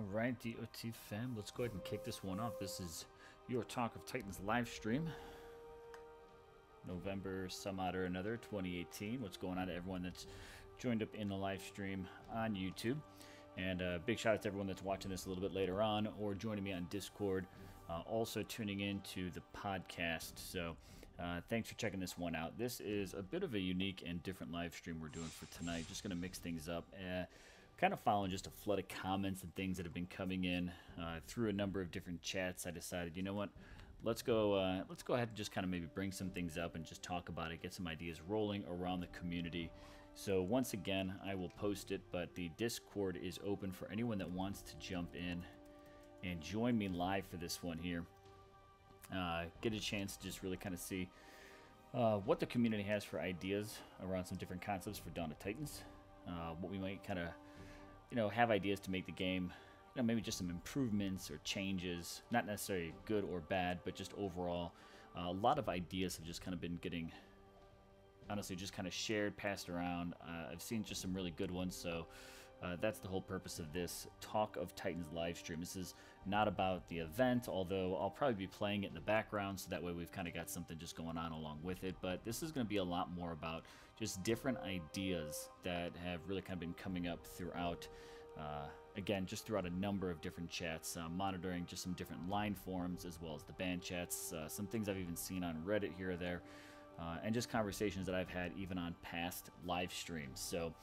All right, DOT fam, let's go ahead and kick this one off. This is your Talk of Titans live stream, November some odd or another 2018. What's going on to everyone that's joined up in the live stream on YouTube? And big shout out to everyone that's watching this a little bit later on or joining me on Discord, also tuning in to the podcast. So thanks for checking this one out. This is a bit of a unique and different live stream we're doing for tonight. Just going to mix things up. Kind of following just a flood of comments and things that have been coming in through a number of different chats. I decided, you know what, let's go ahead and just kind of maybe bring some things up and just talk about it, get some ideas rolling around the community. So once again, I will post it, but the Discord is open for anyone that wants to jump in and join me live for this one here. Get a chance to just really kind of see what the community has for ideas around some different concepts for Dawn of Titans. What we might kind of have ideas to make the game, maybe just some improvements or changes, not necessarily good or bad, but just overall, a lot of ideas have just kind of been getting, honestly, just kind of shared, passed around. I've seen just some really good ones, so that's the whole purpose of this Talk of Titans live stream. This is not about the event, although I'll probably be playing it in the background, so that way we've kind of got something just going on along with it. But this is going to be a lot more about just different ideas that have really kind of been coming up throughout, again, just throughout a number of different chats, monitoring just some different line forums as well as the band chats, some things I've even seen on Reddit here or there, and just conversations that I've had even on past live streams. So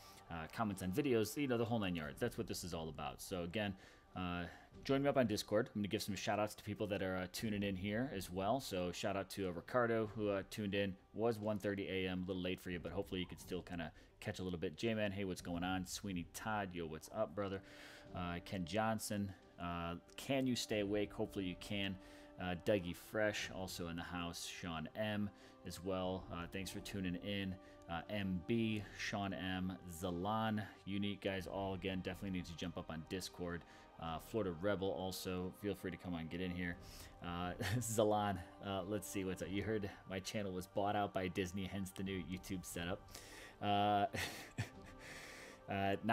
comments on videos, the whole 9 yards. That's what this is all about. So again, join me up on Discord. I'm going to give some shout outs to people that are tuning in here as well. So shout out to Ricardo, who tuned in. Was 1:30 a.m. a little late for you, but hopefully you could still kind of catch a little bit. J-Man, hey, what's going on? Sweeney Todd, yo, what's up, brother? Ken Johnson, can you stay awake? Hopefully you can. Dougie Fresh, also in the house. Sean M as well. Thanks for tuning in. MB, Sean M, Zalan, Unique guys, all again, definitely need to jump up on Discord. Florida Rebel also, feel free to come on, get in here. Zalan, let's see what's up. You heard my channel was bought out by Disney, hence the new YouTube setup. Not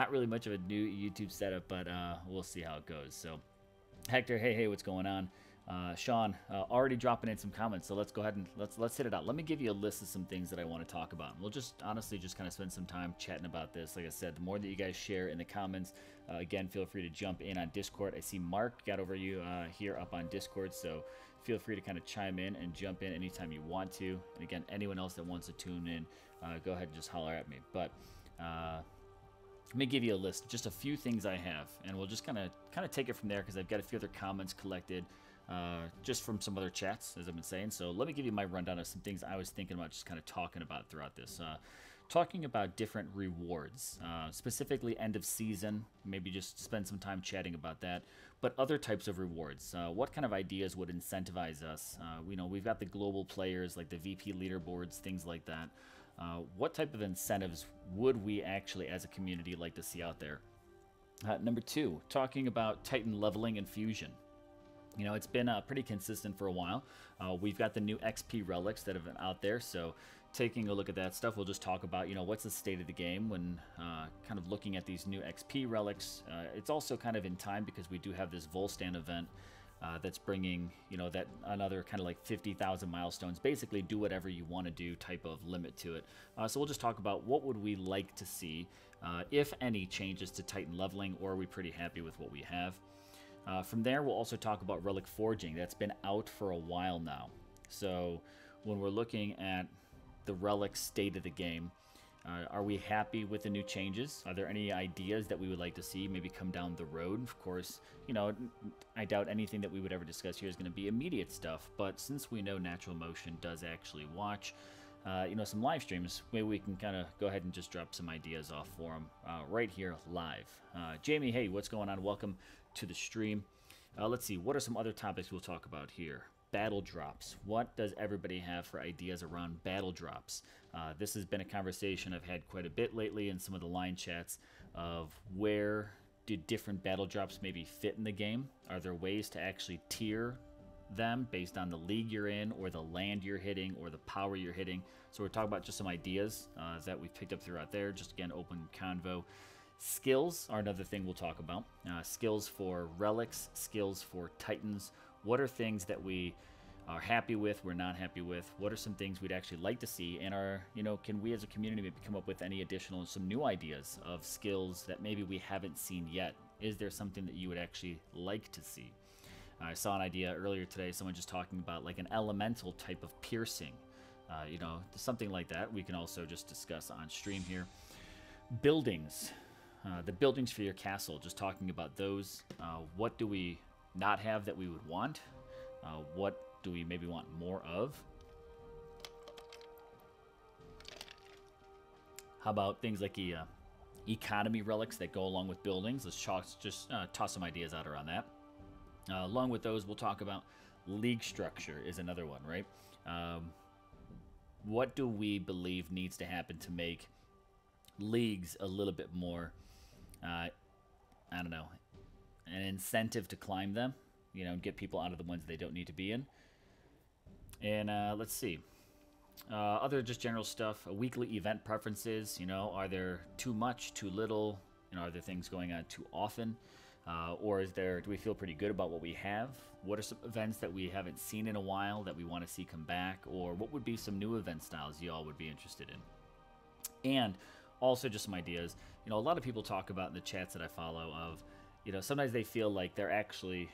really much of a new YouTube setup, but we'll see how it goes. So Hector, hey, what's going on? Sean, already dropping in some comments, so let's go ahead and let's hit it out. Let me give you a list of some things that I want to talk about. We'll just honestly just kind of spend some time chatting about this. Like I said, the more that you guys share in the comments, again, feel free to jump in on Discord. I see Mark got over you here up on Discord, so feel free to kind of chime in and jump in anytime you want to. And again, anyone else that wants to tune in, go ahead and just holler at me. But let me give you a list, just a few things I have, and we'll just kind of take it from there because I've got a few other comments collected. Just from some other chats, as I've been saying. So let me give you my rundown of some things I was thinking about, just kind of talking about throughout this. Talking about different rewards, specifically end of season, maybe just spend some time chatting about that, but other types of rewards. What kind of ideas would incentivize us? We've got the global players, like the VP leaderboards, things like that. What type of incentives would we actually, as a community, like to see out there? Number two, talking about Titan leveling and fusion. It's been pretty consistent for a while. We've got the new XP relics that have been out there, so taking a look at that stuff, we'll just talk about, what's the state of the game when kind of looking at these new XP relics. It's also kind of in time because we do have this Volstan event that's bringing, that another kind of like 50,000 milestones, basically do whatever you want to do type of limit to it. So we'll just talk about what would we like to see, if any changes to Titan leveling, or are we pretty happy with what we have. From there, we'll also talk about Relic Forging. That's been out for a while now. So when we're looking at the Relic state of the game, are we happy with the new changes? Are there any ideas that we would like to see maybe come down the road? Of course, I doubt anything that we would ever discuss here is going to be immediate stuff. But since we know Natural Motion does actually watch, some live streams, maybe we can kind of go ahead and just drop some ideas off for them right here live. Jamie, hey, what's going on? Welcome to the stream. Let's see, what are some other topics we'll talk about here? Battle drops. What does everybody have for ideas around battle drops? This has been a conversation I've had quite a bit lately in some of the line chats of where do different battle drops maybe fit in the game? Are there ways to actually tier them based on the league you're in, or the land you're hitting, or the power you're hitting? So we're talking about just some ideas that we've picked up throughout there. Just again, open convo. Skills are another thing we'll talk about. Skills for relics, skills for titans. What are things that we are happy with, we're not happy with? What are some things we'd actually like to see? And can we as a community maybe come up with any additional, some new ideas of skills that maybe we haven't seen yet? Is there something that you would actually like to see? I saw an idea earlier today, someone just talking about like an elemental type of piercing. Something like that. We can also just discuss on stream here. Buildings. The buildings for your castle, just talking about those. What do we not have that we would want? What do we maybe want more of? How about things like economy relics that go along with buildings? Let's just toss some ideas out around that. Along with those, we'll talk about league structure is another one, right? What do we believe needs to happen to make leagues a little bit more, I don't know, an incentive to climb them, and get people out of the ones they don't need to be in. And let's see. Other just general stuff, weekly event preferences, are there too much, too little? Are there things going on too often? Or do we feel pretty good about what we have? What are some events that we haven't seen in a while that we want to see come back? Or what would be some new event styles you all would be interested in? And also just some ideas. A lot of people talk about in the chats that I follow of, sometimes they feel like they're actually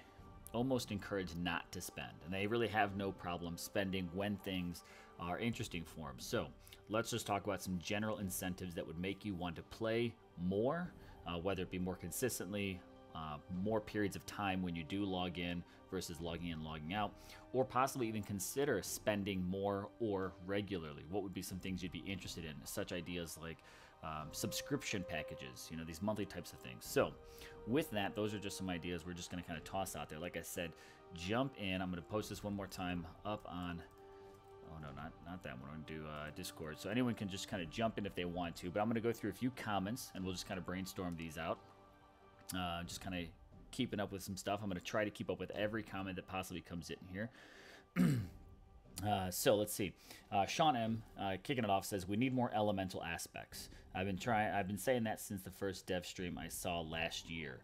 almost encouraged not to spend. And they really have no problem spending when things are interesting for them. So let's just talk about some general incentives that would make you want to play more, whether it be more consistently, more periods of time when you do log in versus logging in, logging out, or possibly even consider spending more or regularly. What would be some things you'd be interested in? Such ideas like subscription packages, these monthly types of things. So with that, those are just some ideas we're just going to kind of toss out there. Like I said, jump in. I'm going to post this one more time up on, oh no, not that one. I'm going to do Discord. So anyone can just kind of jump in if they want to, but I'm going to go through a few comments and we'll just kind of brainstorm these out. Just kind of keeping up with some stuff. I'm going to try to keep up with every comment that possibly comes in here. So let's see. Sean M, kicking it off, says we need more elemental aspects. I've been saying that since the first dev stream I saw last year.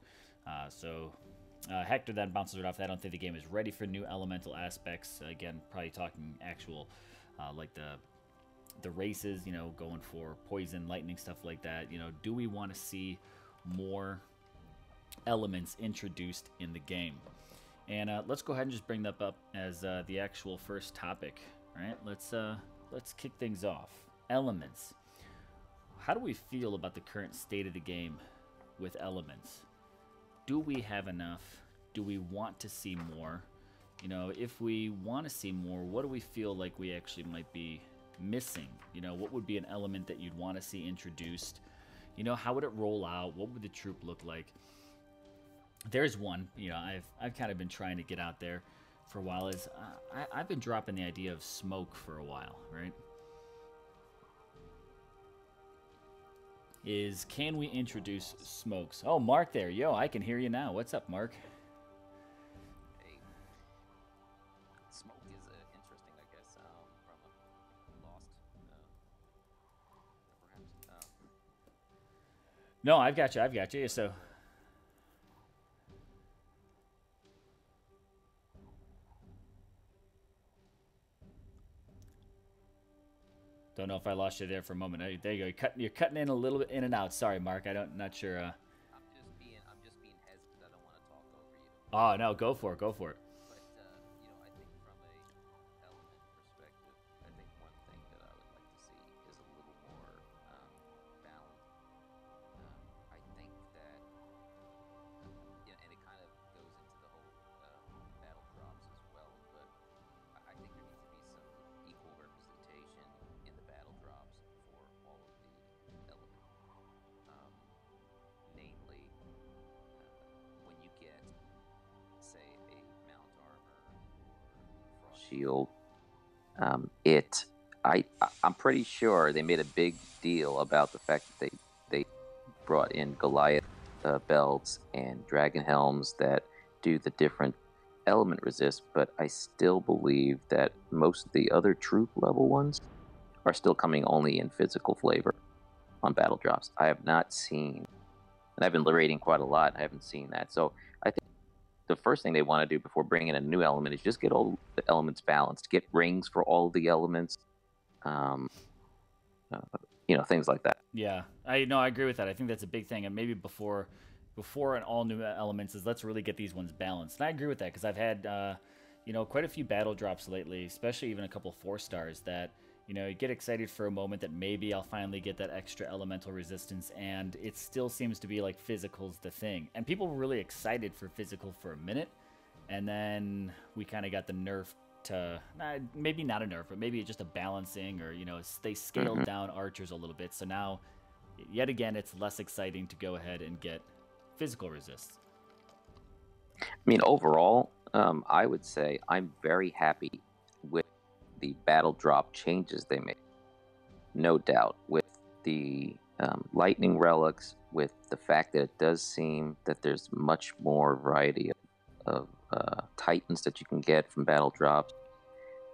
Hector then bounces it off. I don't think the game is ready for new elemental aspects. Again, probably talking actual like the races, going for poison, lightning, stuff like that. Do we want to see more elements introduced in the game? And let's go ahead and just bring that up as the actual first topic. All right, let's kick things off. Elements. How do we feel about the current state of the game with elements? Do we have enough? Do we want to see more? If we want to see more, what do we feel like we actually might be missing? What would be an element that you'd want to see introduced? How would it roll out? What would the troop look like? There's one, I've kind of been trying to get out there for a while. I've been dropping the idea of smoke for a while, right? Can we introduce smokes? Oh, Mark there. Yo, I can hear you now. What's up, Mark? Hey. Smoke is interesting, I guess, from a lost, perhaps. No, I've got you. So... Don't know if I lost you there for a moment. Hey, there you go. You're cutting in a little bit in and out. Sorry, Mark. Not sure. I'm just being hesitant. I don't want to talk over you. Oh no, go for it. Go for it. But I think from a element perspective, I think one thing that I would like to see is a little more balance. I think that, and it kind of goes into the whole battle drops as well. But I think there needs to be some equal representation in the battle drops for all of the elements. Namely, when you get, say, a mount armor, frost shield, I'm pretty sure they made a big deal about the fact that they brought in Goliath belts and dragon helms that do the different element resist, but I still believe that most of the other troop level ones are still coming only in physical flavor on battle drops. I have not seen and I've been reading quite a lot. I haven't seen that. So I think the first thing they want to do before bringing in a new element is just get all the elements balanced, get rings for all the elements, um, uh, things like that. Yeah, I agree with that. I think that's a big thing, and maybe before an all new elements is let's really get these ones balanced. And I agree with that because I've had quite a few battle drops lately, especially even a couple 4-stars that you get excited for a moment that maybe I'll finally get that extra elemental resistance, and it still seems to be like physical's the thing, and people were really excited for physical for a minute, and then we kind of got the nerf to maybe not a nerf, but maybe just a balancing, or they scaled down archers a little bit. So now, yet again, it's less exciting to go ahead and get physical resists. I mean, overall, I would say I'm very happy with the battle drop changes they made. No doubt, with the lightning relics, with the fact that it does seem that there's much more variety of titans that you can get from battle drops.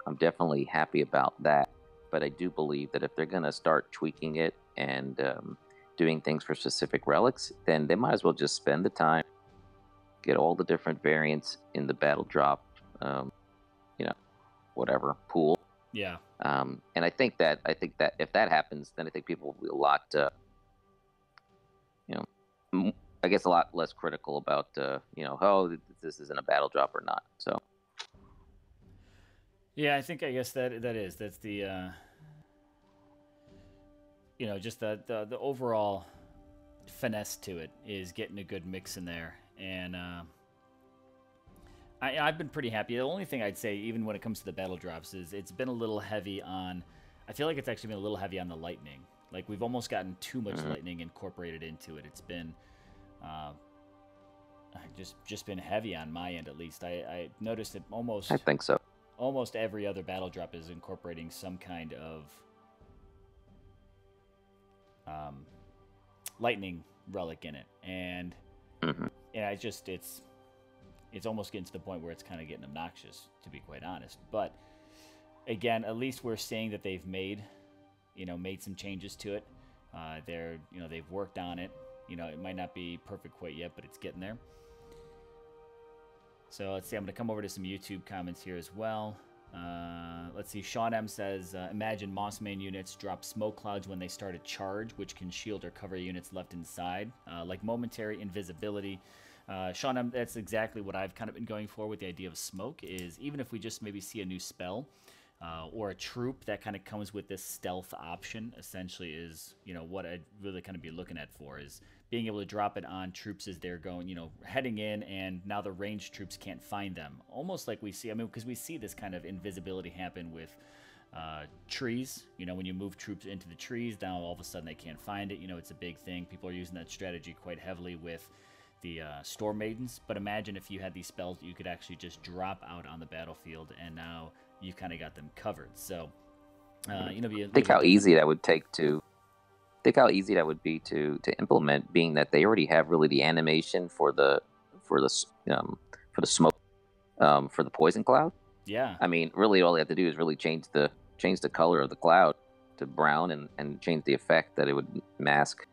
I'm definitely happy about that, but I do believe that if they're going to start tweaking it and doing things for specific relics, then they might as well just spend the time, get all the different variants in the battle drop, whatever pool. Yeah. And I think that if that happens, then I think people will be a lot, I guess a lot less critical about, oh, this isn't a battle drop or not. So. Yeah, I guess that's the just the overall finesse to it is getting a good mix in there, and I've been pretty happy. The only thing I'd say, even when it comes to the battle drops, is it's been a little heavy on. I feel like it's actually been a little heavy on the lightning. Like we've almost gotten too much lightning incorporated into it. It's been just been heavy on my end, at least. I noticed it almost. I think so. Almost every other battle drop is incorporating some kind of lightning relic in it, and yeah, it's almost getting to the point where it's kind of getting obnoxious, to be quite honest. But again, at least we're saying that they've made some changes to it. They've worked on it. It might not be perfect quite yet, but it's getting there. So let's see. I'm going to come over to some YouTube comments here as well. Let's see. Sean M says, imagine Mossman units drop smoke clouds when they start a charge, which can shield or cover units left inside, like momentary invisibility. Sean M, that's exactly what I've kind of been going for with the idea of smoke, is even if we just maybe see a new spell or a troop that kind of comes with this stealth option, essentially is, what I'd really kind of be looking at for is being able to drop it on troops as they're going, heading in, and now the ranged troops can't find them. Almost like we see, because we see this kind of invisibility happen with trees. When you move troops into the trees, now all of a sudden they can't find it. It's a big thing. People are using that strategy quite heavily with the Storm Maidens. But imagine if you had these spells that you could actually just drop out on the battlefield, and now you kind of got them covered. So, think how easy that would take to. Think how easy that would be to implement, being that they already have really the animation for the smoke, for the poison cloud. Yeah. I mean, really, all they have to do is really change the color of the cloud to brown and change the effect that it would mask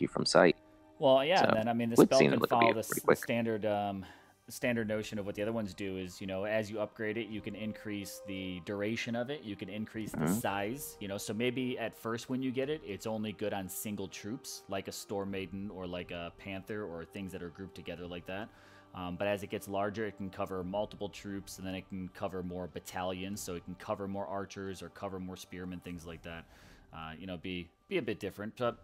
you from sight. Well, yeah, So, and then the spell can follow the standard notion of what the other ones do is, as you upgrade it, you can increase the duration of it, you can increase the size, so maybe at first when you get it, it's only good on single troops, like a Storm Maiden or like a Panther or things that are grouped together like that. But as it gets larger, it can cover multiple troops, and then it can cover more battalions, so it can cover more archers or cover more spearmen, things like that. Be a bit different, but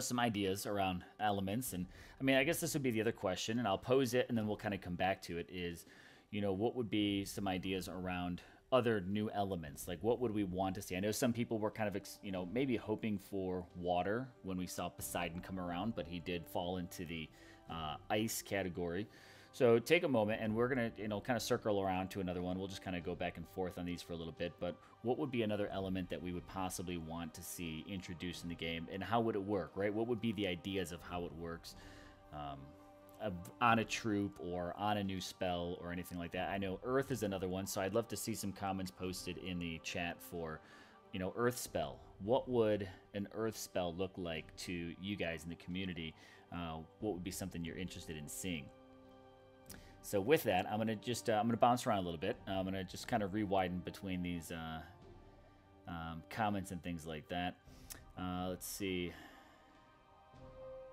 some ideas around elements. And I guess this would be the other question, and I'll pose it and then we'll kind of come back to it, is, what would be some ideas around other new elements? Like, what would we want to see? I know some people were kind of, maybe hoping for water when we saw Poseidon come around, but he did fall into the ice category. So take a moment, and we're going to, kind of circle around to another one. We'll just kind of go back and forth on these for a little bit. But what would be another element that we would possibly want to see introduced in the game, and how would it work, right? What would be the ideas of how it works on a troop or on a new spell or anything like that? I know Earth is another one, so I'd love to see some comments posted in the chat for you know, Earth spell. What would an Earth spell look like to you guys in the community? What would be something you're interested in seeing? So with that, I'm gonna bounce around a little bit. I'm gonna just kind of re-widen between these comments and things like that. Let's see.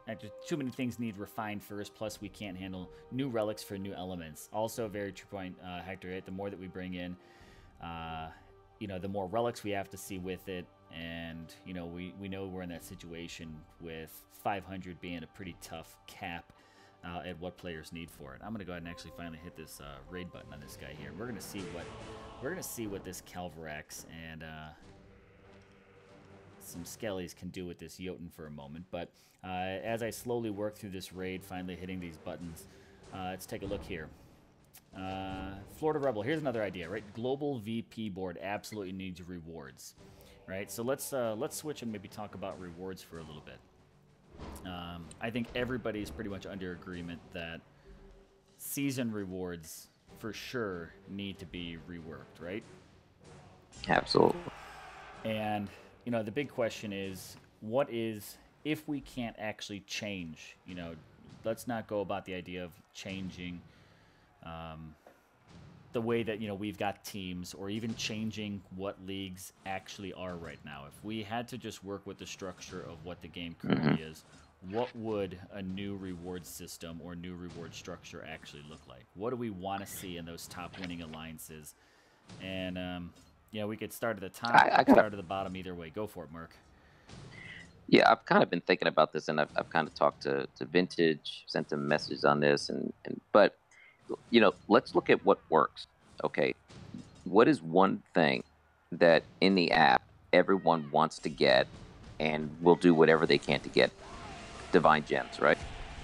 Actually, too many things need refined first. Plus, we can't handle new relics for new elements. Also, a very true point, Hector. The more that we bring in, you know, the more relics we have to see with it. And, you know, we know we're in that situation with 500 being a pretty tough cap at what players need for it. I'm gonna go ahead and actually finally hit this raid button on this guy here. We're gonna see what this Calvarax and some Skellies can do with this Jotun for a moment. But as I slowly work through this raid, finally hitting these buttons, let's take a look here. Florida Rebel, here's another idea, right? Global VP board absolutely needs rewards, right? So let's switch and maybe talk about rewards for a little bit. I think everybody's pretty much under agreement that season rewards for sure need to be reworked, right? Absolutely. And, you know, the big question is, what is, if we can't actually change, you know, let's not go about the idea of changing the way that, you know, we've got teams, or even changing what leagues actually are right now. If we had to just work with the structure of what the game currently is, what would a new reward system or new reward structure actually look like? What do we want to see in those top winning alliances? And, yeah, we could start at the top, start at the bottom, either way. Go for it, Mark. Yeah, I've kind of been thinking about this, and I've kind of talked to Vintage, sent them messages on this, but, you know, let's look at what works. Okay, what is one thing that in the app everyone wants to get and will do whatever they can to get? Divine gems, right?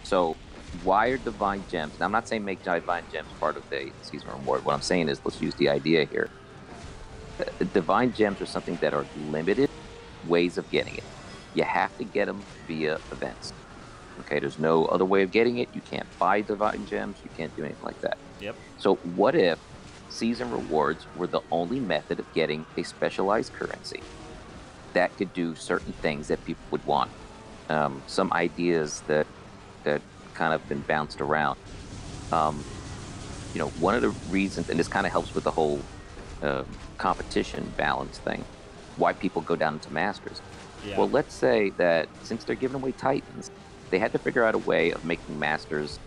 So why are divine gems? Now, I'm not saying make divine gems part of the season reward. What I'm saying is, let's use the idea here. Divine gems are something that are limited ways of getting it. You have to get them via events. Okay, there's no other way of getting it. You can't buy divine gems. You can't do anything like that. Yep. So what if season rewards were the only method of getting a specialized currency that could do certain things that people would want? Some ideas that kind of been bounced around. You know, one of the reasons, and this kind of helps with the whole competition balance thing, why people go down into Masters. Yeah. Well, let's say that since they're giving away Titans, they had to figure out a way of making Masters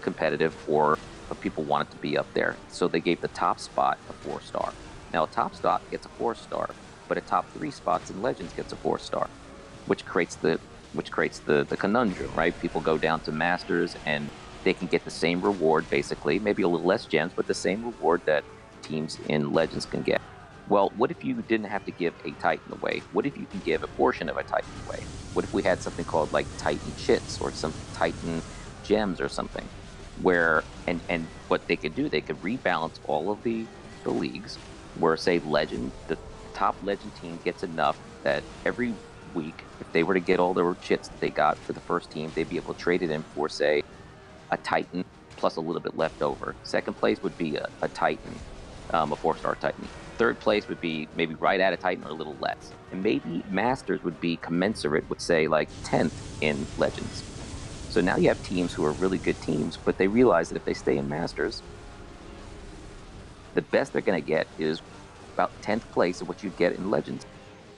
competitive, or people want it to be up there. So they gave the top spot a 4-star. Now, a top spot gets a 4-star, but a top 3 spots in Legends gets a 4-star, which creates the conundrum, right? People go down to Masters and they can get the same reward, basically, maybe a little less gems, but the same reward that teams in Legends can get. Well, what if you didn't have to give a Titan away? What if you can give a portion of a Titan away? What if we had something called like Titan chits or some Titan gems or something, where and what they could do, they could rebalance all of the leagues, where say Legend, the top Legend team gets enough that every week, if they were to get all the chits that they got for the first team, they'd be able to trade it in for, say, a Titan plus a little bit left over. Second place would be a Titan, a 4-star Titan. Third place would be maybe right at a Titan or a little less. And maybe Masters would be commensurate with, say, like 10th in Legends. So now you have teams who are really good teams, but they realize that if they stay in Masters, the best they're going to get is about 10th place of what you'd get in Legends.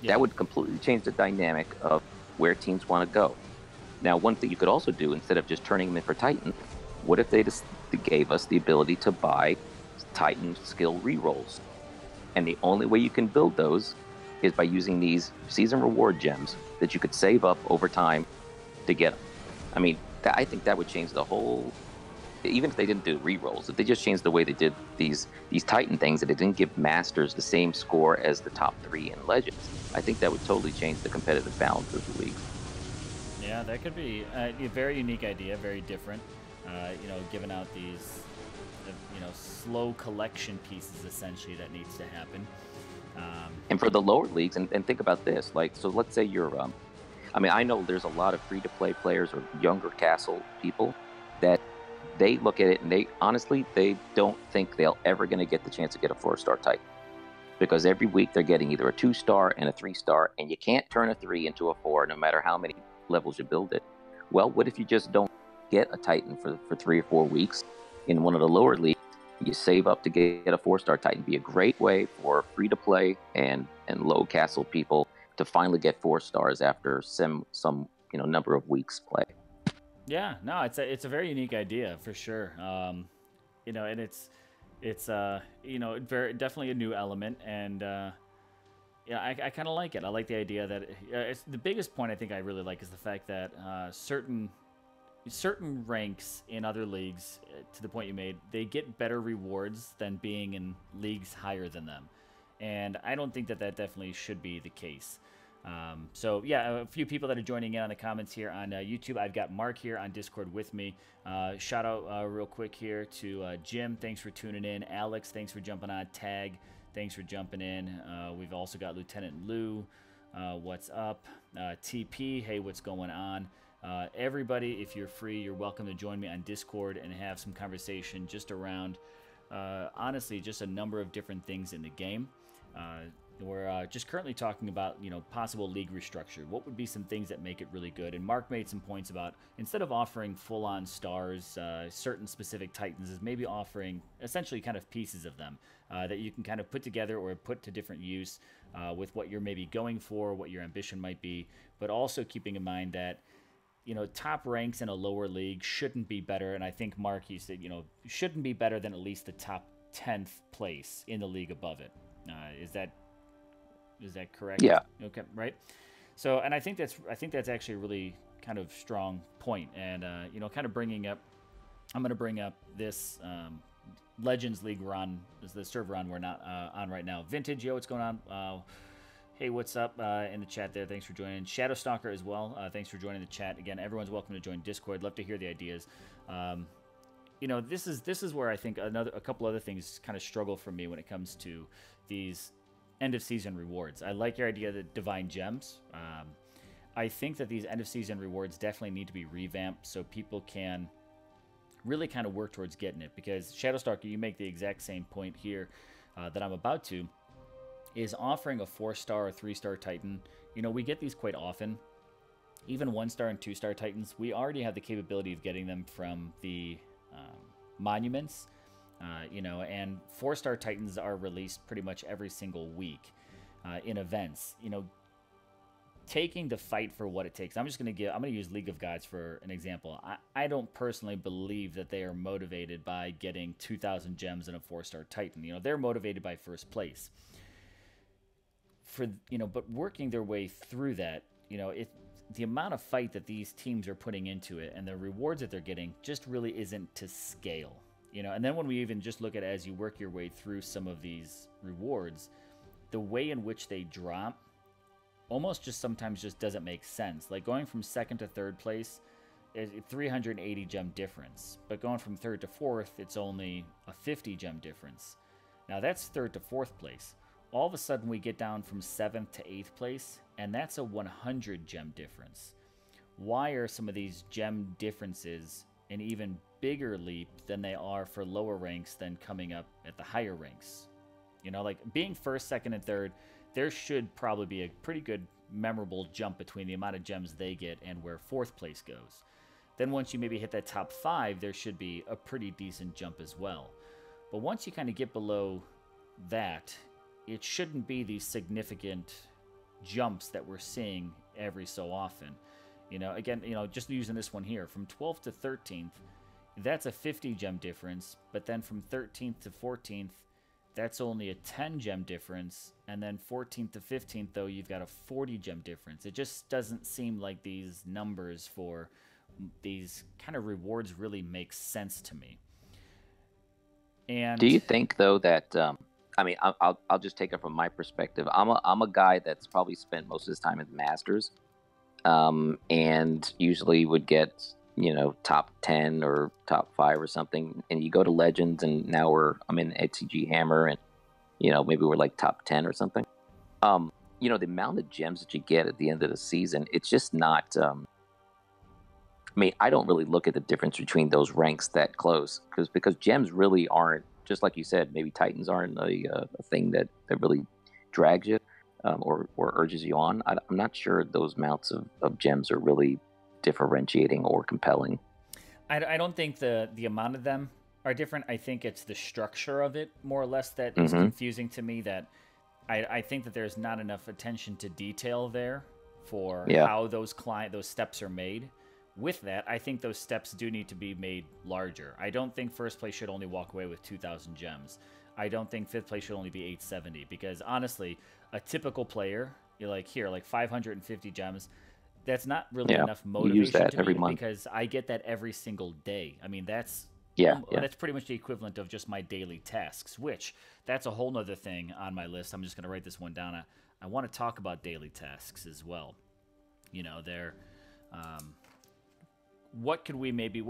Yeah. That would completely change the dynamic of where teams want to go. Now, one thing you could also do, instead of just turning them in for Titan, what if they just gave us the ability to buy Titan skill rerolls? And the only way you can build those is by using these season reward gems that you could save up over time to get them. I mean, I think that would change the whole, even if they didn't do rerolls, if they just changed the way they did these Titan things, that it didn't give Masters the same score as the top 3 in Legends, I think that would totally change the competitive balance of the league. Yeah, that could be a very unique idea, very different. You know, giving out these, you know, slow collection pieces essentially that needs to happen. And for the lower leagues, and think about this, like, so let's say you're, I mean, I know there's a lot of free-to-play players or younger castle people that they look at it and they honestly, they don't think they're ever going to get the chance to get a 4-star Titan. because every week they're getting either a 2-star and a 3-star, and you can't turn a 3 into a 4 no matter how many levels you build it. Well, what if you just don't get a Titan for 3 or 4 weeks in one of the lower leagues? You save up to get a 4-star Titan. Be a great way for free-to-play and low castle people to finally get 4 stars after some number of weeks play. Yeah, no, it's a very unique idea for sure. And it's definitely a new element, and yeah, I kind of like it. I like the idea that it's the biggest point I think I really like is the fact that certain ranks in other leagues, to the point you made, they get better rewards than being in leagues higher than them, and I don't think that definitely should be the case. So yeah, a few people that are joining in on the comments here on YouTube. I've got Mark here on Discord with me. Shout out real quick here to Jim. Thanks for tuning in. Alex, thanks for jumping on. Tag, thanks for jumping in. We've also got Lieutenant Lou. What's up? TP, hey, what's going on? Everybody, if you're free, you're welcome to join me on Discord and have some conversation just around, honestly, just a number of different things in the game. We're just currently talking about, possible league restructure. What would be some things that make it really good? And Mark made some points about, instead of offering full-on stars, certain specific Titans, is maybe offering essentially kind of pieces of them that you can kind of put together or put to different use with what you're maybe going for, what your ambition might be, but also keeping in mind that, top ranks in a lower league shouldn't be better. And I think, Mark, you said, shouldn't be better than at least the top 10th place in the league above it. Is that correct? Yeah. Okay. Right. So, and I think that's actually a really kind of strong point. And kind of bringing up, I'm going to bring up this Legends League we're on, is the server we're not on right now. Vintage, yo, what's going on? Hey, what's up in the chat there? Thanks for joining. Shadow Stalker as well. Thanks for joining the chat. Again, everyone's welcome to join Discord. Love to hear the ideas. This is where I think a couple other things kind of struggle for me when it comes to these end of season rewards. I like your idea of the divine gems. I think that these end of season rewards definitely need to be revamped so people can really kind of work towards getting it. Because Shadowstalker, you make the exact same point here that I'm about to, is offering a 4-star or 3-star Titan. We get these quite often. Even 1-star and 2-star Titans, we already have the capability of getting them from the monuments. And 4-star Titans are released pretty much every single week in events. Taking the fight for what it takes. I'm going to use League of Gods for an example. I don't personally believe that they are motivated by getting 2,000 gems in a 4-star Titan. They're motivated by first place. But working their way through that, the amount of fight that these teams are putting into it and the rewards that they're getting just really isn't to scale. And then when we even just look at it as you work your way through some of these rewards, the way in which they drop almost just sometimes just doesn't make sense. Like going from 2nd to 3rd place is a 380 gem difference, but going from 3rd to 4th, it's only a 50 gem difference. Now that's 3rd to 4th place. All of a sudden we get down from 7th to 8th place, and that's a 100 gem difference. Why are some of these gem differences an even bigger leap than they are for lower ranks than coming up at the higher ranks? Like being 1st, 2nd, and 3rd, there should probably be a pretty good memorable jump between the amount of gems they get and where 4th place goes. Then once you maybe hit that top 5, there should be a pretty decent jump as well. But once you kind of get below that, it shouldn't be these significant jumps that we're seeing every so often. Again, just using this one here, from 12th to 13th, that's a 50 gem difference, but then from 13th to 14th, that's only a 10 gem difference, and then 14th to 15th, though, you've got a 40 gem difference. It just doesn't seem like these numbers for these kind of rewards really make sense to me. And do you think, though, that I'll just take it from my perspective. I'm a guy that's probably spent most of his time in the Masters, and usually would get top 10 or top 5 or something. And you go to Legends, and now I'm in HCG Hammer, and maybe we're like top 10 or something. The amount of gems that you get at the end of the season, it's just not. I don't really look at the difference between those ranks that close, because gems really aren't, just like you said, maybe Titans aren't a thing that really drags you or urges you on. I'm not sure those mounts of gems are really differentiating or compelling. I don't think the amount of them are different. I think it's the structure of it, more or less, that is Mm-hmm. confusing to me. That I think that there's not enough attention to detail there for Yeah. how those steps are made. With that, I think those steps do need to be made larger. I don't think first place should only walk away with 2,000 gems. I don't think fifth place should only be 870, because honestly, a typical player, you're like, here, like 550 gems, that's not really Yeah. enough You use motivation that to every me, month. because I get that every single day. I mean, Yeah. Yeah. that's pretty much the equivalent of just my daily tasks, which that's a whole nother thing on my list. I'm just going to write this one down. I want to talk about daily tasks as well. You know, they're what would we maybe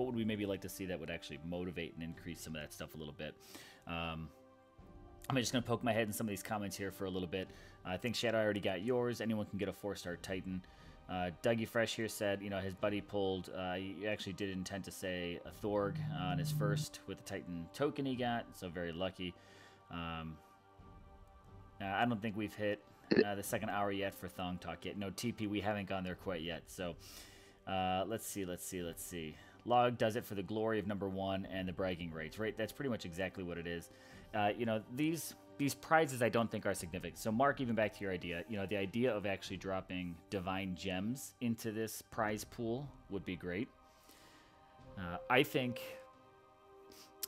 like to see that would actually motivate and increase some of that stuff a little bit. I'm just going to poke my head in some of these comments here for a little bit. I think Shadow already got yours. Anyone can get a 4-star Titan. Dougie Fresh here said, you know, his buddy pulled, he actually did intend to say a Thorg on his first with the Titan token he got, so very lucky. I don't think we've hit the second hour yet for Thong Talk yet. No, TP, we haven't gone there quite yet. So let's see. Log does it for the glory of number 1 and the bragging rights, right? That's pretty much exactly what it is. You know, these prizes I don't think are significant. So Mark, even back to your idea, you know, the idea of actually dropping divine gems into this prize pool would be great. I think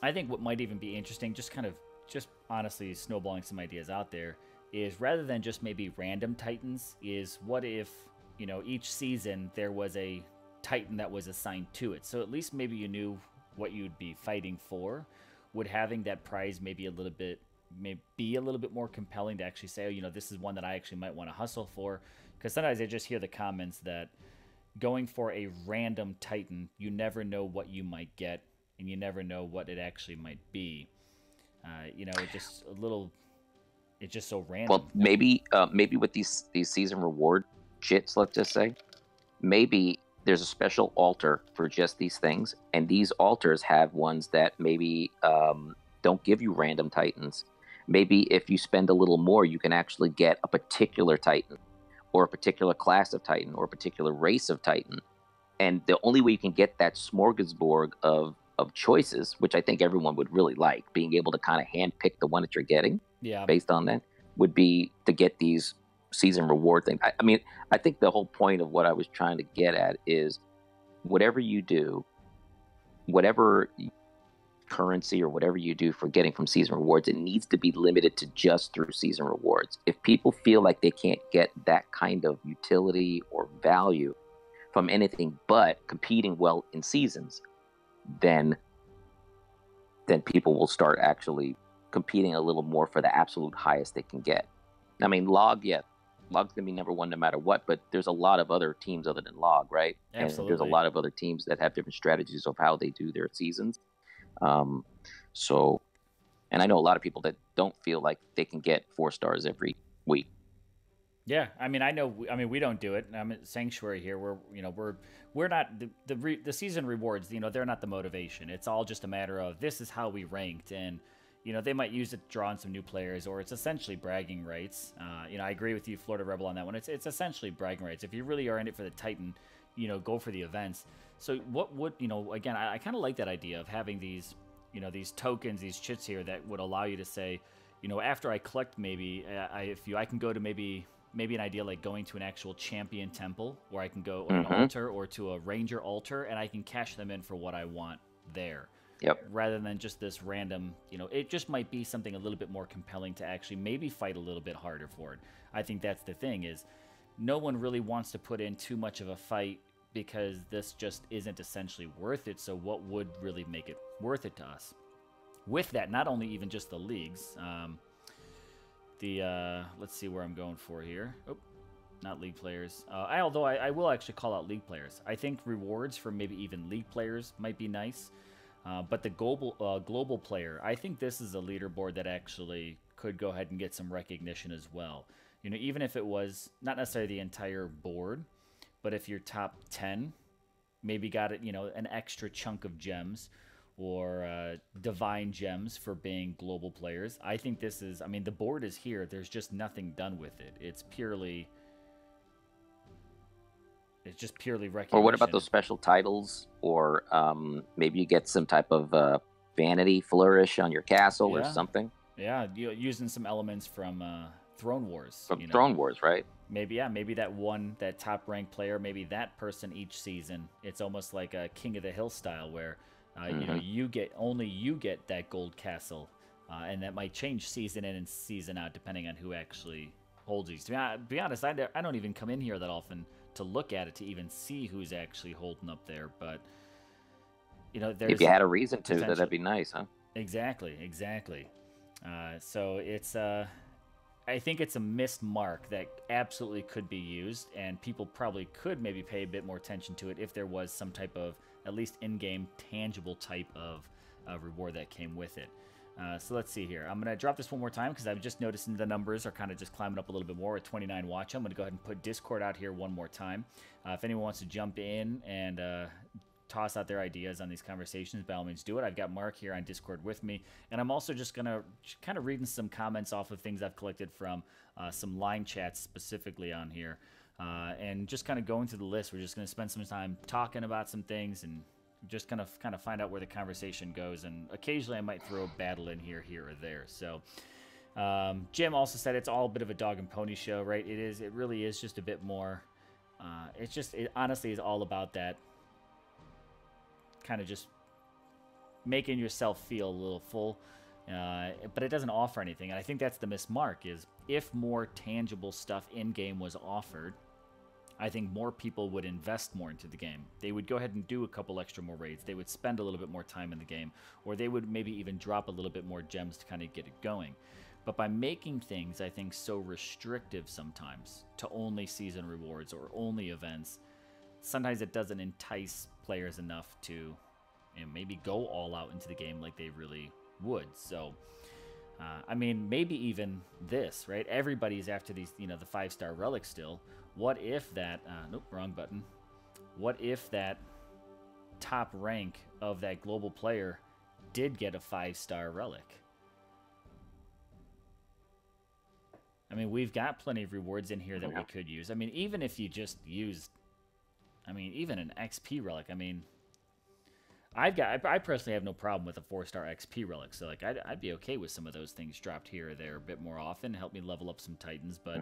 what might even be interesting, just honestly snowballing some ideas out there, is rather than just maybe random Titans, is what if, you know, each season there was a Titan that was assigned to it. So at least maybe you knew what you'd be fighting for. Would having that prize maybe be a little bit more compelling to actually say, oh, you know, this is one that I actually might want to hustle for? Because sometimes I just hear the comments that going for a random Titan, you never know what you might get, and you never know what it actually might be. You know, it's just so random. Well, maybe with these season reward chits, let's just say, maybe there's a special altar for just these things, and these altars have ones that maybe don't give you random Titans. Maybe if you spend a little more, you can actually get a particular Titan, or a particular class of Titan, or a particular race of Titan. And the only way you can get that smorgasbord of choices, which I think everyone would really like, being able to kind of handpick the one that you're getting, based on that, would be to get these season reward things. I mean, I think the whole point of what I was trying to get at is, whatever you do, whatever currency or whatever you do for getting from season rewards, it needs to be limited to just through season rewards. If people feel like they can't get that kind of utility or value from anything but competing well in seasons, then people will start actually competing a little more for the absolute highest they can get. I mean, Log's gonna be number 1 no matter what, but there's a lot of other teams other than Log, right? Absolutely. And there's a lot of other teams that have different strategies of how they do their seasons. So, and I know a lot of people that don't feel like they can get 4 stars every week. Yeah, I mean, we don't do it. I'm at Sanctuary here. We're not the season rewards. You know, they're not the motivation. It's all just a matter of, this is how we ranked, and you know, they might use it to draw in some new players, or it's essentially bragging rights. You know, I agree with you, Florida Rebel, on that one. It's essentially bragging rights. If you really are in it for the Titan, you know, go for the events. So what would, you know, again, I kind of like that idea of having these, you know, these tokens, these chits here that would allow you to say, you know, after I collect, maybe I can go to maybe an idea like going to an actual champion temple, where I can go, or an altar, or to a ranger altar, and I can cash them in for what I want there. Yep. Rather than just this random, you know, it just might be something a little bit more compelling to actually maybe fight a little bit harder for it. I think that's the thing, is no one really wants to put in too much of a fight, because this just isn't essentially worth it. So what would really make it worth it to us? With that, not only even just the leagues, let's see where I'm going for here. Oh, not league players. Although I will actually call out league players. I think rewards for maybe even league players might be nice. But the global player, I think this is a leaderboard that actually could go ahead and get some recognition as well. You know, even if it was not necessarily the entire board, but if your top 10 maybe got it, you know, an extra chunk of gems, or divine gems for being global players. I think this is, I mean, the board is here. There's just nothing done with it. It's just purely recognition. Or what about those special titles? Or maybe you get some type of vanity flourish on your castle or something. Yeah, using some elements from Throne Wars. From Throne Wars, right? Maybe, maybe that top ranked player, maybe that person each season. It's almost like a King of the Hill style where you get that gold castle, and that might change season in and season out depending on who actually holds these. To be honest, I don't even come in here that often to look at it to even see who's actually holding up there. But there's, if you had a reason to, that'd be nice, huh? Exactly. So it's I think it's a missed mark that absolutely could be used, and people probably could maybe pay a bit more attention to it if there was some type of, at least in-game, tangible type of reward that came with it. So let's see here. I'm going to drop this one more time because I'm just noticing the numbers are kind of just climbing up a little bit more at 29 watch. I'm going to go ahead and put Discord out here one more time. If anyone wants to jump in and toss out their ideas on these conversations, by all means do it. I've got Mark here on Discord with me, and I'm also just going to kind of reading some comments off of things I've collected from some line chats specifically on here, and just kind of going through the list. We're just going to spend some time talking about some things and just kind of find out where the conversation goes, and occasionally I might throw a battle in here or there. So Jim also said it's all a bit of a dog and pony show, right? It really is just a bit more. It honestly is all about that kind of just making yourself feel a little full, but it doesn't offer anything. And I think that's the missed mark, is if more tangible stuff in game was offered, I think more people would invest more into the game. They would go ahead and do a couple extra more raids. They would spend a little bit more time in the game, or they would maybe even drop a little bit more gems to kind of get it going. But by making things, I think, so restrictive sometimes to only season rewards or only events, sometimes it doesn't entice players enough to maybe go all out into the game like they really would. So, I mean, maybe even this, right? Everybody's after these, the 5-star relic still. What if that, nope, wrong button. What if that top rank of that global player did get a 5-star relic? I mean, we've got plenty of rewards in here that we could use. I mean, even if you just used, even an XP relic. I mean, I personally have no problem with a 4-star XP relic. So, like, I'd be okay with some of those things dropped here or there a bit more often, help me level up some Titans. But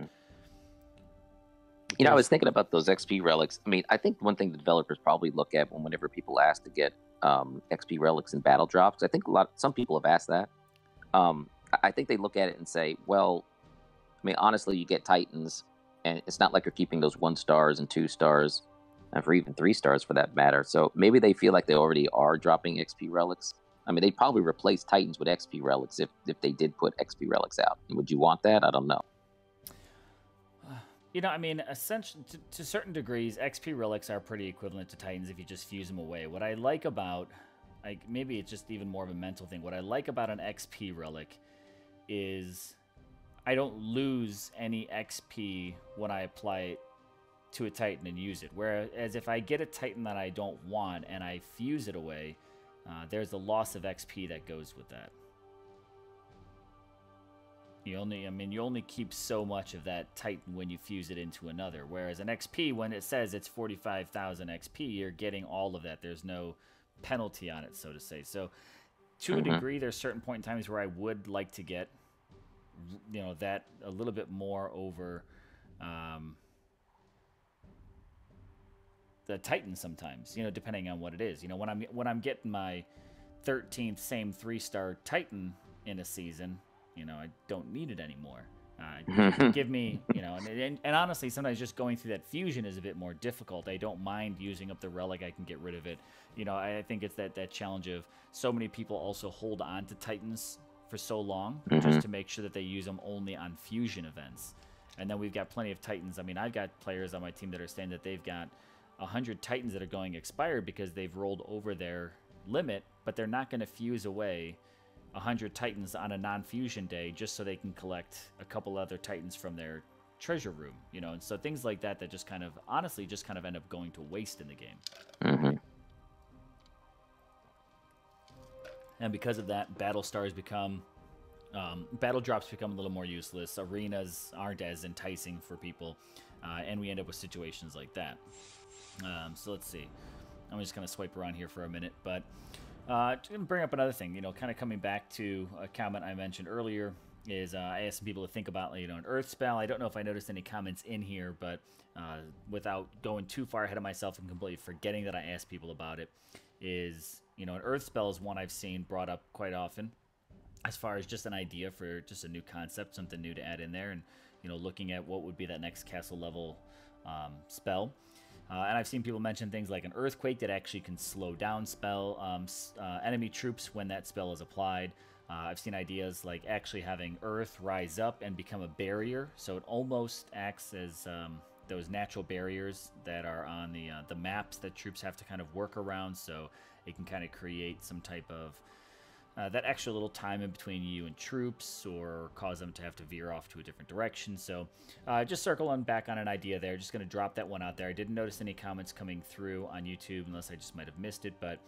I was thinking about those XP relics. I mean, I think one thing the developers probably look at whenever people ask to get XP relics and battle drops, I think some people have asked that. I think they look at it and say, well, I mean, honestly, you get Titans, and it's not like you're keeping those 1 stars and 2 stars, and for even 3 stars for that matter. So maybe they feel like they already are dropping XP relics. I mean, they'd probably replace Titans with XP relics if they did put XP relics out. Would you want that? I don't know. I mean, essentially, to certain degrees, XP relics are pretty equivalent to Titans if you just fuse them away. What I like about, maybe it's just even more of a mental thing. What I like about an XP relic is I don't lose any XP when I apply it to a Titan and use it. Whereas if I get a Titan that I don't want and I fuse it away, there's a loss of XP that goes with that. You only keep so much of that Titan when you fuse it into another. Whereas an XP, when it says it's 45,000 XP, you're getting all of that. There's no penalty on it, so to say. So to a degree, there's certain point in times where I would like to get, that a little bit more over the Titan sometimes, depending on what it is. When I'm getting my 13th same 3-star Titan in a season, I don't need it anymore. Give me, and honestly, sometimes just going through that fusion is a bit more difficult. I don't mind using up the relic. I can get rid of it. I think it's that challenge of so many people also hold on to Titans for so long just to make sure that they use them only on fusion events. And then we've got plenty of Titans. I mean, I've got players on my team that are saying that they've got 100 Titans that are going expired because they've rolled over their limit, but they're not going to fuse away 100 Titans on a non-fusion day just so they can collect a couple other Titans from their treasure room, and so things like that just kind of honestly just kind of end up going to waste in the game. and because of that, battle stars become battle drops become a little more useless. Arenas aren't as enticing for people, and we end up with situations like that. So let's see. I'm just going to swipe around here for a minute, but just going to bring up another thing, kind of coming back to a comment I mentioned earlier is I asked some people to think about, an earth spell. I don't know if I noticed any comments in here, but without going too far ahead of myself and completely forgetting that I asked people about it, is, an earth spell is one I've seen brought up quite often as far as just an idea for just a new concept, something new to add in there, and, looking at what would be that next castle level spell. And I've seen people mention things like an earthquake that actually can slow down enemy troops when that spell is applied. I've seen ideas like actually having earth rise up and become a barrier, so it almost acts as those natural barriers that are on the maps that troops have to kind of work around, so it can kind of create some type of that extra little time in between you and troops, or cause them to have to veer off to a different direction. So just circling back on an idea there. Just going to drop that one out there. I didn't notice any comments coming through on YouTube, unless I just might have missed it. But,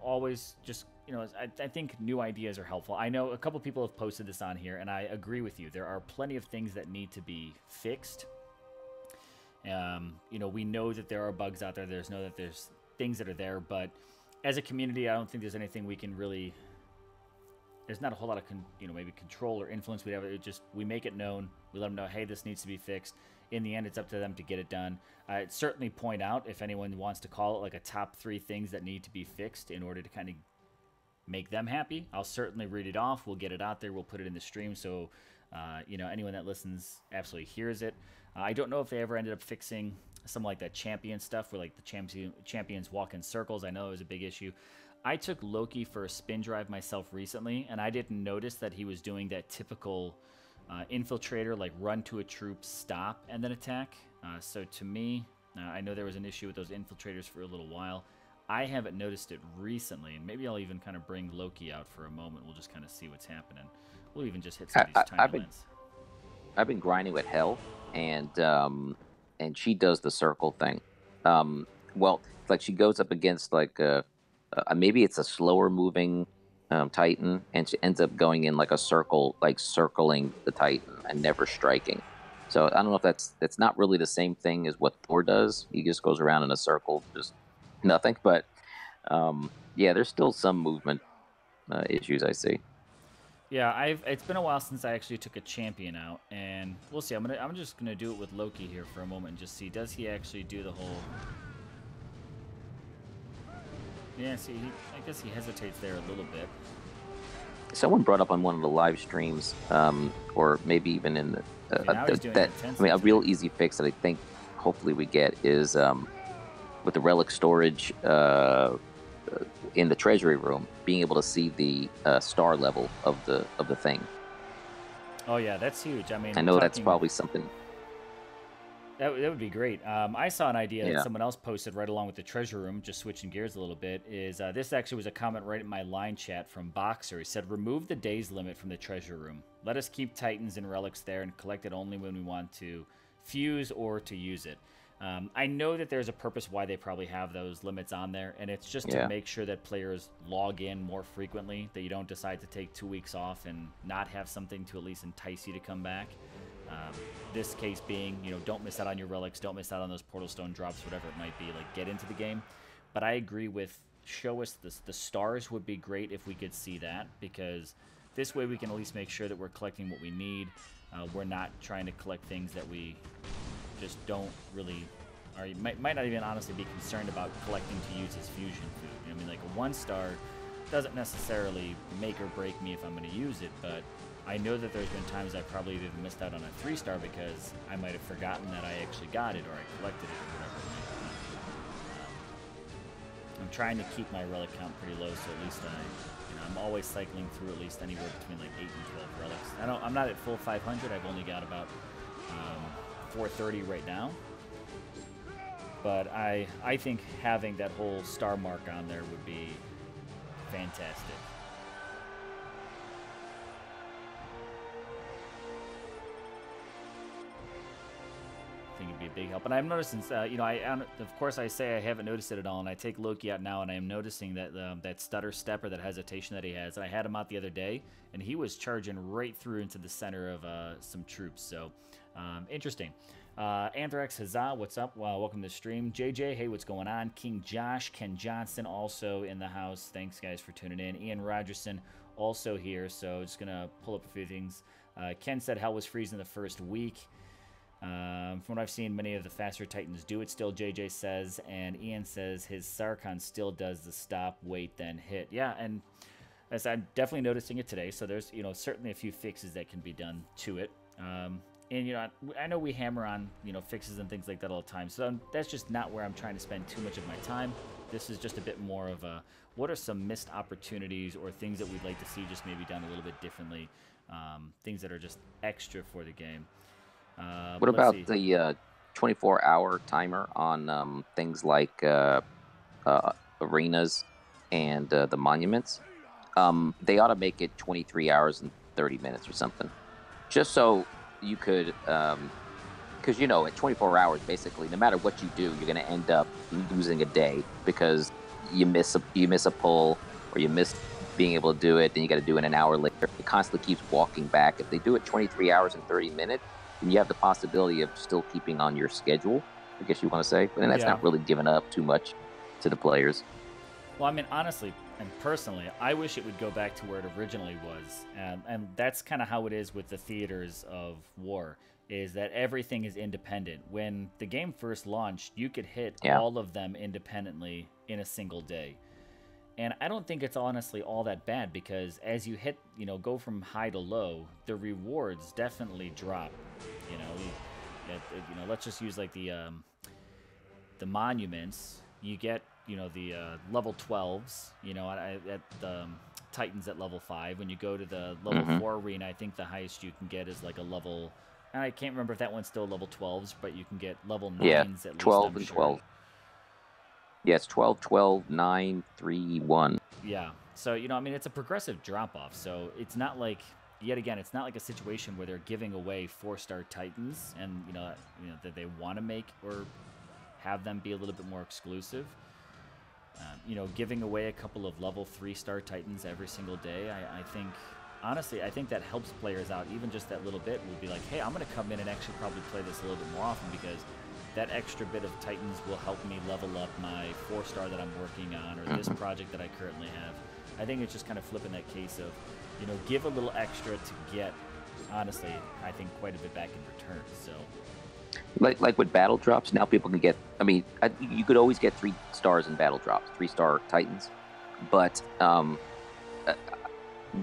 always just, I think new ideas are helpful. I know a couple people have posted this on here, and I agree with you. There are plenty of things that need to be fixed. We know that there are bugs out there. There's things that are there, but as a community, I don't think there's anything we can really. There's not a whole lot of maybe control or influence. We make it known. We let them know, hey, this needs to be fixed. In the end, it's up to them to get it done. I'd certainly point out if anyone wants to call it like a top 3 things that need to be fixed in order to kind of make them happy. I'll certainly read it off. We'll get it out there. We'll put it in the stream so anyone that listens absolutely hears it. I don't know if they ever ended up fixing some like that champion stuff where like the champions walk in circles. I know it was a big issue. I took Loki for a spin drive myself recently, and I didn't notice that he was doing that typical infiltrator, like run to a troop, stop, and then attack. So to me, I know there was an issue with those infiltrators for a little while. I haven't noticed it recently, and maybe I'll even kind of bring Loki out for a moment. We'll just kind of see what's happening. We'll even just hit some of these timelines. I've been grinding with Hell, and she does the circle thing. Well, it's like she goes up against like maybe it's a slower moving Titan, and she ends up going in like a circle, like circling the Titan and never striking. So I don't know if that's not really the same thing as what Thor does. He just goes around in a circle, just nothing. But yeah, there's still some movement issues I see. Yeah, it's been a while since I actually took a champion out, and we'll see. I'm just gonna do it with Loki here for a moment and just see, does he actually do the whole? Yeah, see, I guess he hesitates there a little bit. Someone brought up on one of the live streams, or maybe even in the a real easy fix that I think hopefully we get is with the relic storage in the treasury room, being able to see the star level of the thing. Oh yeah, that's huge. I mean, I know that's probably something. That would be great. I saw an idea that someone else posted right along with the treasure room, just switching gears a little bit, is this actually was a comment right in my line chat from Boxer. He said, remove the days limit from the treasure room. Let us keep Titans and relics there and collect it only when we want to fuse or to use it. I know that there's a purpose why they probably have those limits on there, and it's just to make sure that players log in more frequently, that you don't decide to take 2 weeks off and not have something to at least entice you to come back. This case being, don't miss out on your relics, don't miss out on those portal stone drops, whatever it might be, like get into the game. But I agree with, show us the stars would be great if we could see that, because this way we can at least make sure that we're collecting what we need. We're not trying to collect things that we just don't really, or you might not even honestly be concerned about collecting to use as fusion food. I mean, like a 1-star doesn't necessarily make or break me if I'm going to use it, but I know that there's been times I probably either missed out on a 3-star because I might have forgotten that I actually got it or I collected it or whatever it might be. I'm trying to keep my relic count pretty low, so at least I'm always cycling through at least anywhere between like 8 and 12 relics. I'm not at full 500. I've only got about 430 right now. But I think having that whole star mark on there would be fantastic. think it'd be a big help. And I'm noticing, of course, I say I haven't noticed it at all, and I take Loki out now, and I am noticing that that stutter step or that hesitation that he has. And I had him out the other day, and he was charging right through into the center of some troops. So interesting. Anthrax Huzzah, what's up? Welcome to the stream. JJ, hey, what's going on? King Josh, Ken Johnson, also in the house. Thanks, guys, for tuning in. Ian Rogerson, also here. So just gonna pull up a few things. Ken said hell was freezing the first week. From what I've seen, many of the faster Titans do it still, JJ says. And Ian says his Sarkon still does the stop, wait, then hit. Yeah, and as I'm definitely noticing it today. So there's, certainly a few fixes that can be done to it. And, I know we hammer on, fixes and things like that all the time. So that's just not where I'm trying to spend too much of my time. This is just a bit more of a, what are some missed opportunities or things that we'd like to see just maybe done a little bit differently. Things that are just extra for the game. What about the 24-hour timer on things like arenas and the monuments? They ought to make it 23 hours and 30 minutes or something. Just so you could, because at 24 hours, basically, no matter what you do, you're going to end up losing a day because you miss a pull or you miss being able to do it. Then you got to do it an hour later. It constantly keeps walking back. If they do it 23 hours and 30 minutes, then you have the possibility of still keeping on your schedule, I guess you want to say. And that's not really giving up too much to the players. Well, I mean, honestly, and personally, I wish it would go back to where it originally was. And that's kind of how it is with the theaters of war, is that everything is independent. When the game first launched, you could hit all of them independently in a single day. And I don't think it's honestly all that bad because as you hit, go from high to low, the rewards definitely drop. Let's just use like the monuments. You get, the level 12s, at the Titans at level 5. When you go to the level 4 arena, I think the highest you can get is like a level, I can't remember if that one's still level 12s, but you can get level 9s at least. 12 and 12. Yes, 12, 12, 9, 3, 1. Yeah. So, it's a progressive drop-off. So it's not like, yet again, it's not like a situation where they're giving away 4-star Titans and, that they want to make or have them be a little bit more exclusive. Giving away a couple of level 3-star Titans every single day, I think, honestly, I think that helps players out. Even just that little bit will be like, hey, I'm going to come in and actually probably play this a little bit more often because that extra bit of Titans will help me level up my 4-star that I'm working on or this project that I currently have. I think it's just kind of flipping that case of, give a little extra to get, honestly, I think quite a bit back in return. So, like with battle drops, now people can get. I mean, you could always get 3 stars in battle drops, 3-star Titans, but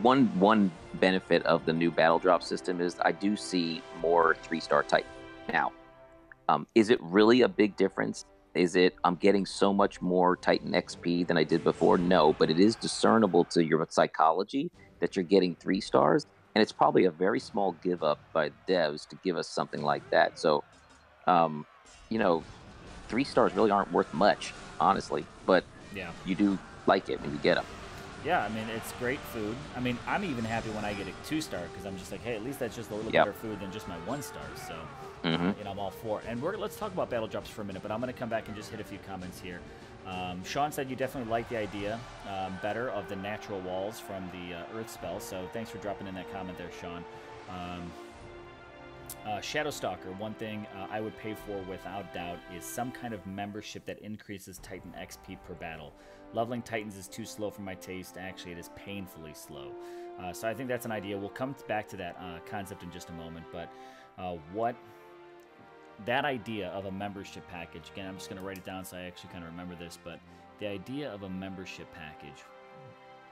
one benefit of the new battle drop system is I do see more 3-star Titans now. Is it really a big difference? Is it I'm getting so much more Titan XP than I did before? No, but it is discernible to your psychology that you're getting 3 stars, and it's probably a very small give up by devs to give us something like that. So, 3 stars really aren't worth much, honestly, but you do like it when you get them. Yeah, I mean, it's great food. I mean, I'm even happy when I get a 2-star because I'm just like, hey, at least that's just a little better food than just my 1-star. So, I'm all for it. And let's talk about battle drops for a minute, but I'm going to come back and just hit a few comments here. Sean said you definitely like the idea better of the natural walls from the Earth spell, so thanks for dropping in that comment there, Sean. Shadowstalker, one thing I would pay for without doubt is some kind of membership that increases Titan XP per battle. Leveling Titans is too slow for my taste. Actually, it is painfully slow. So I think that's an idea. We'll come back to that concept in just a moment. But that idea of a membership package, again, I'm just going to write it down so I actually kind of remember this. But the idea of a membership package,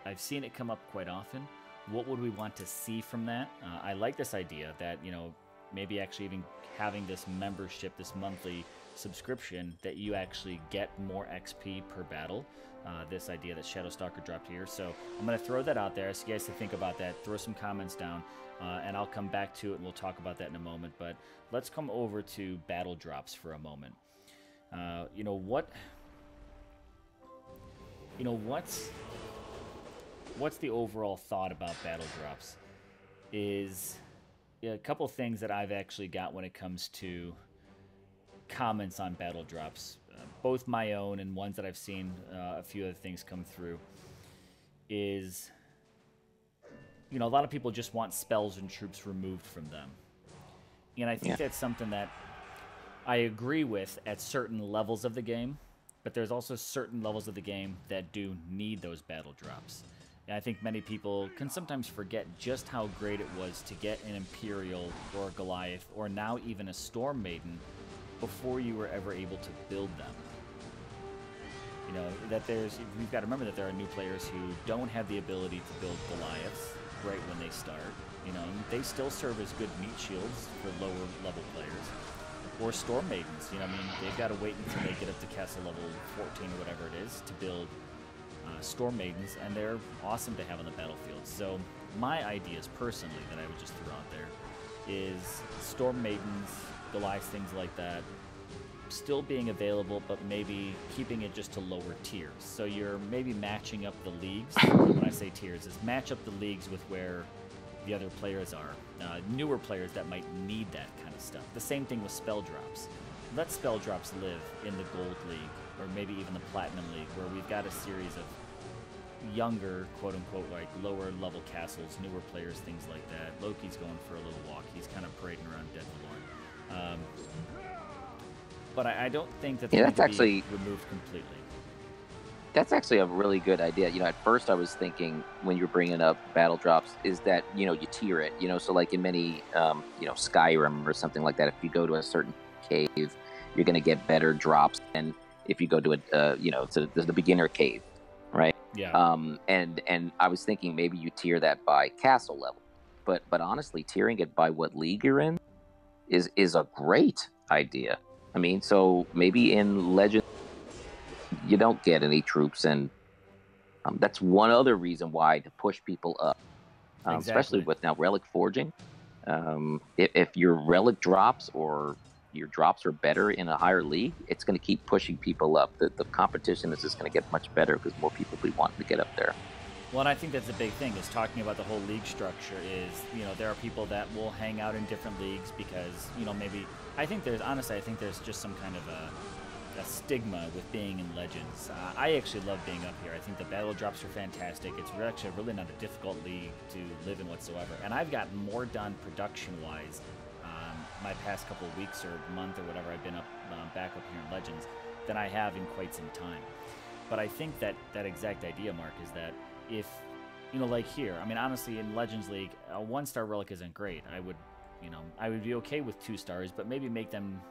I've seen it come up quite often. What would we want to see from that? I like this idea that, maybe actually even having this membership, this monthly subscription, that you actually get more XP per battle. This idea that Shadowstalker dropped here. So I'm going to throw that out there. Ask you guys to think about that. Throw some comments down, and I'll come back to it, and we'll talk about that in a moment. But let's come over to battle drops for a moment. What's the overall thought about battle drops? Is a couple things that I've actually got when it comes to comments on battle drops, both my own and ones that I've seen a few other things come through, is, you know, a lot of people just want spells and troops removed from them. And I think that's something that I agree with at certain levels of the game, but there's also certain levels of the game that do need those battle drops. And I think many people can sometimes forget just how great it was to get an Imperial or a Goliath or now even a Storm Maiden before you were ever able to build them. You know, that we've got to remember that there are new players who don't have the ability to build Goliaths right when they start. You know, and they still serve as good meat shields for lower level players. Or Storm Maidens, you know, I mean, they've got to wait until they get up to castle level 14 or whatever it is to build Storm Maidens, and they're awesome to have on the battlefield. So my ideas personally that I would just throw out there is Storm Maidens, Goliaths, things like that, still being available, but maybe keeping it just to lower tiers. So you're maybe matching up the leagues. When I say tiers, is match up the leagues with where the other players are. Newer players that might need that kind of stuff. The same thing with spell drops. Let spell drops live in the Gold League, or maybe even the Platinum League, where we've got a series of younger, quote-unquote, like lower-level castles, newer players, things like that. Loki's going for a little walk. He's kind of parading around Dead Lord. But I don't think that they need to be removed completely. That's actually a really good idea. You know, at first I was thinking when you're bringing up battle drops is that, you know, you tier it, you know, so like in many, you know, Skyrim or something like that, if you go to a certain cave, you're going to get better drops than if you go to a, you know, to the beginner cave, right? Yeah. And I was thinking maybe you tier that by castle level, but honestly, tiering it by what league you're in is a great idea. I mean, so maybe in Legends, you don't get any troops, and that's one other reason why to push people up, especially with now Relic forging. If your Relic drops or your drops are better in a higher league, it's going to keep pushing people up. The competition is just going to get much better because more people will be wanting to get up there. Well, and I think that's a big thing, is talking about the whole league structure is, you know, there are people that will hang out in different leagues because, you know, maybe, I think there's just some kind of a stigma with being in Legends. I actually love being up here. I think the battle drops are fantastic. It's actually really not a difficult league to live in whatsoever. And I've gotten more done production-wise my past couple of weeks or month or whatever I've been up back up here in Legends than I have in quite some time. But I think that exact idea, Mark, is that if, you know, like here, I mean, honestly, in Legends League, a 1-star Relic isn't great. I would be okay with 2 stars, but maybe make them,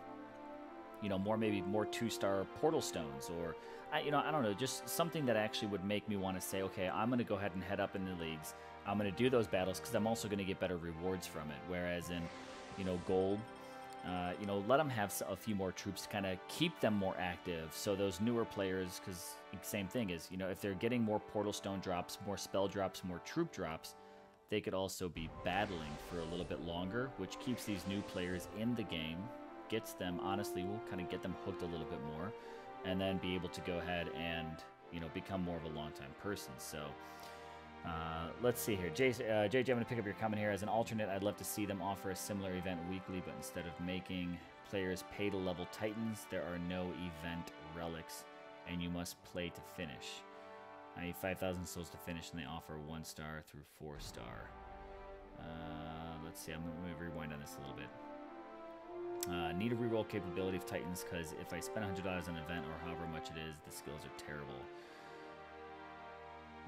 you know, maybe more 2-star portal stones, or I don't know, just something that actually would make me want to say, okay, I'm going to go ahead and head up in the leagues. I'm going to do those battles because I'm also going to get better rewards from it. Whereas in, you know, Gold, you know, let them have a few more troops to kind of keep them more active. So those newer players, because same thing is, you know, if they're getting more portal stone drops, more spell drops, more troop drops, they could also be battling for a little bit longer, which keeps these new players in the game, gets them, honestly, will kind of get them hooked a little bit more, and then be able to go ahead and, you know, become more of a long-time person. So let's see here. JJ, I'm going to pick up your comment here. As an alternate, I'd love to see them offer a similar event weekly, but instead of making players pay to level Titans, there are no event relics, and you must play to finish. I need 5,000 souls to finish, and they offer 1-star through 4-star. Let's see. I'm going to rewind on this a little bit. Need a reroll capability of Titans, because if I spend $100 on an event, or however much it is, the skills are terrible.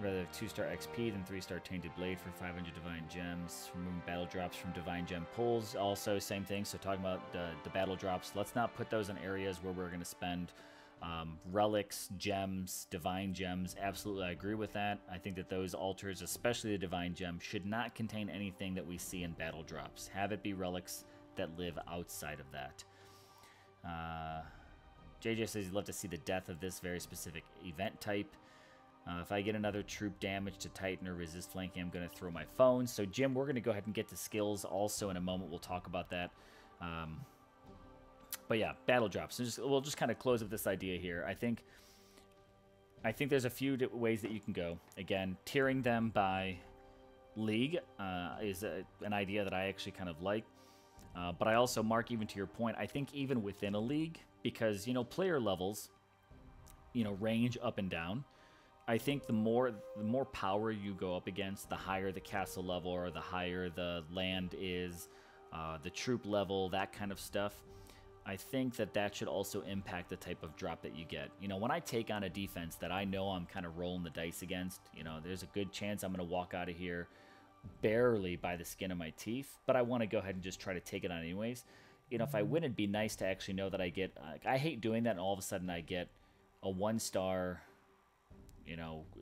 Rather have 2-star XP than 3-star Tainted Blade for 500 Divine Gems. Removing battle drops from Divine Gem pools. Also, same thing. So talking about the battle drops, let's not put those in areas where we're going to spend relics, gems, divine gems. Absolutely, I agree with that. I think that those altars, especially the divine gem, should not contain anything that we see in battle drops. Have it be relics that live outside of that. JJ says he'd love to see the death of this very specific event type. If I get another troop damage to Titan or resist flanking, I'm going to throw my phone. So, Jim, we're going to go ahead and get to skills also in a moment. We'll talk about that. But yeah, battle drops. So we'll just kind of close up this idea here. I think there's a few ways that you can go. Again, tiering them by league is an idea that I actually kind of like. But I also, Mark, even to your point, I think even within a league, because, player levels, range up and down. I think the more power you go up against, the higher the castle level or the higher the land is, the troop level, that kind of stuff. I think that should also impact the type of drop that you get. When I take on a defense that I know I'm kind of rolling the dice against, there's a good chance I'm going to walk out of here barely by the skin of my teeth, but I want to go ahead and just try to take it on anyways. If I win, it'd be nice to actually know that I get, I hate doing that, and all of a sudden I get a 1-star,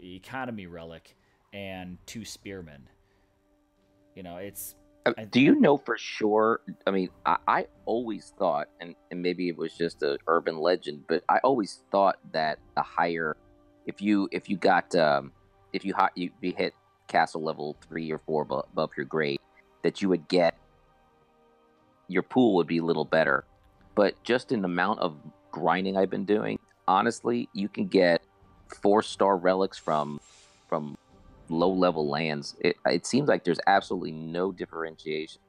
economy relic and 2 spearmen. It's... Do you know for sure? I mean, I always thought, and maybe it was just an urban legend, but I always thought that the higher, if you got if you hit castle level 3 or 4 above your grade, that you would get, your pool would be a little better. But just in the amount of grinding I've been doing, honestly, you can get 4-star relics from low-level lands. It seems like there's absolutely no differentiation,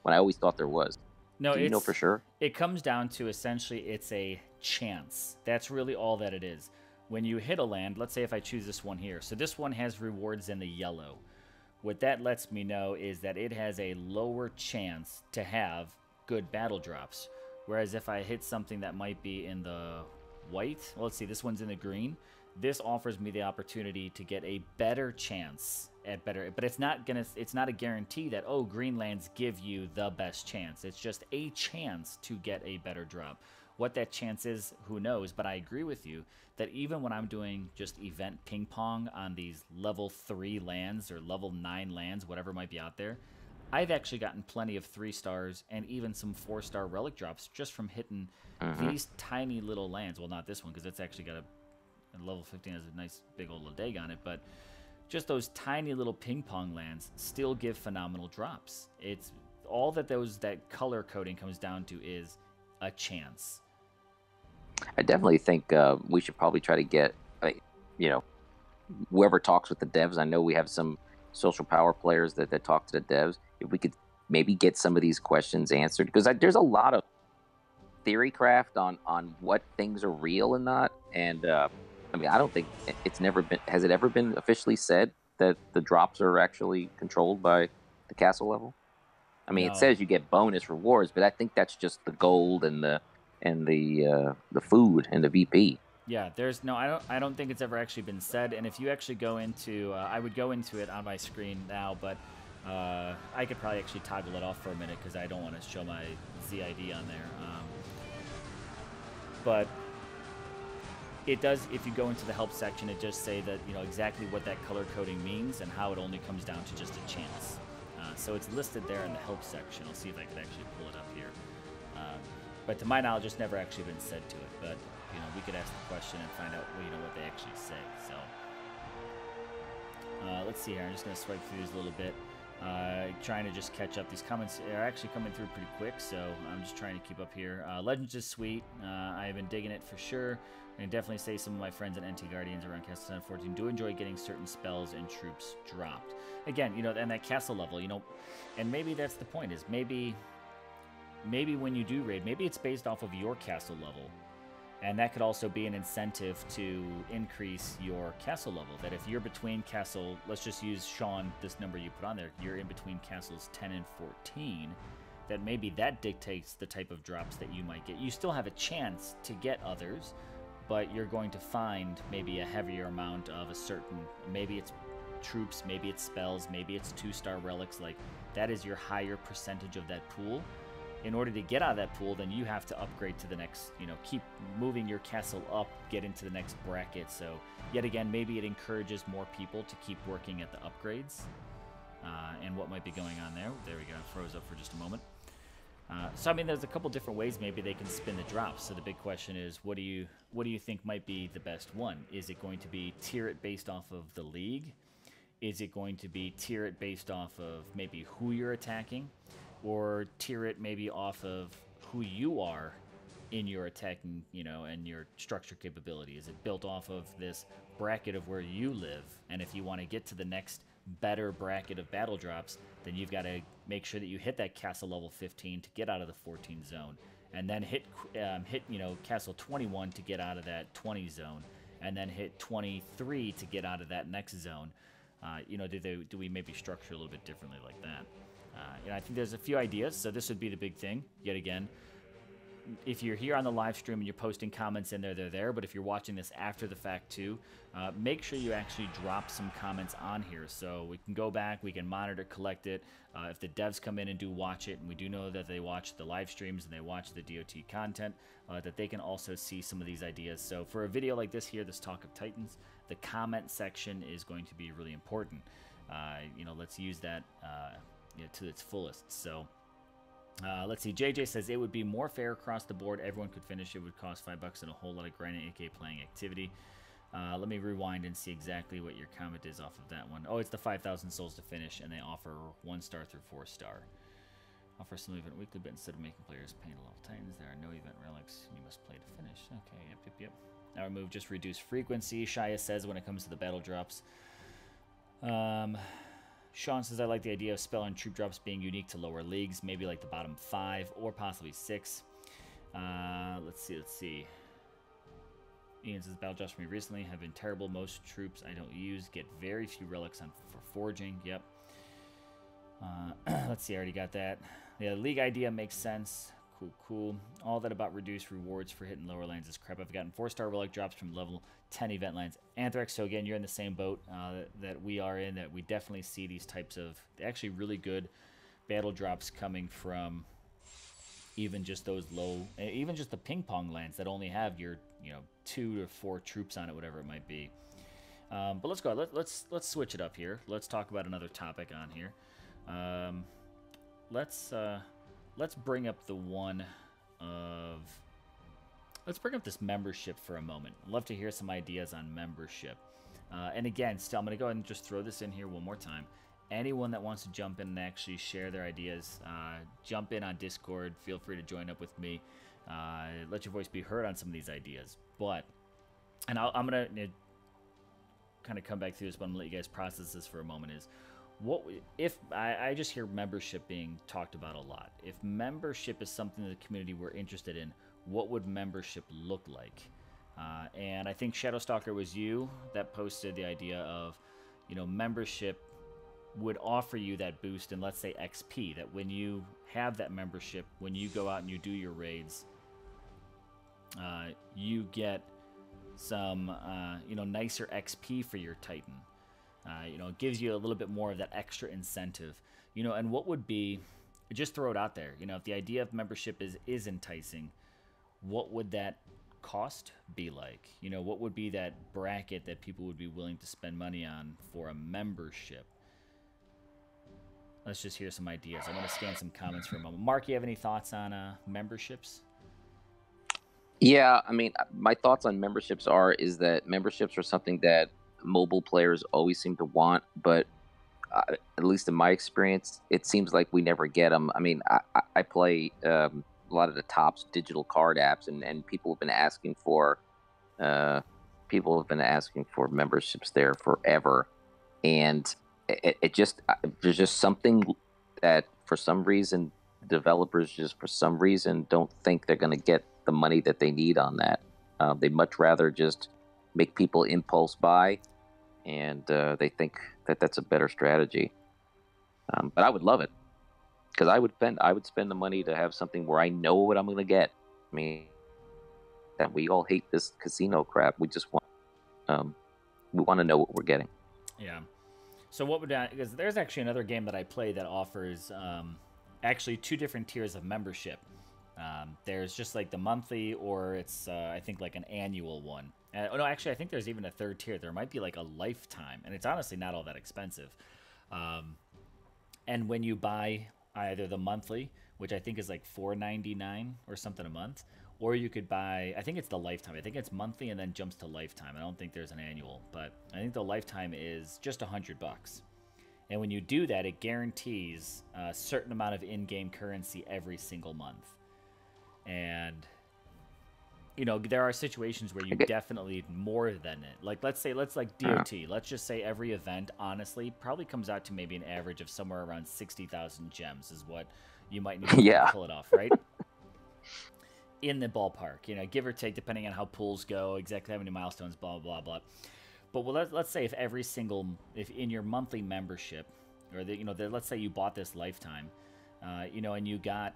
when I always thought there was. No, Do you know for sure? It comes down to, essentially, it's a chance. That's really all that it is. When you hit a land, let's say if I choose this one here. So this one has rewards in the yellow. What that lets me know is that it has a lower chance to have good battle drops. Whereas if I hit something that might be in the white, well, let's see, this one's in the green. This offers me the opportunity to get a better chance at better, but it's not a guarantee that, oh, green lands give you the best chance. It's just a chance to get a better drop. What that chance is, who knows, but I agree with you that even when I'm doing just event ping pong on these level 3 lands or level 9 lands, whatever might be out there, I've actually gotten plenty of 3 stars and even some 4-star relic drops just from hitting these tiny little lands. Well, not this one, because it's actually got level 15 has a nice big old leg on it, but just those tiny little ping pong lands still give phenomenal drops. It's all that that color coding comes down to is a chance. I definitely think we should probably try to get, whoever talks with the devs. I know we have some social power players that talk to the devs. If we could maybe get some of these questions answered, because there's a lot of theory craft on what things are real and not. And I don't think has it ever been officially said that the drops are actually controlled by the castle level? I mean, No. It says you get bonus rewards, but I think that's just the gold and the food and the VP. Yeah, I don't think it's ever actually been said. And if you actually go into, I would go into it on my screen now, but I could probably actually toggle it off for a minute because I don't want to show my ZID on there. But it does, if you go into the help section, it does say that, exactly what that color coding means and how it only comes down to just a chance. So it's listed there in the help section. I'll see if I can actually pull it up here. But to my knowledge, it's never actually been said to it. But, we could ask the question and find out, what they actually say. So, let's see here. I'm just going to swipe through these a little bit. Trying to just catch up. These comments are actually coming through pretty quick, so I'm just trying to keep up here. Legends is sweet. I've been digging it for sure. I can definitely say some of my friends and NT Guardians around Castle 14 do enjoy getting certain spells and troops dropped. Again, and that castle level, and maybe that's the point, is maybe when you do raid, maybe it's based off of your castle level. And that could also be an incentive to increase your castle level. That if you're between castle, let's just use, Sean, this number you put on there, you're in between castles 10 and 14, that maybe that dictates the type of drops that you might get. You still have a chance to get others, but you're going to find maybe a heavier amount of a certain, maybe it's troops, maybe it's spells, maybe it's 2-star relics. Like, that is your higher percentage of that pool. In order to get out of that pool, then you have to upgrade to the next, keep moving your castle up, get into the next bracket. So, yet again, maybe it encourages more people to keep working at the upgrades. And what might be going on there. There we go, froze up for just a moment. So, there's a couple different ways maybe they can spin the drops. So the big question is, what do you think might be the best one? Is it going to be tier it based off of the league? Is it going to be tier it based off of maybe who you're attacking? Or tier it maybe off of who you are in your attacking, and your structure capability? Is it built off of this bracket of where you live? And if you want to get to the next better bracket of battle drops, then you've got to make sure that you hit that castle level 15 to get out of the 14 zone, and then hit castle 21 to get out of that 20 zone, and then hit 23 to get out of that next zone. Do we maybe structure a little bit differently like that? I think there's a few ideas, so this would be the big thing, yet again. If you're here on the live stream and you're posting comments in there, they're there. But if you're watching this after the fact too, make sure you actually drop some comments on here so we can go back, we can monitor, collect it. If the devs come in and do watch it, and we do know that they watch the live streams and they watch the DOT content, that they can also see some of these ideas. So for a video like this here, this Talk of Titans, the comment section is going to be really important. Let's use that to its fullest. So. Let's see. JJ says it would be more fair across the board. Everyone could finish. It would cost $5 and a whole lot of grinding, aka playing activity. Let me rewind and see exactly what your comment is off of that one. Oh, it's the 5,000 souls to finish, and they offer 1-star through 4-star. Offer some event weekly, but instead of making players pay to level Titans, there are no event relics. You must play to finish. Okay, yep. Now remove just reduce frequency. Shia says when it comes to the battle drops. Sean says, I like the idea of spell and troop drops being unique to lower leagues, maybe like the bottom 5 or possibly 6. Let's see. Ian says, battle drops for me recently have been terrible. Most troops I don't use get very few relics for forging. Yep. Let's see, I already got that. The league idea makes sense. Cool. All that about reduced rewards for hitting lower lanes is crap. I've gotten 4-star relic drops from level 10 event lines. Anthrax, so again, you're in the same boat that we are in, that we definitely see these types of actually really good battle drops coming from even just those low, even just the ping pong lands that only have your 2 to 4 troops on it, whatever it might be. But let's go. Let's switch it up here. Let's talk about another topic on here. Let's bring up the one of... Let's bring up this membership for a moment. I'd love to hear some ideas on membership. And again, still, I'm going to go ahead and just throw this in here one more time. Anyone that wants to jump in and actually share their ideas, jump in on Discord. Feel free to join up with me. Let your voice be heard on some of these ideas. And I'm going to kind of come back through this, but I'm going to let you guys process this for a moment. If I just hear membership being talked about a lot. If membership is something that the community were interested in, what would membership look like? And I think Shadowstalker was you that posted the idea of, membership would offer you that boost in, let's say, XP. That when you have that membership, when you go out and you do your raids, you get some, nicer XP for your Titan. It gives you a little bit more of that extra incentive, and what would be, just throw it out there, if the idea of membership is enticing, what would that cost be like? What would be that bracket that people would be willing to spend money on for a membership? Let's just hear some ideas. I want to scan some comments for a moment. Mark, you have any thoughts on memberships? Yeah, I mean, my thoughts on memberships is that memberships are something that mobile players always seem to want, but at least in my experience, it seems like we never get them. I mean, I play a lot of the Topps digital card apps, and people have been asking for memberships there forever, and there's just something that for some reason developers don't think they're going to get the money that they need on that. They much rather just make people impulse buy, and they think that that's a better strategy. But I would love it, because I would spend the money to have something where I know what I'm going to get. I mean, that we all hate this casino crap. We just want to know what we're getting. Yeah. So what would that? Because there's actually another game that I play that offers actually 2 different tiers of membership. There's just like the monthly, or it's I think like an annual one. No, actually, I think there's even a 3rd tier. There might be like a lifetime, and it's honestly not all that expensive. And when you buy either the monthly, which I think is like $4.99 or something a month, or you could buy, I think it's the lifetime. I think it's monthly and then jumps to lifetime. I don't think there's an annual, but I think the lifetime is just $100. And when you do that, it guarantees a certain amount of in-game currency every single month. And you know, there are situations where you definitely need more than it. Like, let's like DOT. Let's just say every event, honestly, probably comes out to maybe an average of somewhere around 60,000 gems is what you might need to Yeah. pull it off, right? In the ballpark, you know, give or take, depending on how pools go, exactly how many milestones, blah, blah, blah. But well, let's say if in your monthly membership, or let's say you bought this lifetime, you know, and you got,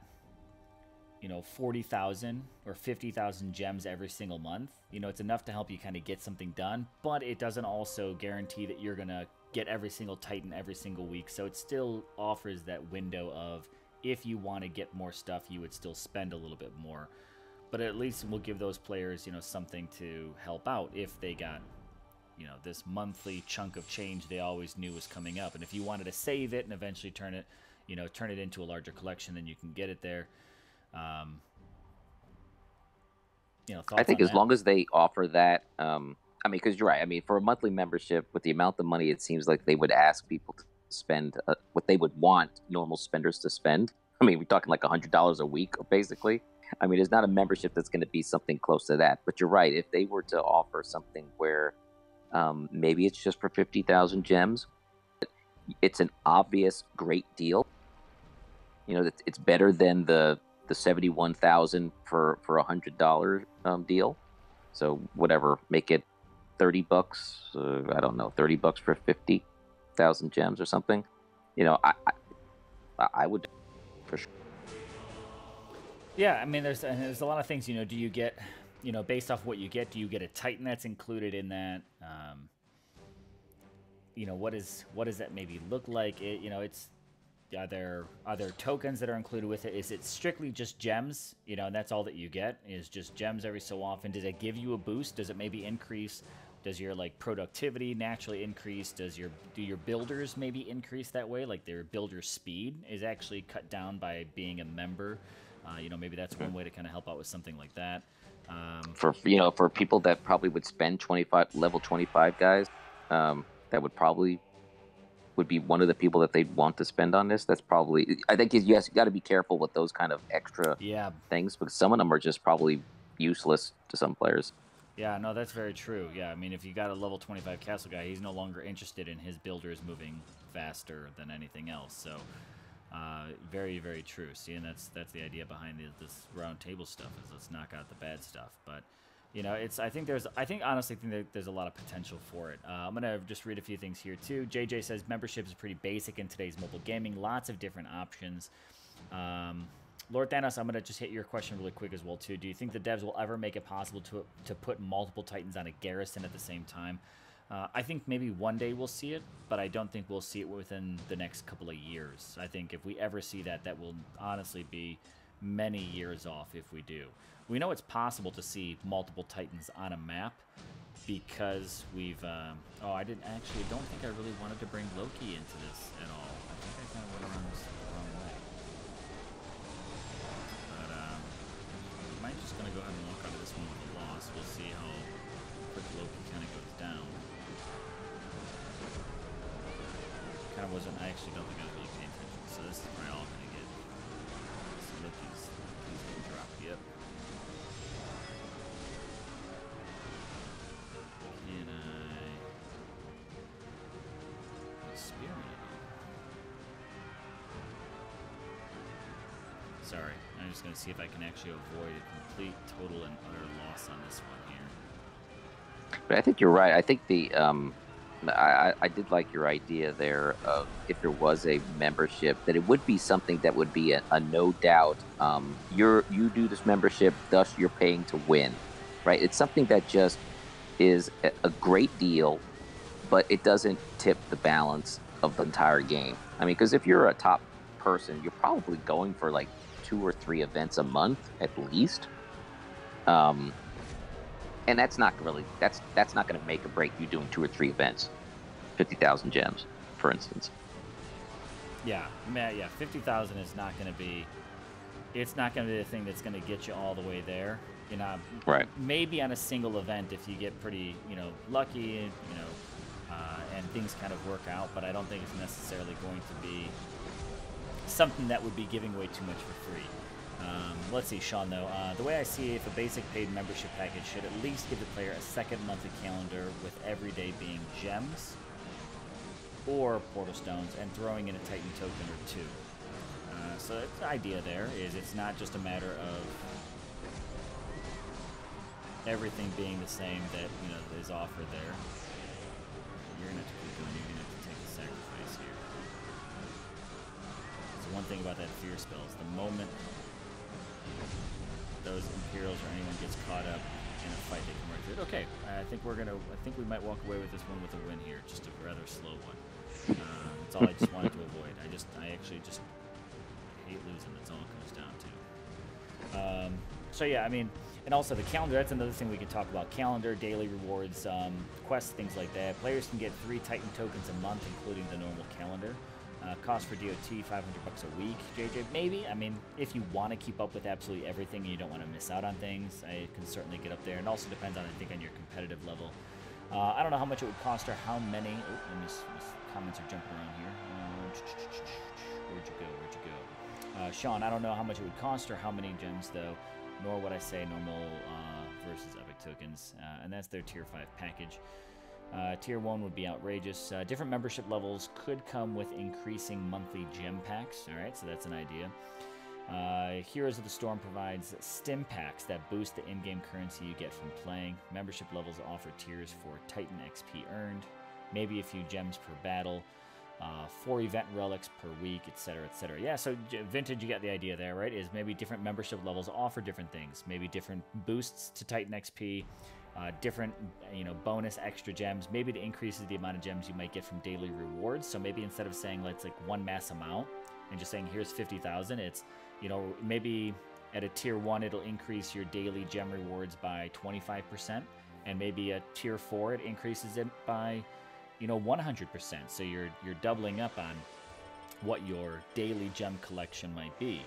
you know, 40,000 or 50,000 gems every single month, you know, it's enough to help you kind of get something done, but it doesn't also guarantee that you're going to get every single Titan every single week. So it still offers that window of, if you want to get more stuff, you would still spend a little bit more. But at least we'll give those players, you know, something to help out if they got, you know, this monthly chunk of change they always knew was coming up. And if you wanted to save it and eventually turn it into a larger collection, then you can get it there. You know, I think as long as they offer that, I mean, because you're right. I mean, for a monthly membership, with the amount of money, it seems like they would ask people to spend what they would want normal spenders to spend. I mean, we're talking like $100 a week, basically. I mean, there's not a membership that's going to be something close to that. But you're right. If they were to offer something where maybe it's just for 50,000 gems, it's an obvious great deal. You know, it's better than the 71,000 for $100 deal. So whatever, make it $30. I don't know, $30 for 50,000 gems or something. You know, I would for sure. Yeah, I mean, there's a lot of things. You know, do you get, you know, based off what you get, do you get a Titan that's included in that? You know, what does that maybe look like? You know, it's are there tokens that are included with it? Is it strictly just gems? You know, and that's all that you get is just gems every so often. Does it give you a boost? Does it maybe increase? Does your like productivity naturally increase? Do your builders maybe increase that way? Like their builder speed is actually cut down by being a member. You know, maybe that's one way to kind of help out with something like that. For people that probably would spend level 25 guys, that would be one of the people that they'd want to spend on this. That's probably, I think, you got to be careful with those kind of extra things, because some of them are just probably useless to some players. Yeah, no, that's very true. Yeah, I mean, if you got a level 25 castle guy, he's no longer interested in his builders moving faster than anything else. So, very, very true. See, and that's the idea behind this round table stuff, is let's knock out the bad stuff. But, you know, I honestly think that there's a lot of potential for it. I'm going to just read a few things here, too. JJ says membership is pretty basic in today's mobile gaming. Lots of different options. Lord Thanos, I'm going to just hit your question really quick as well, too. Do you think the devs will ever make it possible to put multiple Titans on a garrison at the same time? I think maybe one day we'll see it, but I don't think we'll see it within the next couple of years. I think if we ever see that, that will honestly be many years off if we do. We know it's possible to see multiple Titans on a map because we've... I don't think I really wanted to bring Loki into this at all. I think I kind of went around this the wrong way. But I might just going to go ahead and walk out of this one with a loss. We'll see how quick Loki kind of goes down. I actually don't think I was really paying attention, so this is probably all I'm going to get. So Loki's going to drop. Yep. Can I spear him? Sorry, I'm just going to see if I can actually avoid a complete, total, and utter loss on this one here. But I think you're right. I think I did like your idea there of, if there was a membership, that it would be something that would be a no doubt. You do this membership, thus you're paying to win, right? It's something that just is a great deal, but it doesn't tip the balance of the entire game. I mean, because if you're a top person, you're probably going for like 2 or 3 events a month at least. And that's not really that's not going to make or break you doing 2 or 3 events, 50,000 gems, for instance. Yeah, 50,000 is not going to be. It's not going to be the thing that's going to get you all the way there. You know, right? Maybe on a single event if you get pretty, lucky, and things kind of work out. But I don't think it's necessarily going to be something that would be giving away too much for free. Let's see, Sean, though. The way I see it, if a basic paid membership package should at least give the player a second monthly calendar with every day being gems or portal stones and throwing in a Titan token or two. So the idea there is it's not just a matter of everything being the same that, you know, is offered there. You're going to have to keep going. You're going to have to take the sacrifice here. So one thing about that fear spell is the moment those Imperials or anyone gets caught up in a fight, they come right through it. Okay, I think we might walk away with this one with a win here. Just a rather slow one. That's all I just wanted to avoid. I actually just hate losing. That's all it comes down to. So yeah, I mean, and also the calendar, that's another thing we can talk about. Calendar, daily rewards, quests, things like that. Players can get 3 Titan tokens a month, including the normal calendar. Cost for DOT, $500 a week. JJ, maybe. I mean, if you want to keep up with absolutely everything and you don't want to miss out on things, I can certainly get up there. And also depends on, I think, on your competitive level. I don't know how much it would cost or how many. Oh, comments are jumping around here. Where'd you go? Sean, I don't know how much it would cost or how many gems, though, nor would I say normal versus epic tokens. And that's their tier 5 package. Tier 1 would be outrageous. Different membership levels could come with increasing monthly gem packs. Alright, so that's an idea. Heroes of the Storm provides stim packs that boost the in-game currency you get from playing. Membership levels offer tiers for Titan XP earned, maybe a few gems per battle, 4 event relics per week, etc., etc. Yeah, so Vintage, you got the idea there, right? Is maybe different membership levels offer different things. Maybe different boosts to Titan XP, different, you know, bonus extra gems. Maybe it increases the amount of gems you might get from daily rewards. So maybe instead of saying let's like one mass amount and just saying here's 50,000, it's, you know, maybe at a tier 1 it'll increase your daily gem rewards by 25%, and maybe at tier 4 it increases it by, you know, 100%. So you're doubling up on what your daily gem collection might be,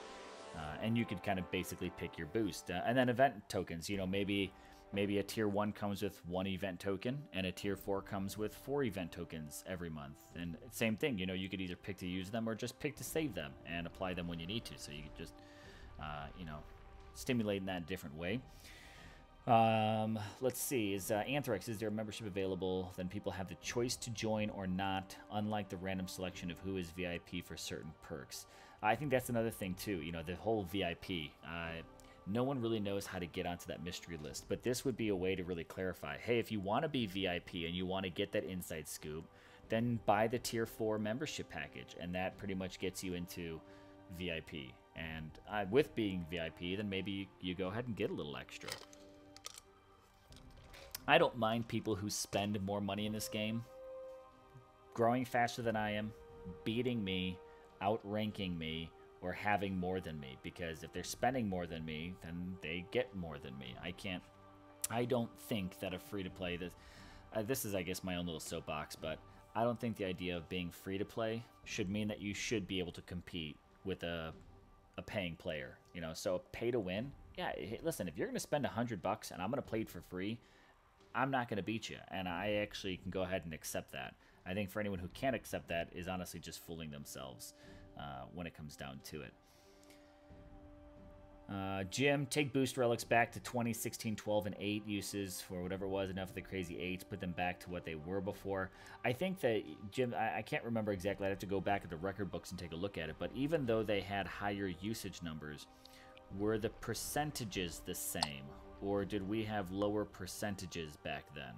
and you could kind of basically pick your boost. And then event tokens, you know, maybe a tier 1 comes with 1 event token, and a tier 4 comes with 4 event tokens every month. And same thing, you know, you could either pick to use them or just pick to save them and apply them when you need to. So you could just, you know, stimulate in that different way. Let's see, is Anthrax, is there a membership available? Then people have the choice to join or not, unlike the random selection of who is VIP for certain perks. I think that's another thing too, you know, the whole VIP. No one really knows how to get onto that mystery list, but this would be a way to really clarify, hey, if you want to be VIP and you want to get that inside scoop, then buy the tier 4 membership package, and that pretty much gets you into VIP. And with being VIP, then maybe you go ahead and get a little extra. I don't mind people who spend more money in this game, growing faster than I am, beating me, outranking me, or having more than me, because if they're spending more than me, then they get more than me. I don't think that a free-to-play, this is, I guess, my own little soapbox, but I don't think the idea of being free-to-play should mean that you should be able to compete with a paying player, you know. So pay to win, yeah, listen, if you're going to spend $100 and I'm going to play it for free, I'm not going to beat you, and I actually can go ahead and accept that. I think for anyone who can't accept that is honestly just fooling themselves when it comes down to it. Jim, take boost relics back to 20, 16, 12, and 8 uses for whatever it was, enough of the crazy 8s, put them back to what they were before. I think that, Jim, I can't remember exactly, I'd have to go back at the record books and take a look at it, but even though they had higher usage numbers, were the percentages the same? Or did we have lower percentages back then?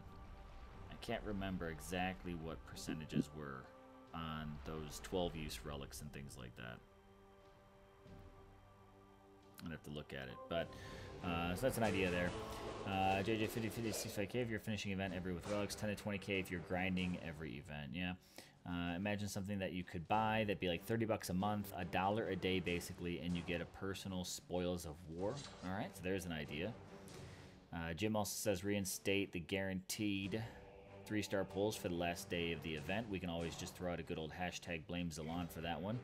I can't remember exactly what percentages were on those 12-use relics and things like that. I'd have to look at it. But, so that's an idea there. JJ, 50, 50, 65K if you're finishing event every with relics, 10 to 20K if you're grinding every event, yeah. Imagine something that you could buy that'd be like $30 a month, $1 a day basically, and you get a personal spoils of war. All right, so there's an idea. Jim also says reinstate the guaranteed 3-star pulls for the last day of the event. We can always just throw out a good old hashtag blame Zalon for that one.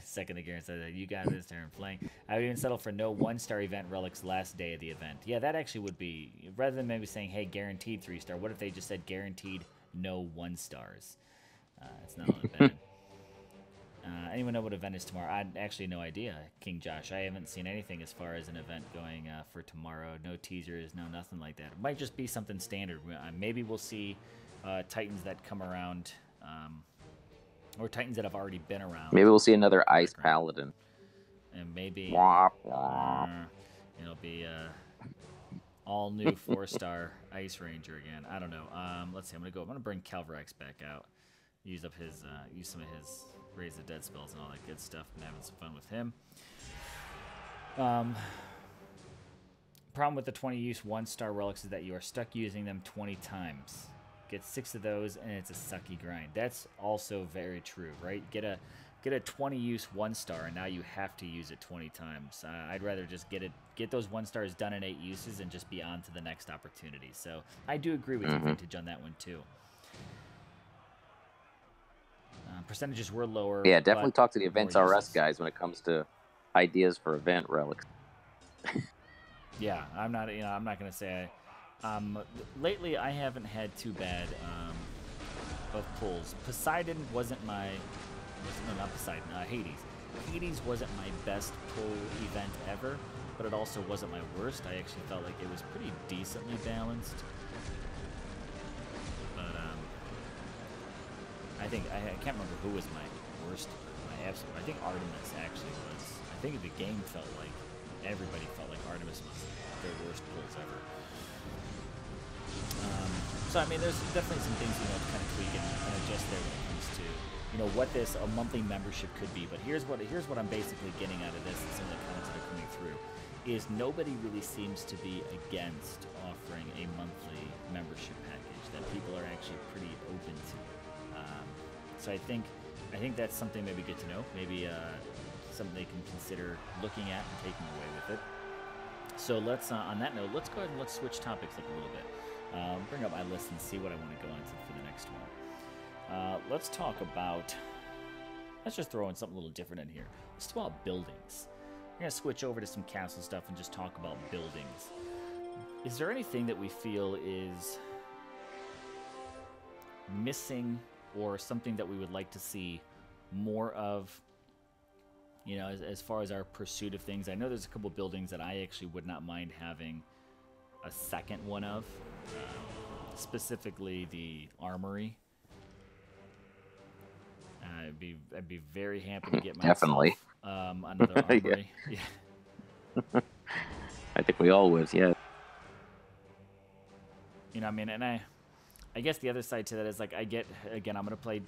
Second the guarantee says you got this turn flank. I would even settle for no 1-star event relics last day of the event. Yeah, that actually would be, rather than maybe saying, hey, guaranteed 3-star, what if they just said guaranteed no 1-stars? It's not all that bad. Anyone know what event is tomorrow? I actually no idea, King Josh. I haven't seen anything as far as an event going for tomorrow. No teasers, no nothing like that. It might just be something standard. Maybe we'll see Titans that come around, or Titans that have already been around. Maybe we'll see another Ice Paladin. And maybe it'll be all new 4-star Ice Ranger again. I don't know. Let's see. I'm gonna bring Calvarex back out. Use up his use some of his Raise the Dead spells and all that good stuff. Been having some fun with him. Problem with the 20-use 1-star relics is that you are stuck using them 20 times. Get 6 of those, and it's a sucky grind. That's also very true, right? Get a 20-use 1-star, and now you have to use it 20 times. I'd rather just get those 1-stars done in 8 uses and just be on to the next opportunity. So I do agree with you, Vintage, on that one too. Percentages were lower. Yeah, definitely talk to the Events RS guys when it comes to ideas for event relics. Yeah, I'm not gonna say. Lately, I haven't had too bad of pulls. Poseidon wasn't my. No, not Poseidon. Hades. Hades wasn't my best pull event ever, but it also wasn't my worst. I actually felt like it was pretty decently balanced. I can't remember who was my worst, my absolute. I think Artemis actually was. I think the game felt like everybody felt like Artemis was their worst pulls ever. So I mean, there's definitely some things to kind of tweak and adjust there when it comes to what a monthly membership could be. But here's what I'm basically getting out of this and some of the comments that are coming through is nobody really seems to be against offering a monthly membership package that people are actually pretty open to. So I think that's something maybe good to know. Maybe something they can consider looking at and taking away with it. So let's, on that note, let's go ahead and let's switch topics up a little bit. Bring up my list and see what I want to go into for the next one. Let's talk about. Let's just throw in something a little different in here. Let's talk about buildings. We're gonna switch over to some castle stuff and just talk about buildings. Is there anything that we feel is missing? Or something that we would like to see more of, as far as our pursuit of things. I know there's a couple buildings that I actually would not mind having a second one of, specifically the armory. I'd be very happy to get myself definitely another armory. Yeah. I think we all would, yeah. And I guess the other side to that is like I get, again, I'm going to play,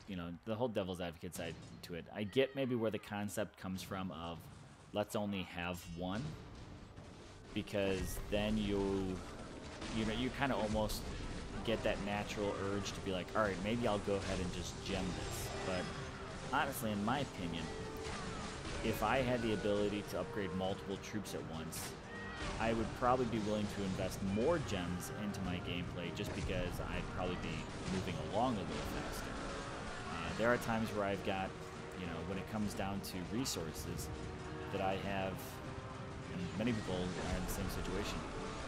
the whole devil's advocate side to it. I get maybe where the concept comes from of let's only have one, because then you kind of almost get that natural urge to be like, all right, maybe I'll go ahead and just gem this. But honestly, in my opinion, if I had the ability to upgrade multiple troops at once, I would probably be willing to invest more gems into my gameplay just because I'd probably be moving along a little faster. There are times where I've got, when it comes down to resources, that I have, and many people are in the same situation,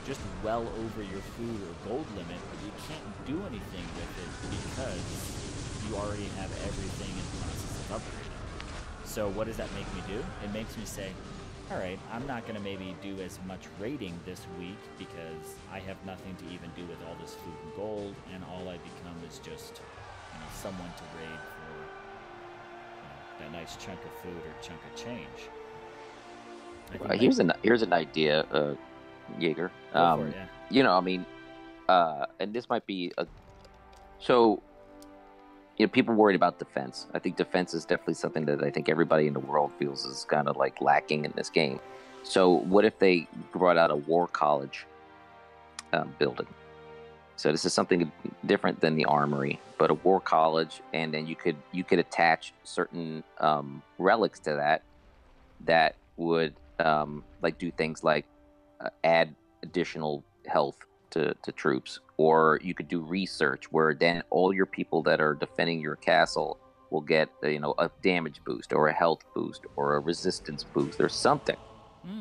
just well over your food or gold limit, but you can't do anything with it because you already have everything in the process of upgrading. So what does that make me do? It makes me say, all right, I'm not going to maybe do as much raiding this week because I have nothing to even do with all this food and gold, and all I become is just, someone to raid for that nice chunk of food or chunk of change. Here's an idea, Jaeger. Go for it, yeah. And this might be so. People worried about defense. I think defense is definitely something that I think everybody in the world feels is kind of like lacking in this game. So what if they brought out a war college building? So this is something different than the armory, but a war college, and then you could attach certain relics to that would like do things like add additional health to troops, or you could do research where then all your people that are defending your castle will get a damage boost or a health boost or a resistance boost or something.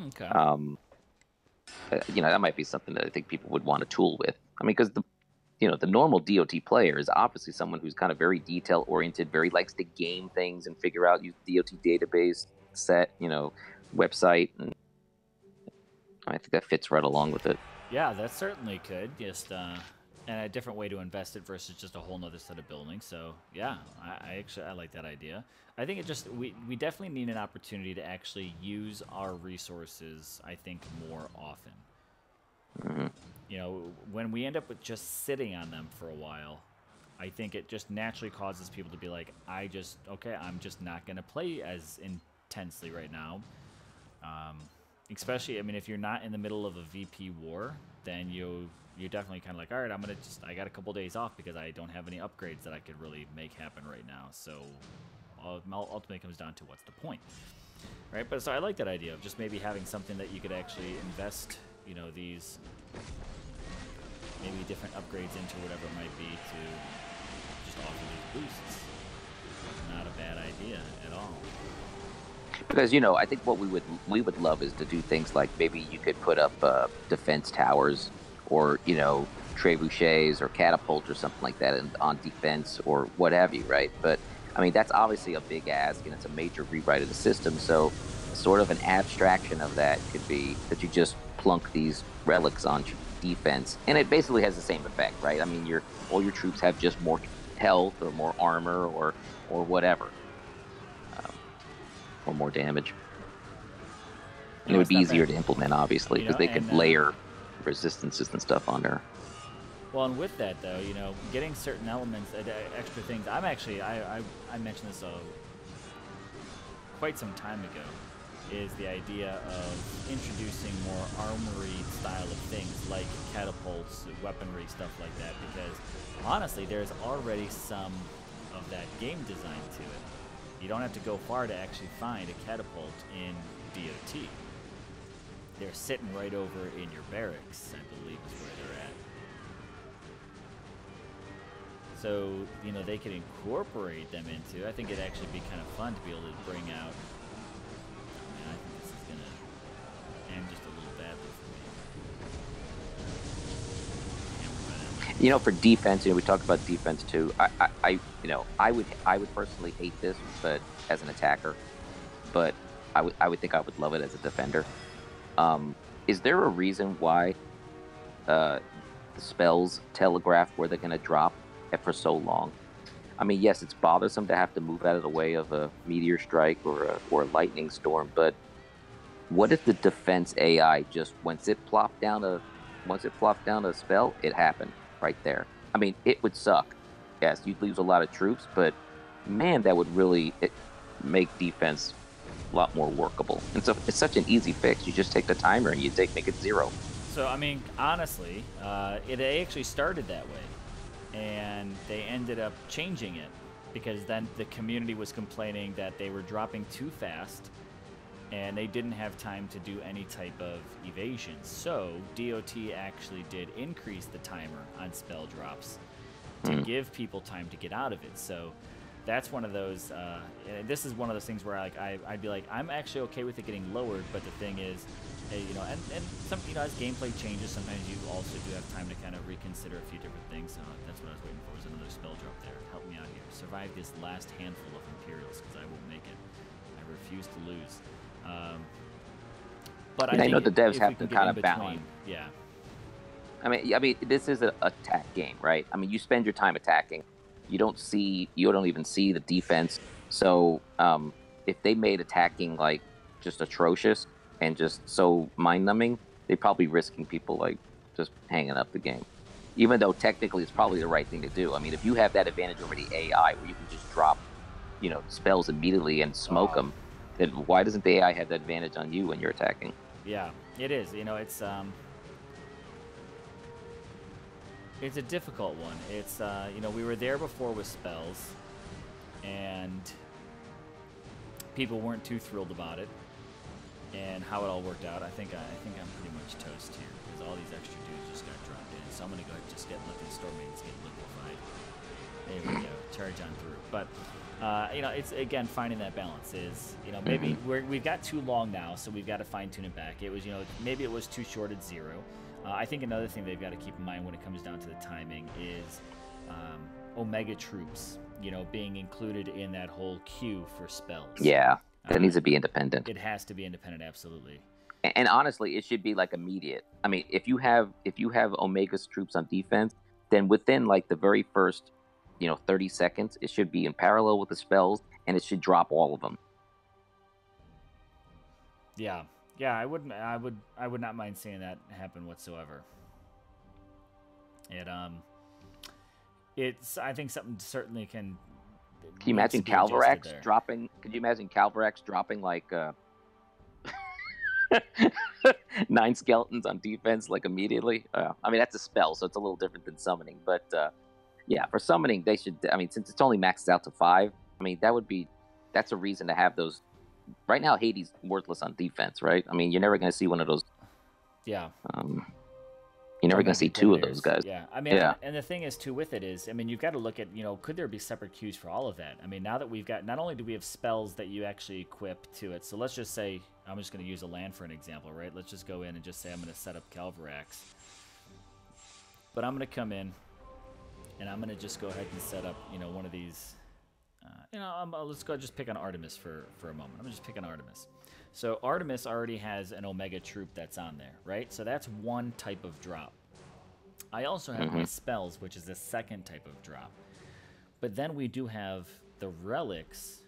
Okay. That might be something that I think people would want to tool with. I mean, because the normal DOT player is obviously someone who's kind of very detail oriented, very likes to game things and figure out use DOT database set, website, and I think that fits right along with it. Yeah, that certainly could. Just and a different way to invest it versus just a whole nother set of buildings. So yeah, I like that idea. I think it just we definitely need an opportunity to actually use our resources, I think, more often. Hmm. When we end up with just sitting on them for a while, I think it just naturally causes people to be like, I'm just not going to play as intensely right now. Especially, I mean, if you're not in the middle of a VP war, then you're definitely kind of like, all right, I got a couple days off because I don't have any upgrades that I could really make happen right now. So ultimately it comes down to what's the point, right? But so I like that idea of just maybe having something that you could actually invest, these maybe different upgrades into, whatever it might be, to just offer these boosts. Not a bad idea at all. Because I think what we would love is to do things like maybe you could put up defense towers, or trebuchets or catapults or something like that on defense or what have you, right? But I mean, that's obviously a big ask, and it's a major rewrite of the system. So sort of an abstraction of that could be that you just plunk these relics on defense, and it basically has the same effect, right? I mean, all your troops have just more health or more armor or whatever, or more damage. And it would be easier to implement, obviously, because they could layer resistances and stuff on there. Well, and with that, though, getting certain elements, extra things. I mentioned this quite some time ago, is the idea of introducing more armory style of things like catapults, weaponry, stuff like that, because honestly, there's already some of that game design to it. You don't have to go far to actually find a catapult in DOT. They're sitting right over in your barracks, I believe is where they're at. So, they could incorporate them into, I think it'd actually be kind of fun to be able to bring out, I think this is going to end just a little badly for me. For defense, we talked about defense too. I would personally hate this, but as an attacker, but I would think I would love it as a defender. Is there a reason why the spells telegraph where they're going to drop for so long? I mean, yes, it's bothersome to have to move out of the way of a meteor strike or a lightning storm, but what if the defense AI just once it plopped down a spell, it happened right there? I mean, it would suck. Yes, you'd lose a lot of troops, but man, that would really make defense a lot more workable. And so it's such an easy fix. You just take the timer and make it 0. So, I mean, honestly, it actually started that way. And they ended up changing it because then the community was complaining that they were dropping too fast and they didn't have time to do any type of evasion. So DOT actually did increase the timer on spell drops to give people time to get out of it. So that's one of those, this is one of those things where I'd be like, I'm actually okay with it getting lowered, but the thing is, and some, as gameplay changes, sometimes you also do have time to kind of reconsider a few different things. That's what I was waiting for, was another spell drop there. Help me out here. Survive this last handful of Imperials, because I won't make it. I refuse to lose. But I know the devs have to kind of balance. Yeah. I mean, this is an attack game, right? I mean, you spend your time attacking. You don't even see the defense. So if they made attacking like just atrocious and just so mind-numbing, they're probably risking people like just hanging up the game. Even though technically it's probably the right thing to do. I mean, if you have that advantage over the AI where you can just drop, spells immediately and smoke them, then why doesn't the AI have that advantage on you when you're attacking? Yeah, it is. It's a difficult one. It's we were there before with spells, and people weren't too thrilled about it and how it all worked out. I think I'm pretty much toast here because all these extra dudes just got dropped in. So I'm gonna go ahead and just let these storm maidens get liquefied. There we go, charge on through. But it's again finding that balance. Is maybe we've got too long now, so we've got to fine tune it back. It was maybe it was too short at 0. I think another thing they've got to keep in mind when it comes down to the timing is Omega troops, you know, being included in that whole queue for spells. Yeah, that needs to be independent. It has to be independent, absolutely. And honestly, it should be like immediate. I mean, if you have Omega's troops on defense, then within like the very first, 30 seconds, it should be in parallel with the spells, and it should drop all of them. Yeah, I would not mind seeing that happen whatsoever. It's I think something certainly can. Can you imagine Calvarax dropping? Could you imagine Calvarax dropping like 9 skeletons on defense like immediately? I mean, that's a spell, so it's a little different than summoning. But yeah, for summoning, they should. I mean, since it's only maxed out to 5, I mean that's a reason to have those. Right now, Hades worthless on defense, right? I mean, you're never going to see one of those. Yeah. You're never going to see 2 of those guys. Yeah, I mean, and the thing is, too, with it is, I mean, you've got to look at, could there be separate queues for all of that? I mean, now that we've got, not only do we have spells that you actually equip to it, so let's just say, I'm just going to use a land for an example, right? Let's just go in and just say I'm going to set up Calvarax. But I'm going to come in, and I'm going to just go ahead and set up, one of these, let's go just pick on Artemis for a moment. I'm going to just pick on Artemis. So Artemis already has an Omega troop that's on there, right? So that's one type of drop. I also have my spells, which is the second type of drop. But then we do have the relics.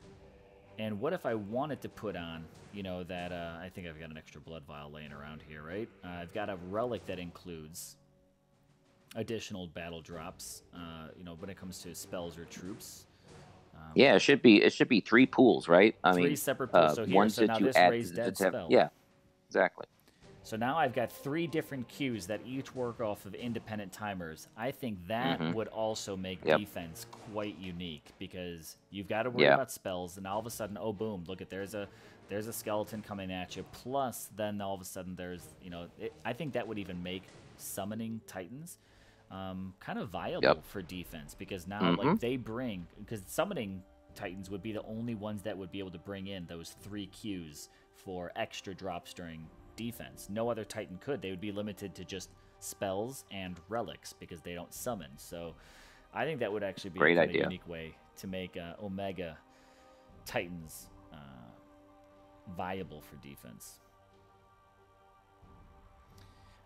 And what if I wanted to put on, that I think I've got an extra blood vial laying around here, right? I've got a relic that includes additional battle drops, when it comes to spells or troops. Yeah, it should be 3 pools, right? I mean, 3 separate pools. So here, so now this raised dead spell. Yeah, exactly. So now I've got 3 different queues that each work off of independent timers. I think that would also make defense quite unique because you've got to worry about spells, and all of a sudden, oh boom, look at there's a skeleton coming at you. Plus, then all of a sudden there's I think that would even make summoning titans kind of viable for defense because now like they bring because summoning titans would be the only ones that would be able to bring in those 3 queues for extra drops during defense. No other titan could. They would be limited to just spells and relics because they don't summon. So I think that would actually be a unique way to make Omega titans viable for defense.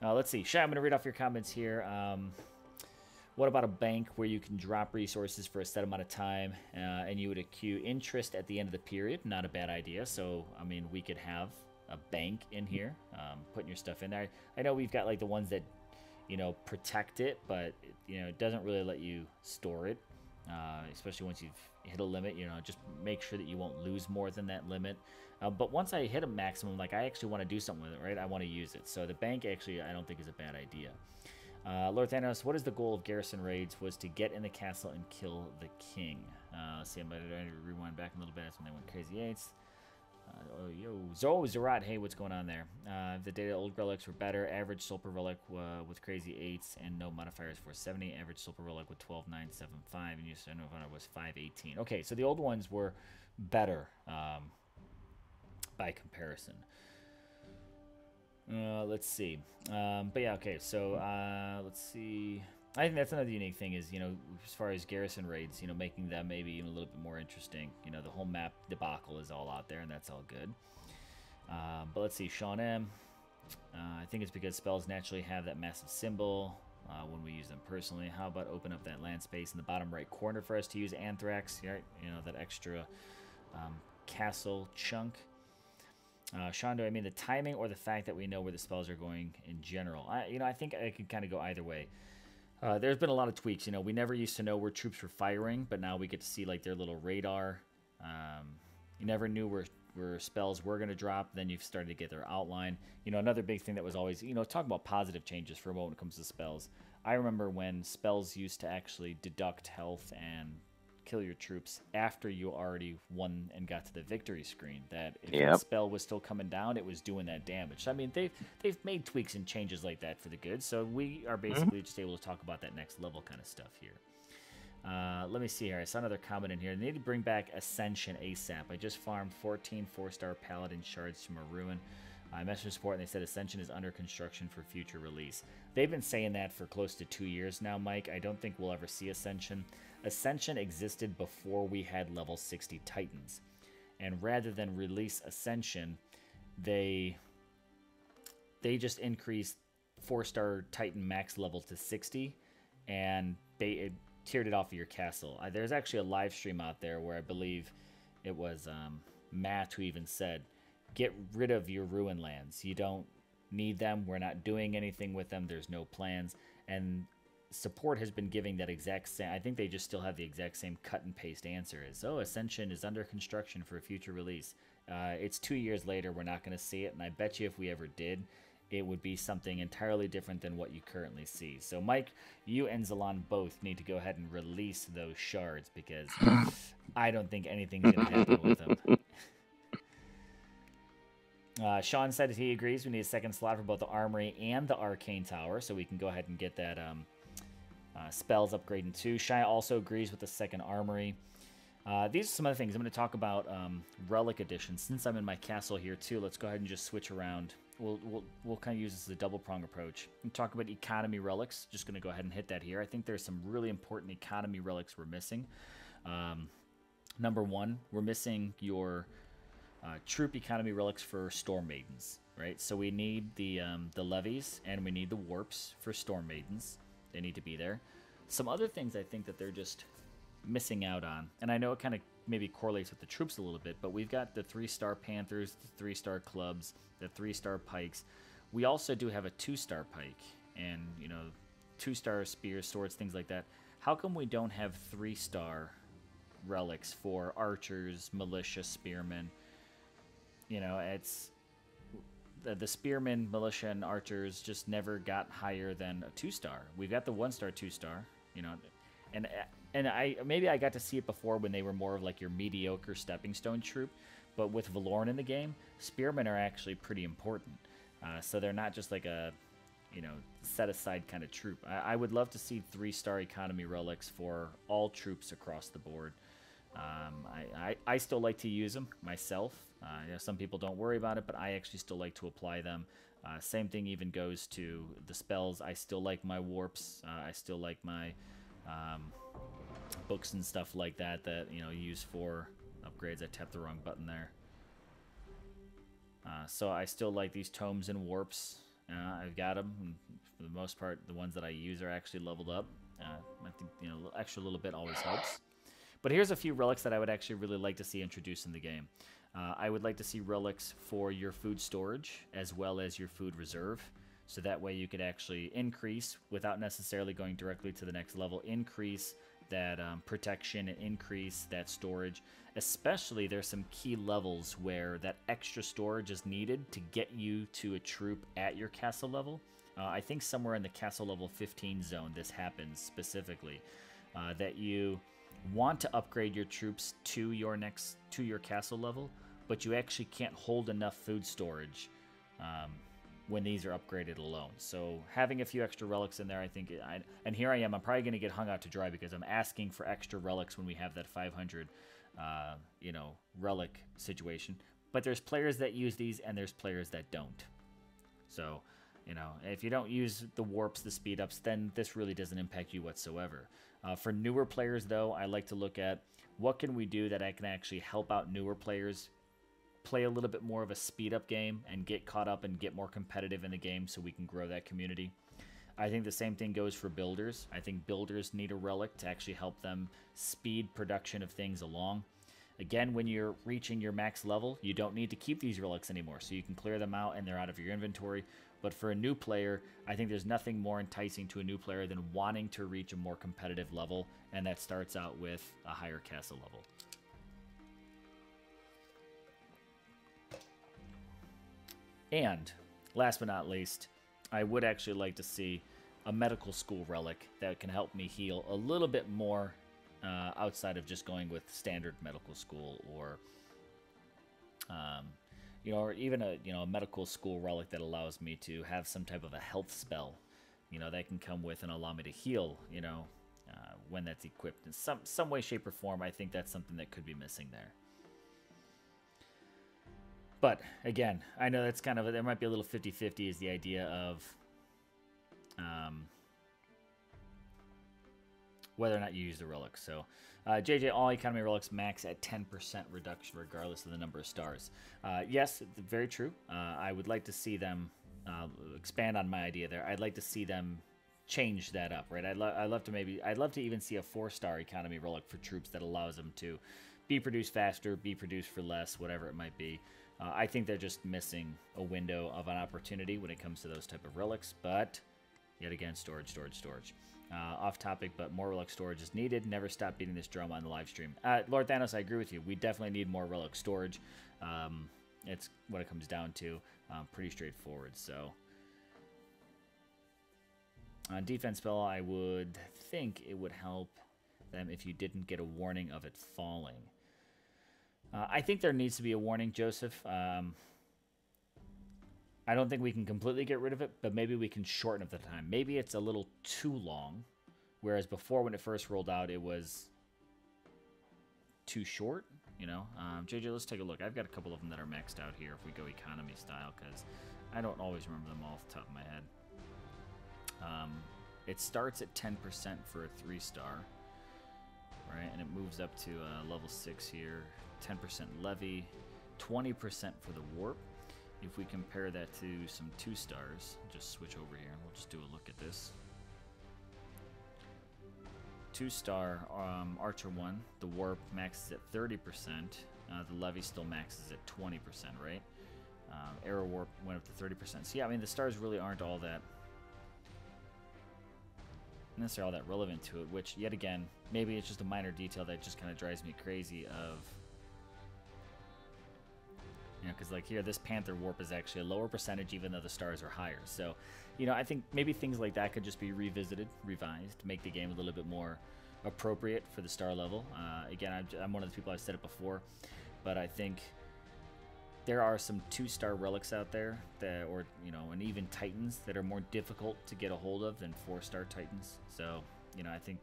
Let's see. Shay, I'm going to read off your comments here. What about a bank where you can drop resources for a set amount of time and you would accrue interest at the end of the period? Not a bad idea. So, I mean, we could have a bank in here, putting your stuff in there. I know we've got like the ones that, protect it, but, it doesn't really let you store it, especially once you've hit a limit. Just make sure that you won't lose more than that limit. But once I hit a maximum, like I actually want to do something with it, right? I want to use it. So the bank actually I don't think is a bad idea. Lord Thanos, what is the goal of garrison raids? Was to get in the castle and kill the king. Let's see, I'm going to rewind back a little bit. That's when they went crazy 8s. Zerat, hey, what's going on there? The data old relics were better. Average soul per relic with crazy 8s and no modifiers 470. Average soul per relic with 12,975. And you said no was 518. Okay, so the old ones were better by comparison. Let's see. But yeah, okay, so let's see. I think that's another unique thing is, as far as garrison raids, making them maybe even a little bit more interesting. The whole map debacle is all out there, and that's all good. But let's see, Sean M. I think it's because spells naturally have that massive symbol when we use them personally. How about open up that land space in the bottom right corner for us to use Anthrax, right? That extra castle chunk. Sean, do I mean the timing or the fact that we know where the spells are going in general? I think I could kind of go either way. There's been a lot of tweaks. We never used to know where troops were firing, but now we get to see like their little radar. You never knew where spells were going to drop. Then you've started to get their outline. Another big thing that was always, talk about positive changes for a moment when it comes to spells. I remember when spells used to actually deduct health and kill your troops after you already won and got to the victory screen. That if the spell was still coming down, it was doing that damage. I mean, they've made tweaks and changes like that for the good. So we are basically just able to talk about that next level kind of stuff here. Let me see here. I saw another comment in here. They need to bring back Ascension ASAP. I just farmed 14 4-star Paladin shards from a ruin. I messaged support and they said Ascension is under construction for future release. They've been saying that for close to 2 years now, Mike. I don't think we'll ever see Ascension. Ascension existed before we had level 60 Titans. And rather than release Ascension, they just increased 4-star Titan max level to 60, and it tiered it off of your castle. There's actually a live stream out there where I believe it was Matt who even said, get rid of your ruin lands. You don't need them. We're not doing anything with them. There's no plans. And support has been giving that exact same. I think they just still have the exact same cut and paste answer is, oh, Ascension is under construction for a future release. It's 2 years later. We're not going to see it. And I bet you if we ever did, it would be something entirely different than what you currently see. So, Mike, you and Zalon both need to go ahead and release those shards because I don't think anything's going to happen with them. Sean said that he agrees we need a second slot for both the Armory and the Arcane Tower, so we can go ahead and get that spells upgrading too. Shia also agrees with the second Armory. These are some other things. I'm going to talk about Relic Edition. Since I'm in my castle here too, let's go ahead and just switch around. We'll kind of use this as a double-prong approach. And talk about economy relics. Just going to go ahead and hit that here. I think there's some really important economy relics we're missing. Number one, we're missing your troop economy relics for Storm Maidens, right? So we need the levies and we need the warps for Storm Maidens. They need to be there. Some other things I think that they're just missing out on, and I know it kind of maybe correlates with the troops a little bit, but we've got the 3-star Panthers, the 3-star clubs, the 3-star pikes. We also do have a 2-star pike and, 2-star spears, swords, things like that. How come we don't have 3-star relics for archers, militia, spearmen? It's the spearmen, militia, and archers just never got higher than a 2-star. We've got the 1-star, 2-star, and I got to see it before when they were more of like your mediocre stepping stone troop, but with Valorn in the game, spearmen are actually pretty important. So they're not just like a set aside kind of troop. I would love to see 3-star economy relics for all troops across the board. I still like to use them myself. Some people don't worry about it, but I actually still like to apply them. Same thing even goes to the spells. I still like my warps. I still like my books and stuff like that use for upgrades. I tapped the wrong button there. So I still like these tomes and warps. I've got them. And for the most part, the ones that I use are actually leveled up. I think extra little bit always helps. But here's a few relics that I would actually really like to see introduced in the game. I would like to see relics for your food storage as well as your food reserve. So that way you could actually increase, without necessarily going directly to the next level, increase that protection and increase that storage. Especially there's some key levels where that extra storage is needed to get you to a troop at your castle level. I think somewhere in the castle level 15 zone this happens specifically. That you want to upgrade your troops to your castle level, but you actually can't hold enough food storage when these are upgraded alone. So having a few extra relics in there, I think, and here I am, I'm probably going to get hung out to dry because I'm asking for extra relics when we have that 500, relic situation. But there's players that use these and there's players that don't. So, if you don't use the warps, the speed ups, then this really doesn't impact you whatsoever. For newer players, though, I like to look at what can we do that I can actually help out newer players play a little bit more of a speed up game and get caught up and get more competitive in the game so we can grow that community. I think the same thing goes for builders. I think builders need a relic to actually help them speed production of things along. Again, when you're reaching your max level, you don't need to keep these relics anymore, so you can clear them out and they're out of your inventory. But for a new player, I think there's nothing more enticing to a new player than wanting to reach a more competitive level, and that starts out with a higher castle level. And last but not least, I would actually like to see a medical school relic that can help me heal a little bit more outside of just going with standard medical school, or or even a medical school relic that allows me to have some type of a health spell, that can come with and allow me to heal, when that's equipped in some way, shape, or form. I think that's something that could be missing there. But again, I know that's kind of there might be a little 50-50 is the idea of whether or not you use the relics. So JJ, all economy relics max at 10% reduction regardless of the number of stars. Yes, very true. I would like to see them expand on my idea there. I'd like to see them change that up, right? I'd love to even see a 4-star economy relic for troops that allows them to be produced faster, be produced for less, whatever it might be. I think they're just missing a window of an opportunity when it comes to those type of relics, but yet again, storage. Off topic, but more relic storage is needed. Never stop beating this drum on the live stream. Lord Thanos, I agree with you. We definitely need more relic storage. It's what it comes down to. Pretty straightforward. So on defense spell, I would think it would help them if you didn't get a warning of it falling. I think there needs to be a warning, Joseph. I don't think we can completely get rid of it, but maybe we can shorten up the time. Maybe it's a little too long, whereas before when it first rolled out, it was too short, you know? JJ, let's take a look. I've got a couple of them that are maxed out here if we go economy style, because I don't always remember them off the top of my head. It starts at 10% for a 3-star, right? And it moves up to level 6 here. 10% levy, 20% for the warp. If we compare that to some 2-stars, just switch over here. We'll just do a look at this. 2-star Archer 1, the warp maxes at 30%. The levy still maxes at 20%, right? Arrow warp went up to 30%. So yeah, I mean the stars really aren't all that necessarily all that relevant to it, which yet again, maybe it's just a minor detail that just kind of drives me crazy of, you know, because like here, this Panther warp is actually a lower percentage even though the stars are higher. So, you know, I think maybe things like that could just be revisited, revised, make the game a little bit more appropriate for the star level. Again, I'm one of the people, I've said it before, but I think there are some 2-star relics out there that, or, you know, and even Titans that are more difficult to get a hold of than 4-star Titans. So, you know, I think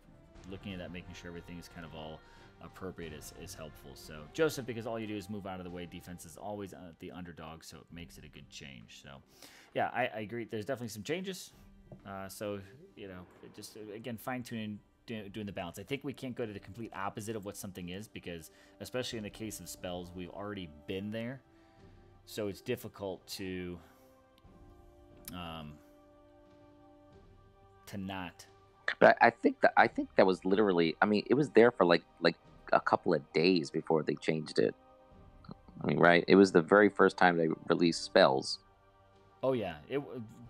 looking at that, making sure everything is kind of all appropriate is helpful. So, Joseph, because all you do is move out of the way, defense is always the underdog, so it makes it a good change. So, yeah, I agree. There's definitely some changes. So, you know, just, again, fine-tuning, doing the balance. I think we can't go to the complete opposite of what something is because, especially in the case of spells, we've already been there. So it's difficult to not. But I think that was literally. I mean, it was there for like a couple of days before they changed it. I mean, right? It was the very first time they released spells. Oh yeah,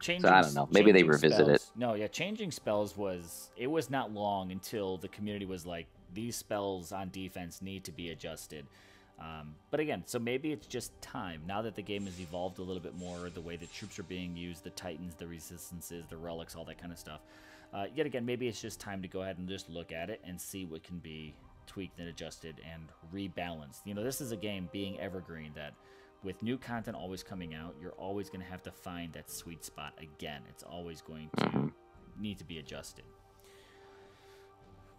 changing. So I don't know. Maybe they revisit it. No, yeah, changing spells was not long until the community was like, these spells on defense need to be adjusted. But again, so maybe it's just time. Now that the game has evolved a little bit more, the way the troops are being used, the Titans, the Resistances, the Relics, all that kind of stuff. Yet again, maybe it's just time to go ahead and just look at it and see what can be tweaked and adjusted and rebalanced. You know, this is a game, being evergreen, that with new content always coming out, you're always going to have to find that sweet spot again. It's always going to need to be adjusted.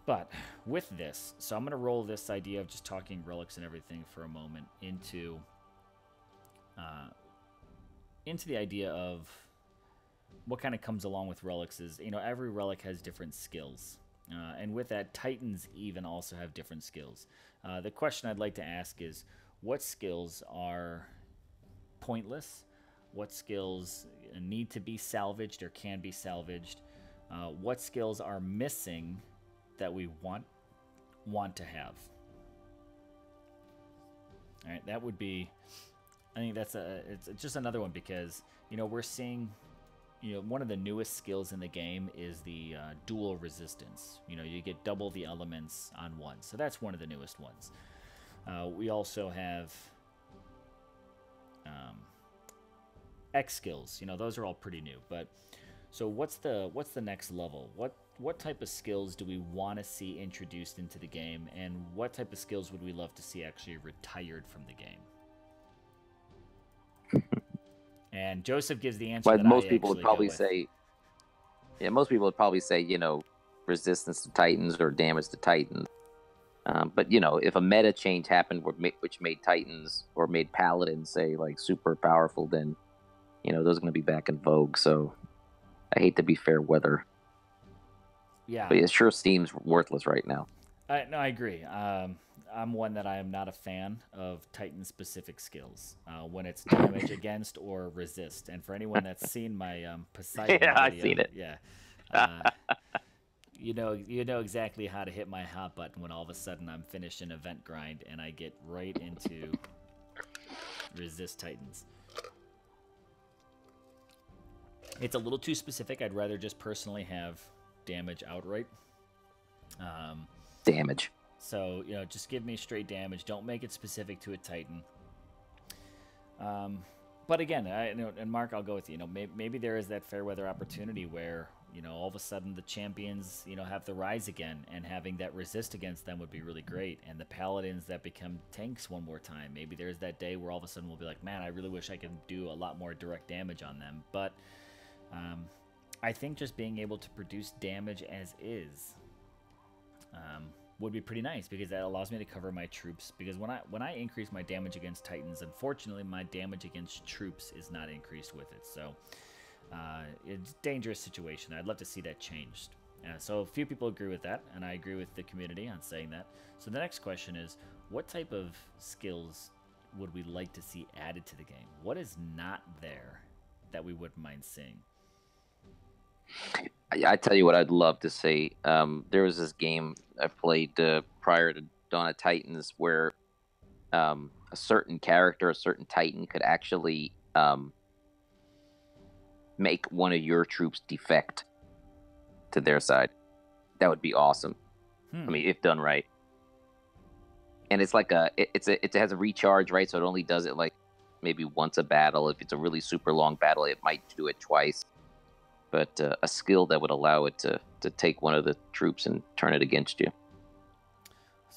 But with this, so I'm going to roll this idea of just talking relics and everything for a moment into the idea of what kind of comes along with relics is, you know, every relic has different skills. And with that, Titans even also have different skills. The question I'd like to ask is, what skills are pointless? What skills need to be salvaged or can be salvaged? What skills are missing that we want to have? All right, that would be, I think that's it's just another one because, you know, we're seeing, you know, one of the newest skills in the game is the dual resistance. You know, you get double the elements on one. So that's one of the newest ones. We also have X skills. You know, those are all pretty new. But so what's the next level? What type of skills do we want to see introduced into the game, and what type of skills would we love to see actually retired from the game? And Joseph gives the answer. But most people would probably say, you know, resistance to Titans or damage to Titans. But if a meta change happened which made Titans or made Paladins say like super powerful, then those are going to be back in vogue. So I hate to be fair weather, Yeah. but it sure seems worthless right now. No, I agree. I'm one that I am not a fan of Titan-specific skills when it's damage against or resist. And for anyone that's seen my Poseidon Yeah, I've video, seen it. yeah, uh, you know exactly how to hit my hot button when all of a sudden I'm finished an event grind and I get right into resist Titans. It's a little too specific. I'd rather just personally have damage outright. Damage. So, just give me straight damage. Don't make it specific to a Titan. But again, and Mark, I'll go with you. Maybe there is that fair weather opportunity where, all of a sudden the champions, have the rise again, and having that resist against them would be really great. And the paladins that become tanks one more time. Maybe there's that day where all of a sudden we'll be like, man, I really wish I could do a lot more direct damage on them. But I think just being able to produce damage as is would be pretty nice, because that allows me to cover my troops. Because when I increase my damage against Titans, unfortunately my damage against troops is not increased with it. So it's a dangerous situation. I'd love to see that changed. So a few people agree with that, and I agree with the community on saying that. So the next question is, what type of skills would we like to see added to the game? What is not there that we wouldn't mind seeing? I tell you what I'd love to see. There was this game I played prior to Dawn of Titans where a certain character, a certain Titan, could actually make one of your troops defect to their side. That would be awesome. I mean, if done right. And it's like it has a recharge, right? So it only does it like maybe once a battle. If it's a really super long battle, it might do it twice. But a skill that would allow it to take one of the troops and turn it against you.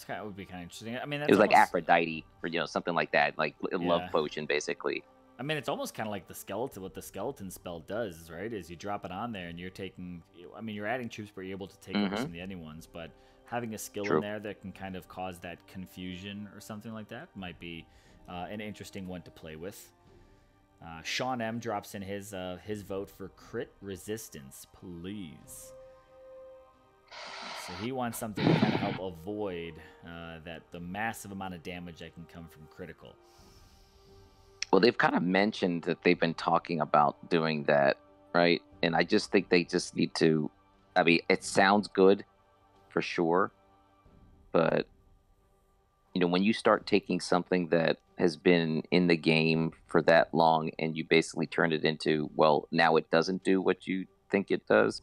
That would be kind of interesting. I mean, it was like Aphrodite, or something like that, like a love potion, basically. I mean, it's almost kind of like the skeleton. What the skeleton spell does, right, is you drop it on there and you're taking. I mean, you're adding troops, but you're able to take over some of the enemy ones. But having a skill in there that can kind of cause that confusion or something like that might be an interesting one to play with. Sean M drops in his vote for crit resistance, please. So he wants something to kind of help avoid that the massive amount of damage that can come from critical. Well, they've kind of mentioned that they've been talking about doing that, right? And I just think they just need to. I mean, it sounds good, for sure, but when you start taking something that has been in the game for that long and you basically turn it into, well, now it doesn't do what you think it does.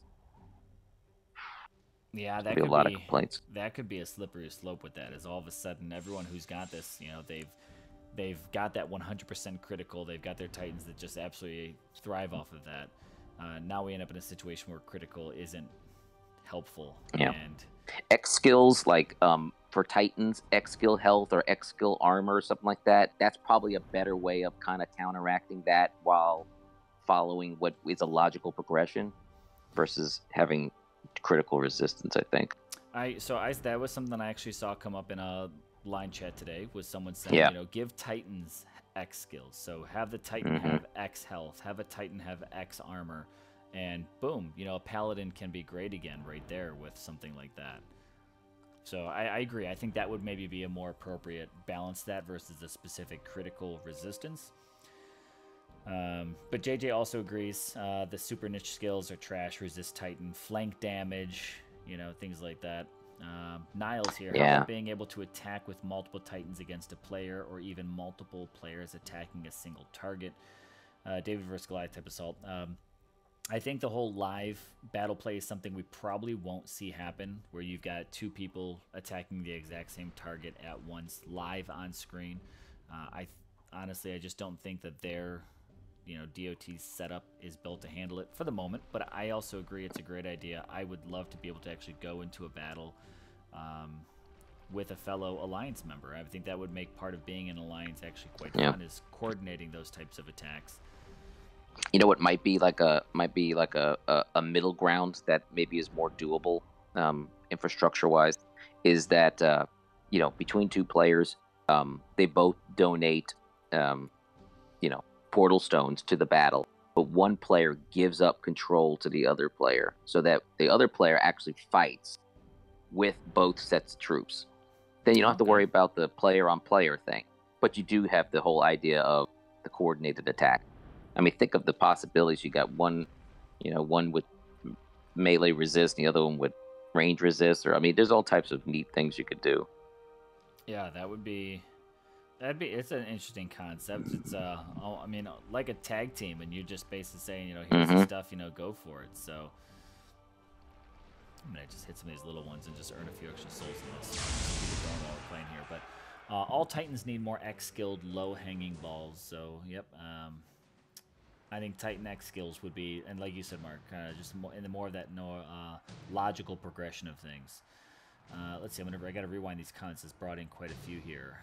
Yeah, that could be a lot of complaints. That could be a slippery slope with that. Is all of a sudden everyone who's got this, they've got that 100% critical. They've got their Titans that just absolutely thrive off of that. Now we end up in a situation where critical isn't helpful. Yeah. And X skills like for Titans, X skill health or X skill armor or something like that. That's probably a better way of kind of counteracting that while following what is a logical progression versus having critical resistance, I think. That was something I actually saw come up in a line chat today, was someone saying, give Titans X skills. So have the Titan have X health, have a Titan have X armor, and boom, a Paladin can be great again right there with something like that. So I agree. I think that would maybe be a more appropriate balance, that versus a specific critical resistance. But JJ also agrees the super niche skills are trash. Resist Titan, flank damage, things like that. Niles here. How about being able to attack with multiple Titans against a player, or even multiple players attacking a single target? David vs. Goliath type assault. I think the whole live battle play is something we probably won't see happen, where you've got two people attacking the exact same target at once live on screen. Honestly, I just don't think that their DOT's setup is built to handle it for the moment, but I also agree it's a great idea. I would love to be able to actually go into a battle with a fellow Alliance member. I think that would make part of being an Alliance actually quite fun, is coordinating those types of attacks. What might be like a middle ground that maybe is more doable infrastructure wise is that between two players, they both donate, portal stones to the battle, but one player gives up control to the other player so that the other player actually fights with both sets of troops. Then you don't have to worry about the player-on-player thing, but you do have the whole idea of the coordinated attack. I mean, think of the possibilities. You got one with melee resist, the other one with range resist, or there's all types of neat things you could do. Yeah, it's an interesting concept. It's like a tag team, and you're just basically saying, here's the stuff, go for it. So I'm gonna just hit some of these little ones and just earn a few extra souls in this. Just keep it going while we're playing here. But all Titans need more X skilled, low hanging balls. So yep, I think Titan X skills would be, and like you said, Mark, just more of that logical progression of things. Let's see. I gotta rewind these comments. It's brought in quite a few here.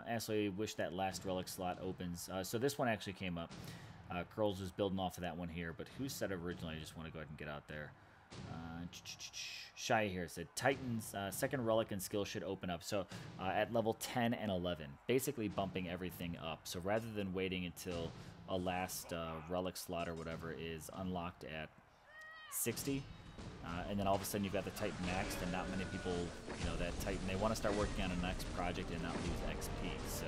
Actually, wish that last relic slot opens. So this one actually came up. Curls was building off of that one here, but who said originally? I just want to go ahead and get out there. Shy here said Titans second relic and skill should open up. So at level 10 and 11, basically bumping everything up. So rather than waiting until a last relic slot or whatever is unlocked at 60, and then all of a sudden you've got the Titan maxed, and not many people, that Titan, they want to start working on a next project and not lose XP. So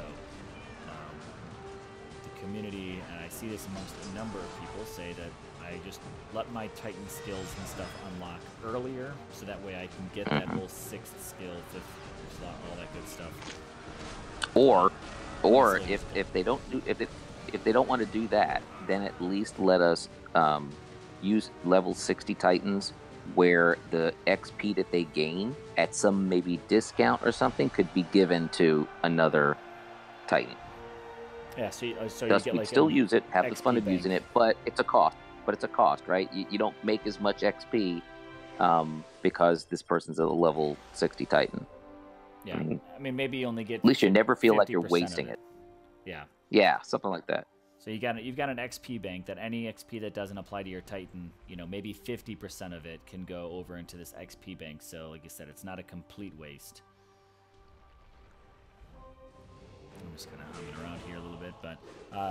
the community, and I see this amongst a number of people, say that I just let my Titan skills and stuff unlock earlier, so that way I can get that whole 6th skill, 5th slot, all that good stuff. Or if they don't want to do that, then at least let us use level 60 Titans, where the XP that they gain at some maybe discount or something could be given to another Titan. Yeah, so you get like still use it, have the fun of bank. using it, but it's a cost. Right? You don't make as much XP because this person's a level 60 Titan. Yeah, I mean maybe you only get. At least you never feel like you're wasting it. Yeah, something like that. So you've got an XP bank that any XP that doesn't apply to your Titan, maybe 50% of it can go over into this XP bank. So like you said, it's not a complete waste. I'm just kind of humming around here a little bit, but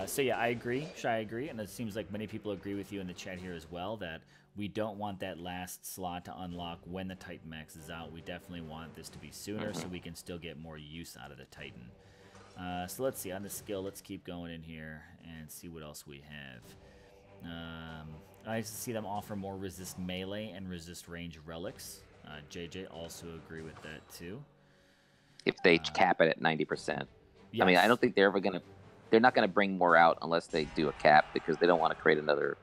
so yeah, I agree, Shy, I agree, and it seems like many people agree with you in the chat here as well, that we don't want that last slot to unlock when the Titan max is out. We definitely want this to be sooner so we can still get more use out of the Titan. So let's see, on the skill, let's keep going in here and see what else we have. I see them offer more resist melee and resist range relics. JJ also agree with that too. If they cap it at 90%. Yes. I mean, I don't think they're not going to bring more out unless they do a cap, because they don't want to create another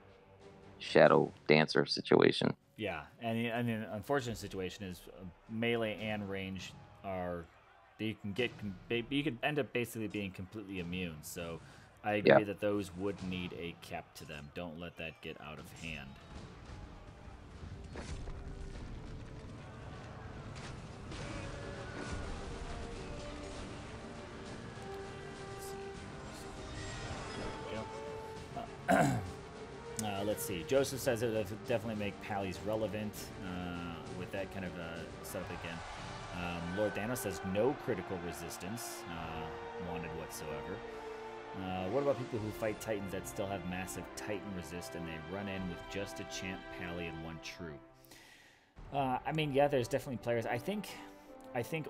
Shadow Dancer situation. Yeah, and the unfortunate situation is melee and range are, you could end up basically being completely immune. So I agree that those would need a cap to them. Don't let that get out of hand. Let's see. Joseph says it would definitely make Pallies relevant with that kind of setup again. Lord Thanos says no critical resistance wanted whatsoever. What about people who fight Titans that still have massive Titan resist and they run in with just a champ, Pally, and one troop? I mean, yeah, there's definitely players. I think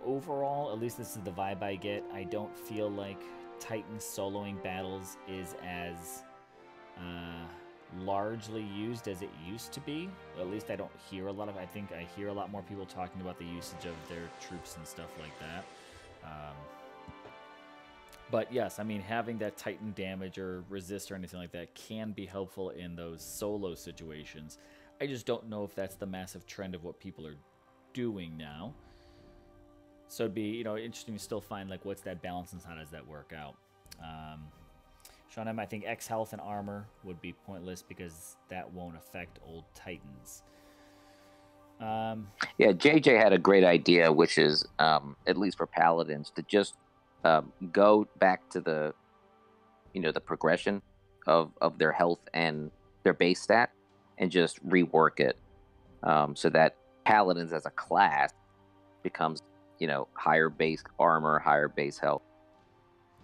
overall, at least this is the vibe I get, I don't feel like Titan soloing battles is as largely used as it used to be. At least I don't hear a lot of. I think I hear a lot more people talking about the usage of their troops and stuff like that. But yes, I mean, having that Titan damage or resist or anything like that can be helpful in those solo situations. I just don't know if that's the massive trend of what people are doing now. So it'd be, interesting to still find like what's that balance and how does that work out. Sean M, I think X health and armor would be pointless because that won't affect old Titans. Yeah, JJ had a great idea, which is, at least for Paladins, to just go back to the progression of their health and their base stat and just rework it so that Paladins as a class becomes, higher base armor, higher base health.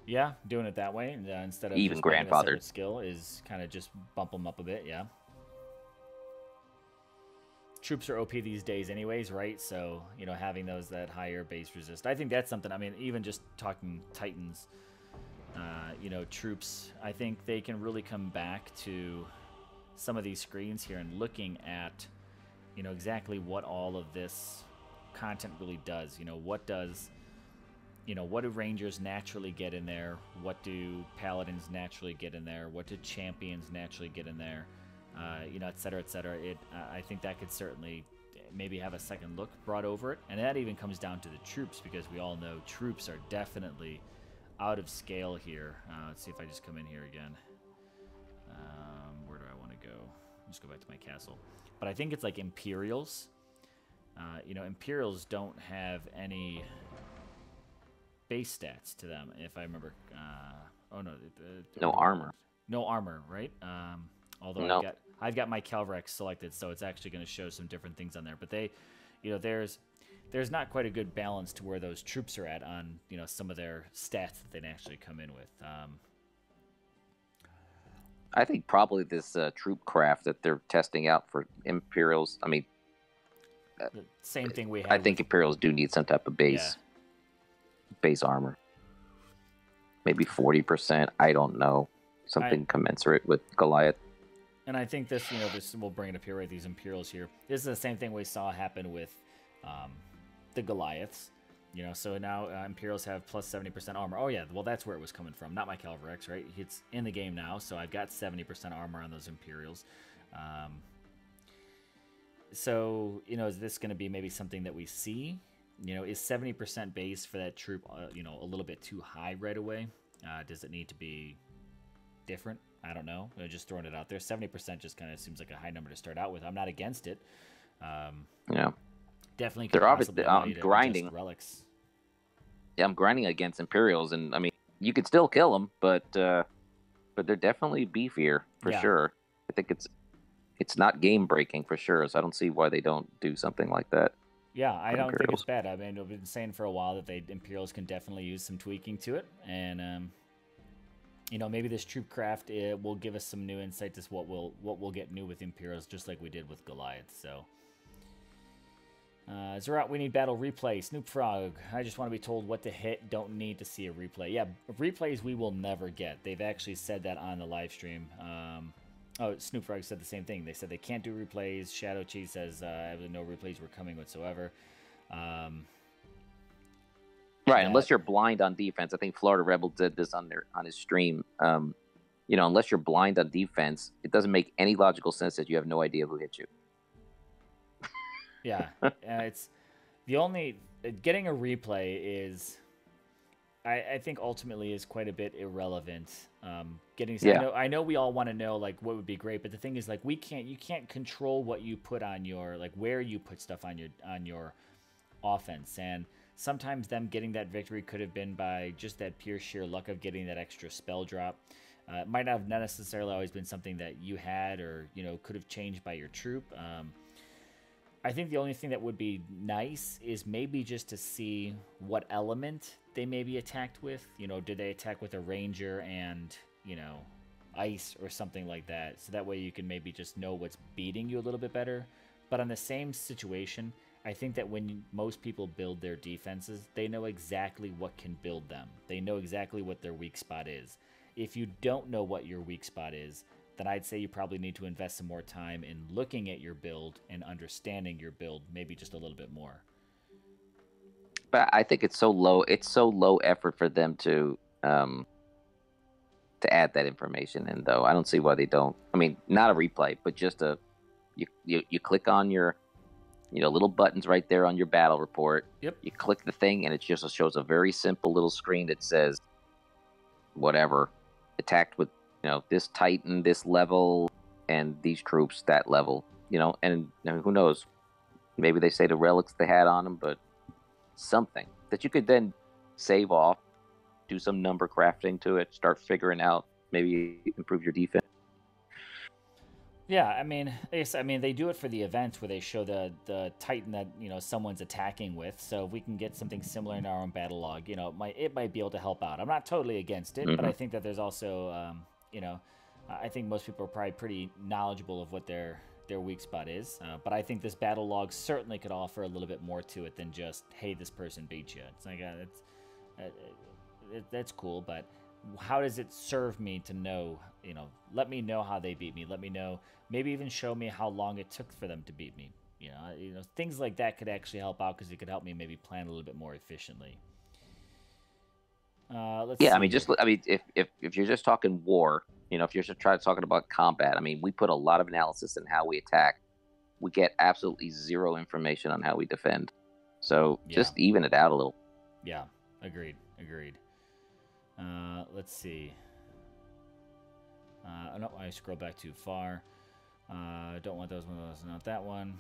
Yeah, doing it that way instead of Even just making a grandfathered. separate skill is kind of just bump them up a bit. Yeah. Troops are OP these days anyways, right? So, having those that higher base resist. I think that's something, I mean, even just talking Titans, troops, I think they can really come back to some of these screens here and looking at, exactly what all of this content really does. What do Rangers naturally get in there? What do Paladins naturally get in there? What do Champions naturally get in there? Et cetera, et cetera. I think that could certainly maybe have a second look brought over it. And that even comes down to the troops, because we all know troops are definitely out of scale here. Let's see if I just come in here again. Where do I want to go? Just go back to my castle. But I think it's like Imperials. Imperials don't have any base stats to them, if I remember. No armor. No armor, right? Although no. I've got my Calrex selected, so it's actually going to show some different things on there. But they, there's not quite a good balance to where those troops are at on, some of their stats that they actually come in with. I think probably this troop craft that they're testing out for Imperials. I mean, the same thing we have. I think Imperials do need some type of base armor. Maybe 40%. I don't know. Something commensurate with Goliath. And I think this, we'll bring it up here, right? These Imperials here. This is the same thing we saw happen with the Goliaths. So now Imperials have plus 70% armor. Oh, yeah, well, that's where it was coming from. Not my Calvarex, right? It's in the game now, so I've got 70% armor on those Imperials. So, is this going to be maybe something that we see? Is 70% base for that troop, a little bit too high right away? Does it need to be different? I don't know. Just throwing it out there. 70% just kind of seems like a high number to start out with. I'm not against it. Yeah. Definitely. They're obviously grinding. Relics. Yeah, I'm grinding against Imperials, and I mean, you could still kill them, but they're definitely beefier for sure. I think it's not game breaking for sure. So I don't see why they don't do something like that. Yeah, I don't think it's bad. I mean, I've been saying for a while that Imperials can definitely use some tweaking to it, and maybe this troop craft will give us some new insight to what we'll get new with Imperials, just like we did with Goliath. So, Zerat, we need battle replay. Snoop Frog, I just want to be told what to hit. Don't need to see a replay. Yeah, replays we will never get. They've actually said that on the live stream. Snoop Frog said the same thing. They said they can't do replays. Shadow Cheese says no replays were coming whatsoever. Right, unless you're blind on defense. I think Florida Rebel did this on his stream. Unless you're blind on defense, it doesn't make any logical sense that you have no idea who hit you. Yeah, it's the only getting a replay is, I think ultimately is quite a bit irrelevant. I know we all want to know like what would be great, but the thing is like you can't control what you put on your where you put stuff on your offense, and sometimes them getting that victory could have been by just that pure sheer luck of getting that extra spell drop. It might not have necessarily always been something that you had or could have changed by your troop. I think the only thing that would be nice is maybe just to see what element they may be attacked with. Did they attack with a ranger and ice or something like that? So that way you can maybe just know what's beating you a little bit better. But on the same situation, I think that when most people build their defenses, they know exactly what can build them. They know exactly what their weak spot is. If you don't know what your weak spot is, then I'd say you probably need to invest some more time in looking at your build and understanding your build maybe just a little bit more. But I think it's so low effort for them to add that information in, though. I don't see why they don't. I mean, not a replay, but just you click on your little buttons right there on your battle report. Yep. You click the thing, and it just shows a very simple little screen that says, whatever, attacked with, this Titan, this level, and these troops, that level, and who knows? Maybe they say the relics they had on them, but something that you could then save off, do some number crafting to it, start figuring out, maybe improve your defense. Yeah, I mean, they do it for the events where they show the Titan that someone's attacking with. So if we can get something similar in our own battle log, it might be able to help out. I'm not totally against it, but Hmm. I think that there's also, I think most people are probably pretty knowledgeable of what their weak spot is. But I think this battle log certainly could offer a little bit more to it than just, hey, this person beat you. It's like uh, that's cool, but how does it serve me to know? Let me know how they beat me. Let me know. Maybe even show me how long it took for them to beat me. Things like that could actually help out because it could help me maybe plan a little bit more efficiently. Let's Yeah, I see mean, here. if you're just talking war, if you're just trying talking about combat, I mean, we put a lot of analysis in how we attack. We get absolutely zero information on how we defend. So Yeah, just even it out a little. yeah, agreed. Let's see. No, I scroll back too far. Don't want those ones. Not that one.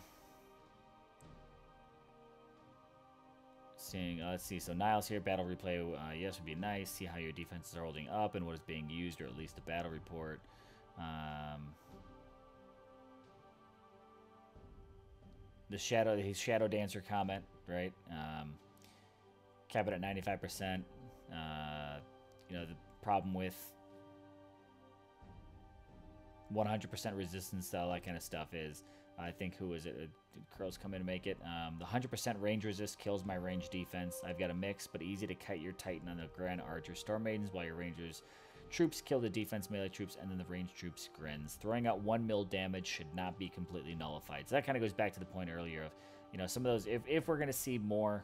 Seeing, let's see. So Niles here, battle replay. Yes, would be nice. See how your defenses are holding up and what is being used, or at least a battle report. His shadow dancer comment, right? Cap it at 95%. The problem with 100% resistance, all that kind of stuff is, I think, who is it? Curls come in to make it. The 100% range resist kills my range defense. I've got a mix, but easy to kite your Titan on the Grand Archer Storm Maidens while your Rangers troops kill the defense melee troops and then the range troops grins. Throwing out 1 mil damage should not be completely nullified. So that kind of goes back to the point earlier of, some of those, if we're going to see more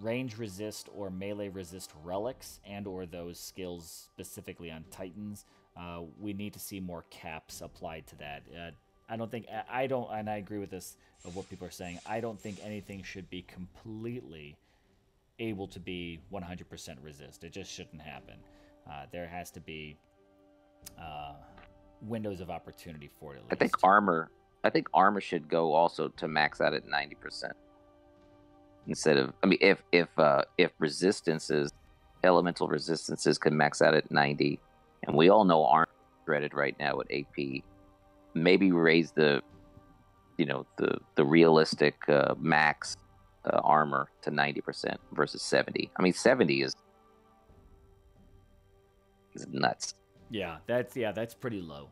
range resist or melee resist relics and or those skills specifically on Titans, we need to see more caps applied to that. I don't think I don't, and I agree with this of what people are saying. I don't think anything should be completely able to be 100% resist. It just shouldn't happen. There has to be windows of opportunity for it I at think least. armor. I think armor should go also to max out at 90% instead of. I mean, if resistances, elemental resistances can max out at 90, and we all know armor dreaded right now at 8p. Maybe raise the realistic max armor to 90% versus 70. I mean, 70 is nuts. That's pretty low.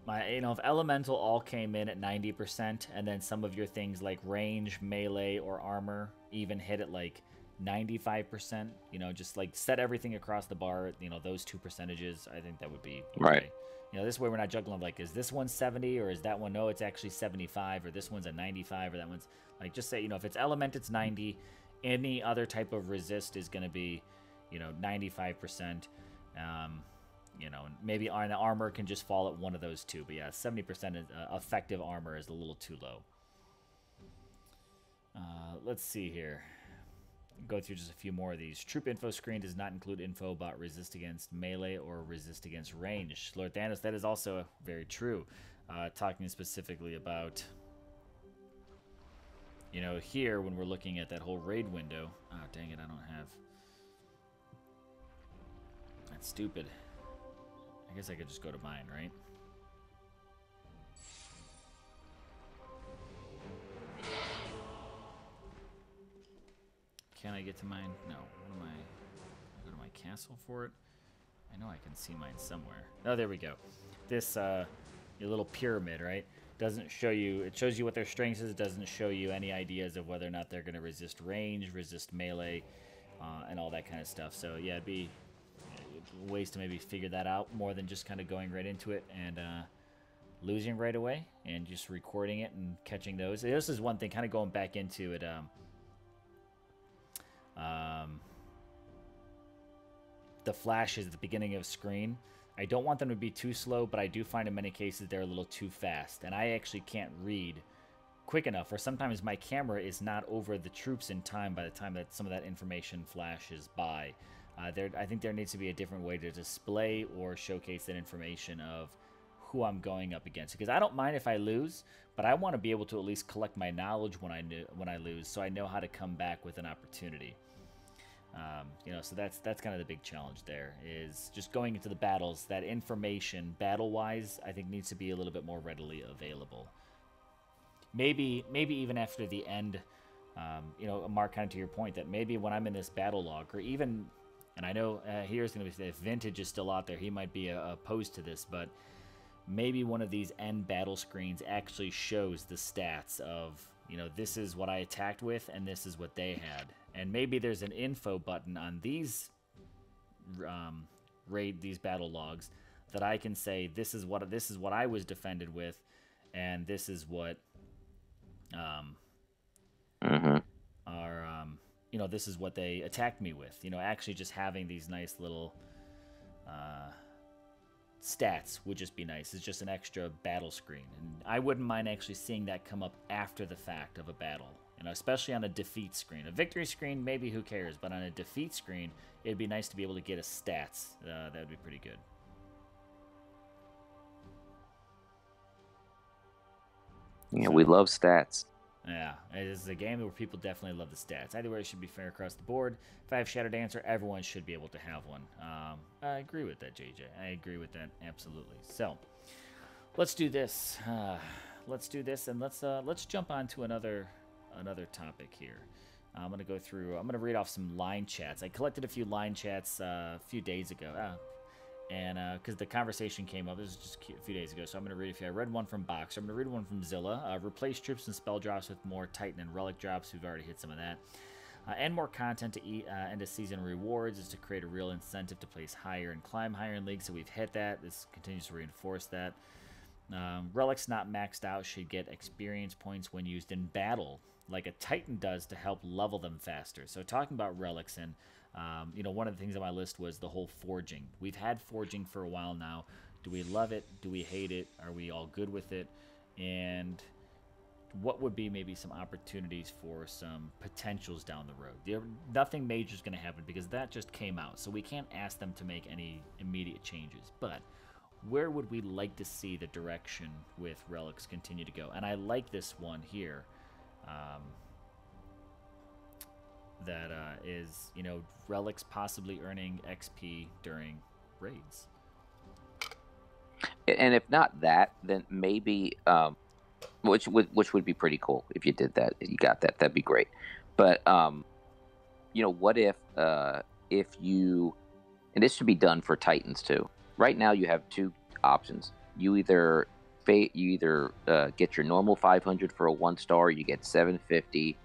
If elemental all came in at 90%, and then some of your things like range, melee, or armor even hit at like 95%, just like set everything across the bar, those two percentages, I think that would be okay. Right. This way we're not juggling like, is this one 70 or is that one, no, it's actually 75, or this one's a 95, or that one's like, just say, if it's element, it's 90. Any other type of resist is going to be, 95%. Maybe an armor can just fall at one of those two. But yeah, 70% effective armor is a little too low. Let's see here. Go through just a few more of these. Troop info screen does not include info about resist against melee or resist against range. Lord Thanos, that is also very true. Talking specifically about, here when we're looking at that whole raid window. Oh, dang it, I don't have. That's stupid. I guess I could just go to mine, right? Can I get to mine? No. What am I go to my castle for it? I know I can see mine somewhere. Oh, there we go. This, your little pyramid, right? Doesn't show you, it shows you what their strengths is. It doesn't show you any ideas of whether or not they're going to resist range, resist melee, and all that kind of stuff. So, yeah, it'd be ways to maybe figure that out more than just kind of going right into it and losing right away and just recording it and catching those. This is one thing, kind of going back into it. The flashes at the beginning of screen, I don't want them to be too slow, but I do find in many cases they're a little too fast, and I actually can't read quick enough, or sometimes my camera is not over the troops in time by the time that some of that information flashes by. I think there needs to be a different way to display or showcase that information of who I'm going up against, because I don't mind if I lose, but I want to be able to at least collect my knowledge when I lose, so I know how to come back with an opportunity. You know, so that's kind of the big challenge there, is just going into the battles. That information, battle-wise, I think needs to be a little bit more readily available. Maybe even after the end, you know, Mark, kind of to your point, that maybe when I'm in this battle log, or even, and I know here's going to be, if Vintage is still out there, he might be opposed to this, but maybe one of these end battle screens actually shows the stats of, you know, this is what I attacked with, and this is what they had. And maybe there's an info button on these these battle logs that I can say, this is what I was defended with, and this is what are you know, this is what they attacked me with. You know, actually just having these nice little stats would just be nice. It's just an extra battle screen, and I wouldn't mind actually seeing that come up after the fact of a battle. You know, especially on a defeat screen. A victory screen, maybe who cares, but on a defeat screen, it'd be nice to be able to get a stats. That would be pretty good. Yeah, we love stats. Yeah, it is a game where people definitely love the stats. Either way, it should be fair across the board. If I have Shattered Dancer, everyone should be able to have one. I agree with that, JJ. I agree with that absolutely. So, let's do this. Let's do this, and let's jump on to another topic here. I'm gonna go through. I'm gonna read off some line chats. I collected a few line chats a few days ago. And because the conversation came up, this is just a few days ago, so I'm going to read a few. I read one from Boxer. I'm going to read one from Zilla. Replace troops and spell drops with more Titan and Relic drops. We've already hit some of that. And more content to eat into season rewards is to create a real incentive to place higher and climb higher in league. So we've hit that. This continues to reinforce that. Relics not maxed out should get experience points when used in battle, like a Titan does, to help level them faster. So talking about relics, and you know, one of the things on my list was the whole forging. We've had forging for a while now. Do we love it? Do we hate it? Are we all good with it? And what would be maybe some opportunities for some potentials down the road? Nothing major is going to happen because that just came out, so we can't ask them to make any immediate changes. But where would we like to see the direction with relics continue to go? And I like this one here. That is, you know, relics possibly earning XP during raids. And if not that, then maybe, which would be pretty cool if you did that. If you got that, that'd be great. But you know, what if you, and this should be done for Titans too. Right now, you have two options. You either get your normal 500 for a 1-star, or you get 750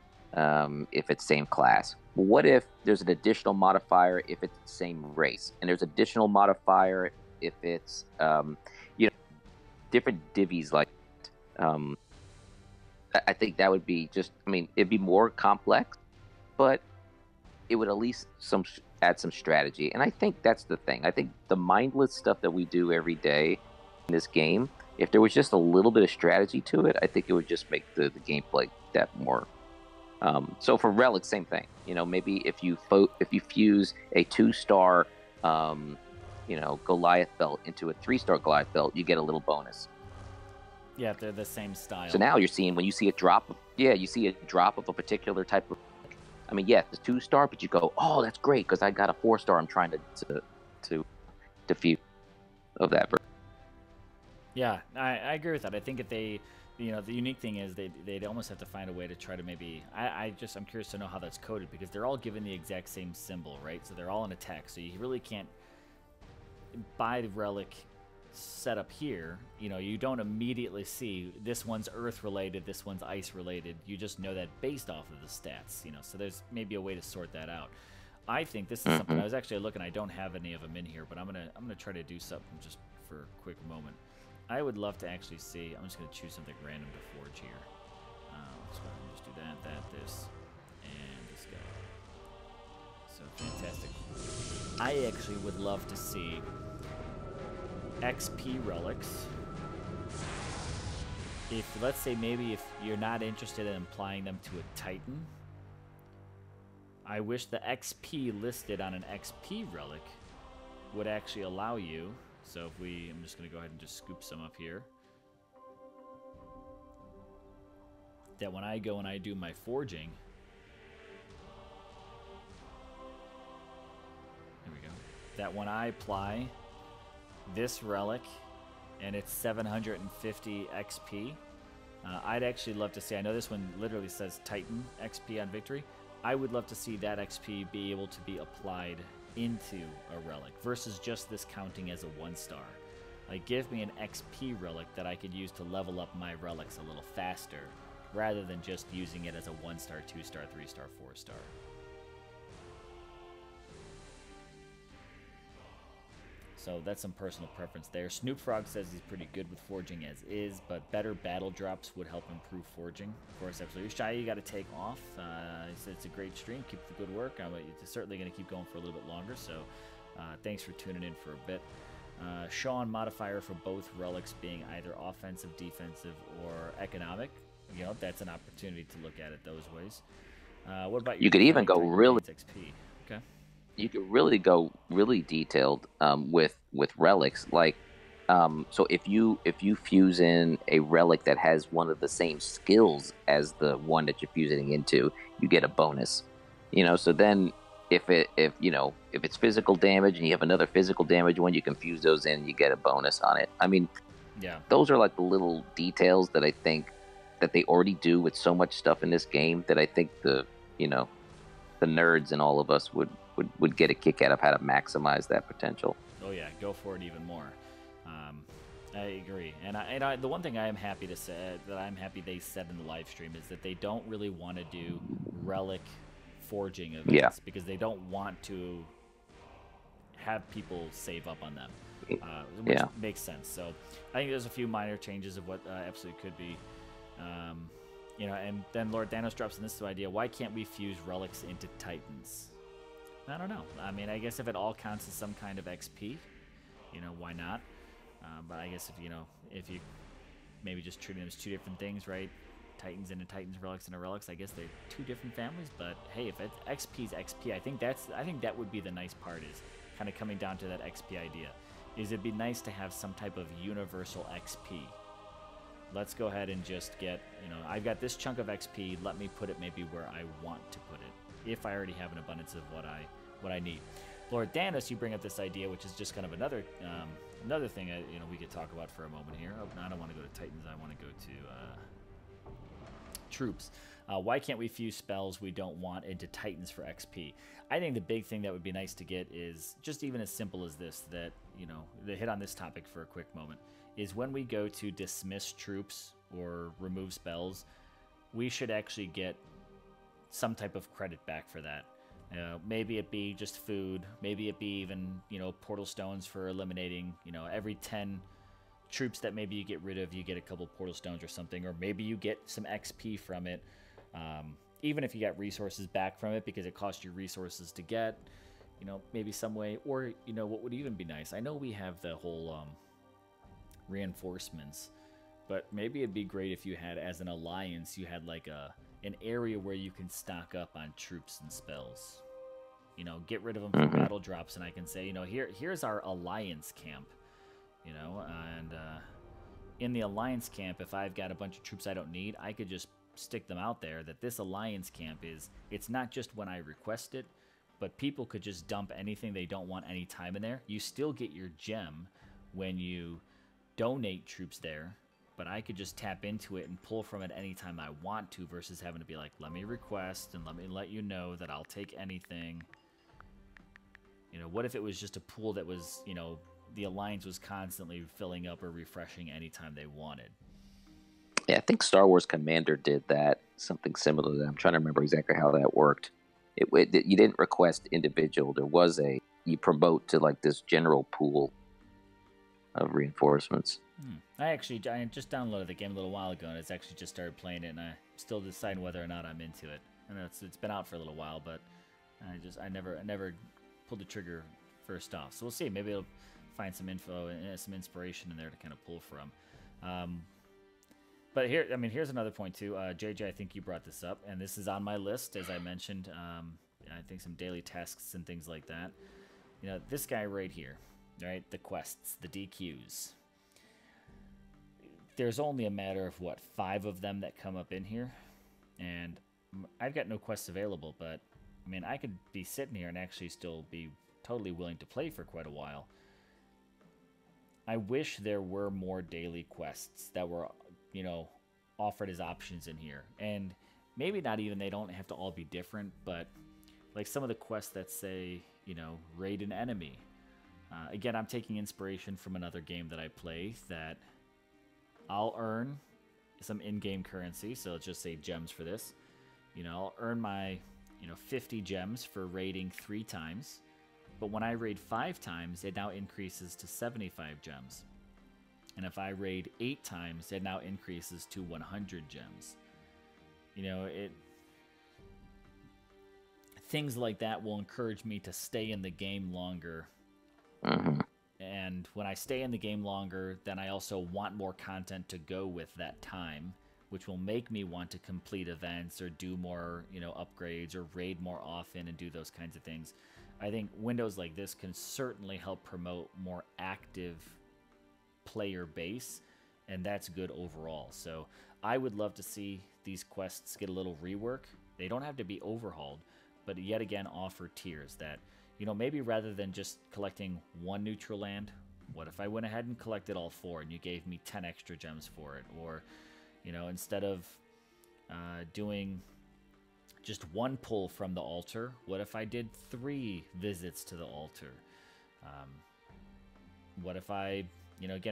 if it's same class. What if there's an additional modifier if it's the same race, and there's additional modifier if it's you know, different divvies like I think that would be just, I mean, it'd be more complex, but it would at least add some strategy. And I think that's the thing. I think the mindless stuff that we do every day in this game, if there was just a little bit of strategy to it, I think it would just make the gameplay that more. So for Relic, same thing. You know, maybe if you fuse a 2-star, you know, Goliath belt into a 3-star Goliath belt, you get a little bonus. Yeah, they're the same style. So now you're seeing, when you see a drop, you see a drop of a particular type of. I mean, yeah, it's 2-star, but you go, oh, that's great because I got a 4-star. I'm trying to defeat of that. Yeah, I agree with that. I think if they, you know, the unique thing is they'd almost have to find a way to try to maybe. I'm curious to know how that's coded, because they're all given the exact same symbol, right? So they're all in attack. So you really can't buy the relic set up here. You know, you don't immediately see this one's earth related, this one's ice related. You just know that based off of the stats. You know, so there's maybe a way to sort that out. I think this is something I was actually looking. I don't have any of them in here, but I'm gonna try to do something just for a quick moment. I would love to actually see. I'm just gonna choose something random to forge here. Let's go ahead and just do that, this, and this guy. So fantastic. I actually would love to see XP relics. If, let's say, maybe if you're not interested in applying them to a Titan, I wish the XP listed on an XP relic would actually allow you. So if I'm just going to go ahead and just scoop some up here. That when I go and I do my forging, that when I apply this relic and it's 750 XP, I'd actually love to see, I know this one literally says Titan XP on victory. I would love to see that XP be able to be applied into a relic versus just this counting as a 1-star. Like, give me an XP relic that I could use to level up my relics a little faster, rather than just using it as a 1-star, 2-star, 3-star, 4-star. So that's some personal preference there. Snoop Frog says he's pretty good with forging as is, but better battle drops would help improve forging. Of course, absolutely. Shy, you got to take off. He said it's a great stream. Keep the good work. It's certainly going to keep going for a little bit longer, so thanks for tuning in for a bit. Sean, modifier for both relics being either offensive, defensive, or economic. You know, that's an opportunity to look at it those ways. What about you? You could even go really XP. Okay. You could really go really detailed with relics. Like, so if you fuse in a relic that has one of the same skills as the one that you're fusing into, you get a bonus. You know, so then if it's physical damage and you have another physical damage one, you can fuse those in and you get a bonus on it. I mean, yeah, those are like the little details that I think that they already do with so much stuff in this game that I think the nerds and all of us would get a kick out of how to maximize that potential. Oh yeah, go for it even more. I agree, and the one thing I am happy to say that I'm happy they said in the live stream is that they don't really want to do relic forging events because they don't want to have people save up on them, which makes sense. So I think there's a few minor changes of what absolutely could be. And then Lord Thanos drops in this idea: why can't we fuse relics into Titans? I don't know. I mean, I guess if it all counts as some kind of XP, why not? But I guess if you maybe just treat them as two different things, right? Titans into Titans, relics into relics. I guess they're two different families. But hey, if it's XP's XP, I think that would be the nice part, is kind of coming down to that XP idea. Is it'd be nice to have some type of universal XP. Let's go ahead and just get, I've got this chunk of XP. Let me put it maybe where I want to put it, if I already have an abundance of what I need. Lord Thanos, you bring up this idea, which is just kind of another thing we could talk about for a moment here. Oh, no, I don't want to go to Titans. I want to go to troops. Why can't we fuse spells we don't want into Titans for XP? I think the big thing that would be nice to get is just even as simple as this, that, to hit on this topic for a quick moment, is when we go to dismiss troops or remove spells, we should actually get some type of credit back for that. Maybe it be just food, maybe it be even, portal stones for eliminating, every 10 troops that maybe you get rid of, you get a couple portal stones or something, or maybe you get some XP from it, even if you got resources back from it because it cost you resources to get, maybe some way. Or, what would even be nice, I know we have the whole reinforcements, but maybe it'd be great if you had, as an alliance, you had like an area where you can stock up on troops and spells. Get rid of them from battle drops, and I can say, here's our alliance camp. And in the alliance camp, if I've got a bunch of troops I don't need, I could just stick them out there. That this alliance camp it's not just when I request it, but people could just dump anything they don't want any time in there. You still get your gem when you donate troops there, but I could just tap into it and pull from it anytime I want to, versus having to be like, let me request and let me let you know that I'll take anything. What if it was just a pool that was, the alliance was constantly filling up or refreshing anytime they wanted? Yeah, I think Star Wars Commander did that, something similar to that. I'm trying to remember exactly how that worked. You didn't request individual. There was you promote to like this general pool of reinforcemements. I just downloaded the game a little while ago, and it's actually just started playing it, and I'm still deciding whether or not I'm into it. I know it's been out for a little while, but I never pulled the trigger first off. So we'll see. Maybe it'll find some info and some inspiration in there to kind of pull from. But here's another point too. JJ, I think you brought this up, and this is on my list, as I mentioned. I think some daily tasks and things like that. This guy right here, right? The quests, the DQs. There's only a matter of 5 of them that come up in here, and I've got no quests available. But I could be sitting here and actually still be totally willing to play for quite a while. I wish there were more daily quests that were, you know, offered as options in here. And maybe not even, they don't have to all be different, but like some of the quests that say, you know, raid an enemy. Again, I'm taking inspiration from another game that I play that I'll earn some in-game currency. So let's just say gems for this. You know, I'll earn my, 50 gems for raiding 3 times. But when I raid 5 times, it now increases to 75 gems. And if I raid 8 times, it now increases to 100 gems. You know, things like that will encourage me to stay in the game longer. Mm-hmm. And when I stay in the game longer, then I also want more content to go with that time, which will make me want to complete events or do more, upgrades or raid more often and do those kinds of things. I think windows like this can certainly help promote more active player base, and that's good overall. So I would love to see these quests get a little rework. They don't have to be overhauled, but yet again offer tiers that, maybe rather than just collecting 1 neutral land, what if I went ahead and collected all 4 and you gave me 10 extra gems for it? Or, instead of doing just 1 pull from the altar, what if I did 3 visits to the altar? What if I,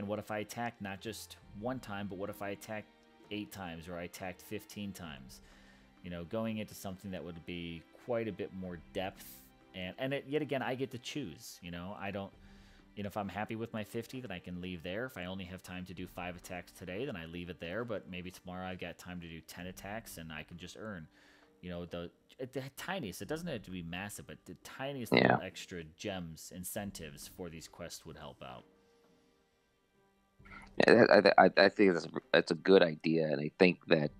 what if I attacked not just 1 time, but what if I attacked 8 times or I attacked 15 times? Going into something that would be quite a bit more depth. And yet again, I get to choose. I don't, if I'm happy with my 50, then I can leave there. If I only have time to do 5 attacks today, then I leave it there. But maybe tomorrow I've got time to do 10 attacks and I can just earn, the tiniest. It doesn't have to be massive, but the tiniest little extra gems, incentives for these quests would help out. I think that's a good idea, and I think that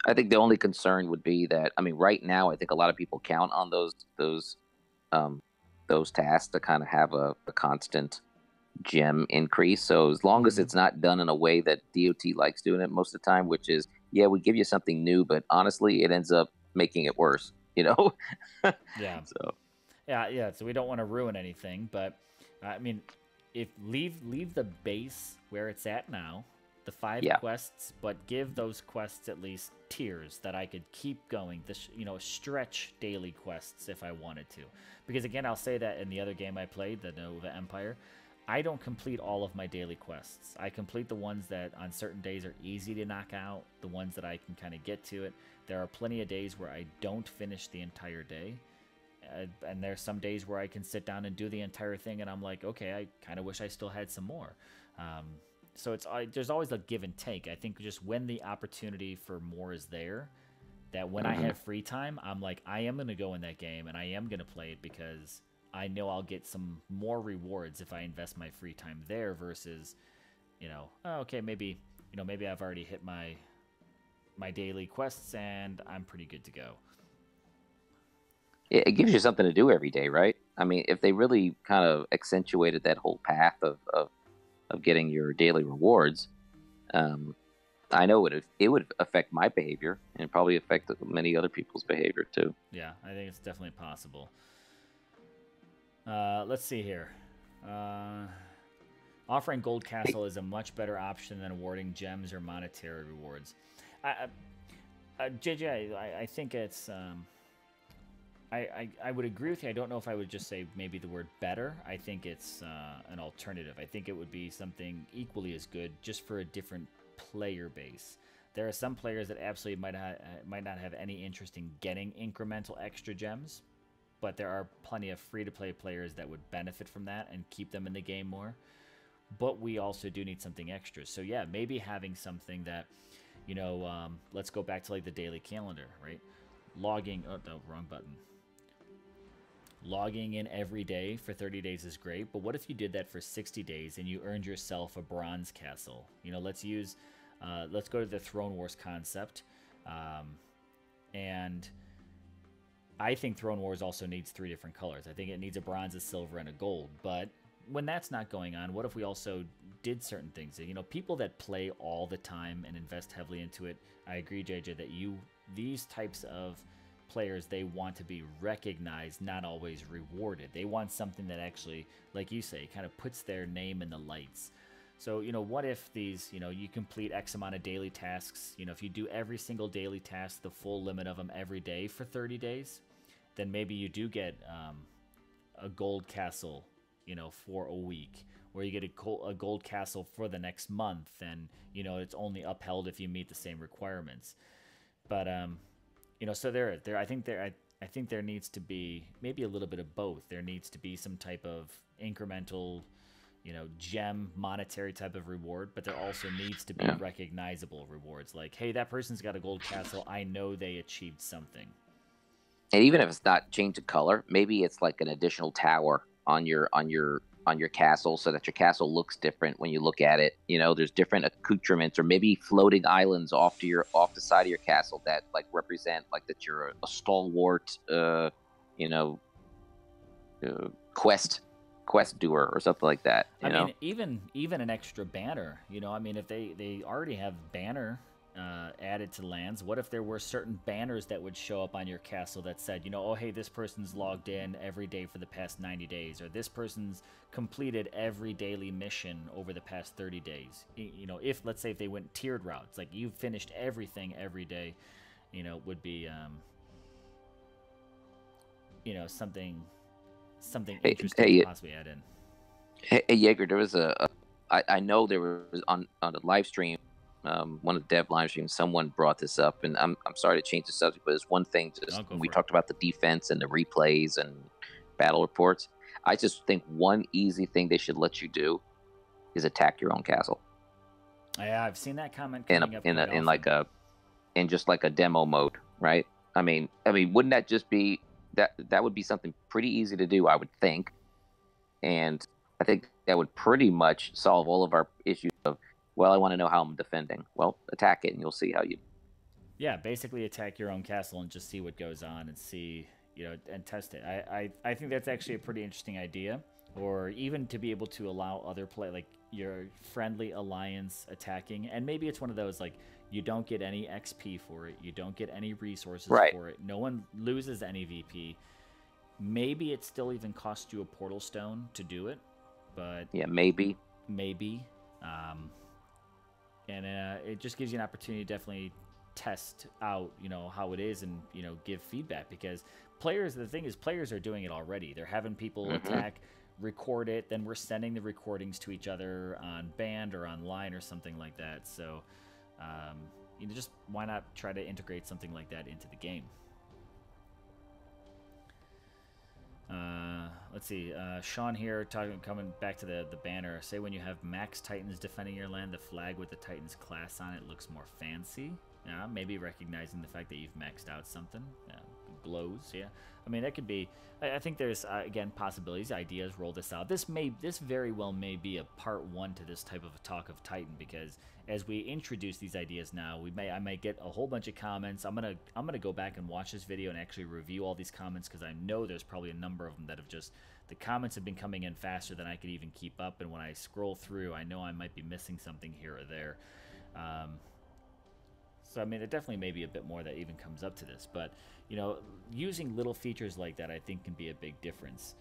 I think the only concern would be that, I mean, right now I think a lot of people count on those tasks to kind of have a constant gem increase. So as long as it's not done in a way that DOT likes doing it most of the time, which is, yeah, we give you something new, but honestly, it ends up making it worse. Yeah. So Yeah. So we don't want to ruin anything, but I mean, if leave the base where it's at now, the 5 quests, but give those quests at least tiers that I could keep going. This, stretch daily quests if I wanted to. Because again, I'll say that in the other game I played, the Nova Empire, I don't complete all of my daily quests. I complete the ones that on certain days are easy to knock out, the ones that I can kind of get to it. There are plenty of days where I don't finish the entire day. And there's some days where I can sit down and do the entire thing, and I'm like, okay, I kind of wish I still had some more. So there's always a give and take. I think just when the opportunity for more is there, that when I have free time, I'm like, I am going to go in that game and I am going to play it because I know I'll get some more rewards if I invest my free time there versus, okay, maybe I've already hit my daily quests and I'm pretty good to go. it gives you something to do every day, right? I mean, if they really kind of accentuated that whole path of getting your daily rewards, I know it would affect my behavior and probably affect many other people's behavior too. Yeah, I think it's definitely possible. Let's see here. Offering Gold Castle is a much better option than awarding gems or monetary rewards. JJ, I think it's... I would agree with you. I don't know if I would just say maybe the word better. I think it's an alternative. I think it would be something equally as good, just for a different player base. There are some players that absolutely might not have any interest in getting incremental extra gems, but there are plenty of free-to-play players that would benefit from that and keep them in the game more. But we also do need something extra. So yeah, maybe having something that, let's go back to like the daily calendar, right? Logging, oh no, wrong button. Logging in every day for 30 days is great, but what if you did that for 60 days and you earned yourself a bronze castle? Let's go to the Throne Wars concept. And I think Throne Wars also needs 3 different colors. I think it needs a bronze, a silver, and a gold. But when that's not going on, what if we also did certain things? People that play all the time and invest heavily into it, I agree, JJ, that these types of players, they want to be recognized, not always rewarded. They want something that actually, like you say, kind of puts their name in the lights. So, you know, what if these, you know, you complete X amount of daily tasks, you know, if you do every single daily task, the full limit of them every day for 30 days, then maybe you do get a gold castle, you know, for a week, or you get a gold castle for the next month, and, you know, it's only upheld if you meet the same requirements. But, you know, so I think there needs to be maybe a little bit of both. There needs to be some type of incremental, you know, gem monetary type of reward, but there also needs to be recognizable rewards. Like, hey, that person's got a gold castle. I know they achieved something. And even if it's not change of color, maybe it's like an additional tower on your castle, so that your castle looks different when you look at it. You know, there's different accoutrements, or maybe floating islands off the side of your castle that like represent like that you're a stalwart, you know, quest doer or something like that. You know? Mean, even an extra banner. You know, I mean, if they already have banner added to lands, what if there were certain banners that would show up on your castle that said, you know, oh, hey, this person's logged in every day for the past 90 days, or this person's completed every daily mission over the past 30 days. You know, if, let's say, if they went tiered routes, like you've finished everything every day, you know, would be, you know, something interesting to possibly add in. Hey, Jaeger, there was I know there was on the live stream, one of the dev live streams, someone brought this up, and I'm sorry to change the subject, but it's one thing. Just we talked about the defense and the replays and battle reports. I just think one easy thing they should let you do is attack your own castle. Yeah, I've seen that comment coming up in just like a demo mode, right? I mean, wouldn't that just be that would be something pretty easy to do, I would think, and I think that would pretty much solve all of our issues of, well, I want to know how I'm defending. Well, attack it, and you'll see how you. Yeah, basically attack your own castle and just see what goes on and see, you know, and test it. I think that's actually a pretty interesting idea. Or even to be able to allow other like your friendly alliance attacking, and maybe it's one of those like you don't get any XP for it, you don't get any resources for it, no one loses any VP. Maybe it still even costs you a portal stone to do it, but yeah, maybe. And it just gives you an opportunity to definitely test out, you know, how it is, and, you know, give feedback, because the thing is players are doing it already. They're having people attack, record it, then we're sending the recordings to each other on band or online or something like that. So you know, just why not try to integrate something like that into the game? Let's see. Sean here coming back to the banner. Say when you have max Titans defending your land, the flag with the Titans class on it looks more fancy. Yeah, maybe recognizing the fact that you've maxed out something. Yeah, glows. Yeah, I mean, that could be. I think there's again possibilities, ideas. Roll this out. This very well may be a part one to this type of a talk of Titan, because as we introduce these ideas now, I might get a whole bunch of comments. I'm gonna go back and watch this video and actually review all these comments, because I know there's probably a number of them that have just, the comments have been coming in faster than I could even keep up, and when I scroll through, I know I might be missing something here or there. So I mean, it definitely may be a bit more that even comes up to this, but you know, using little features like that, I think, can be a big difference.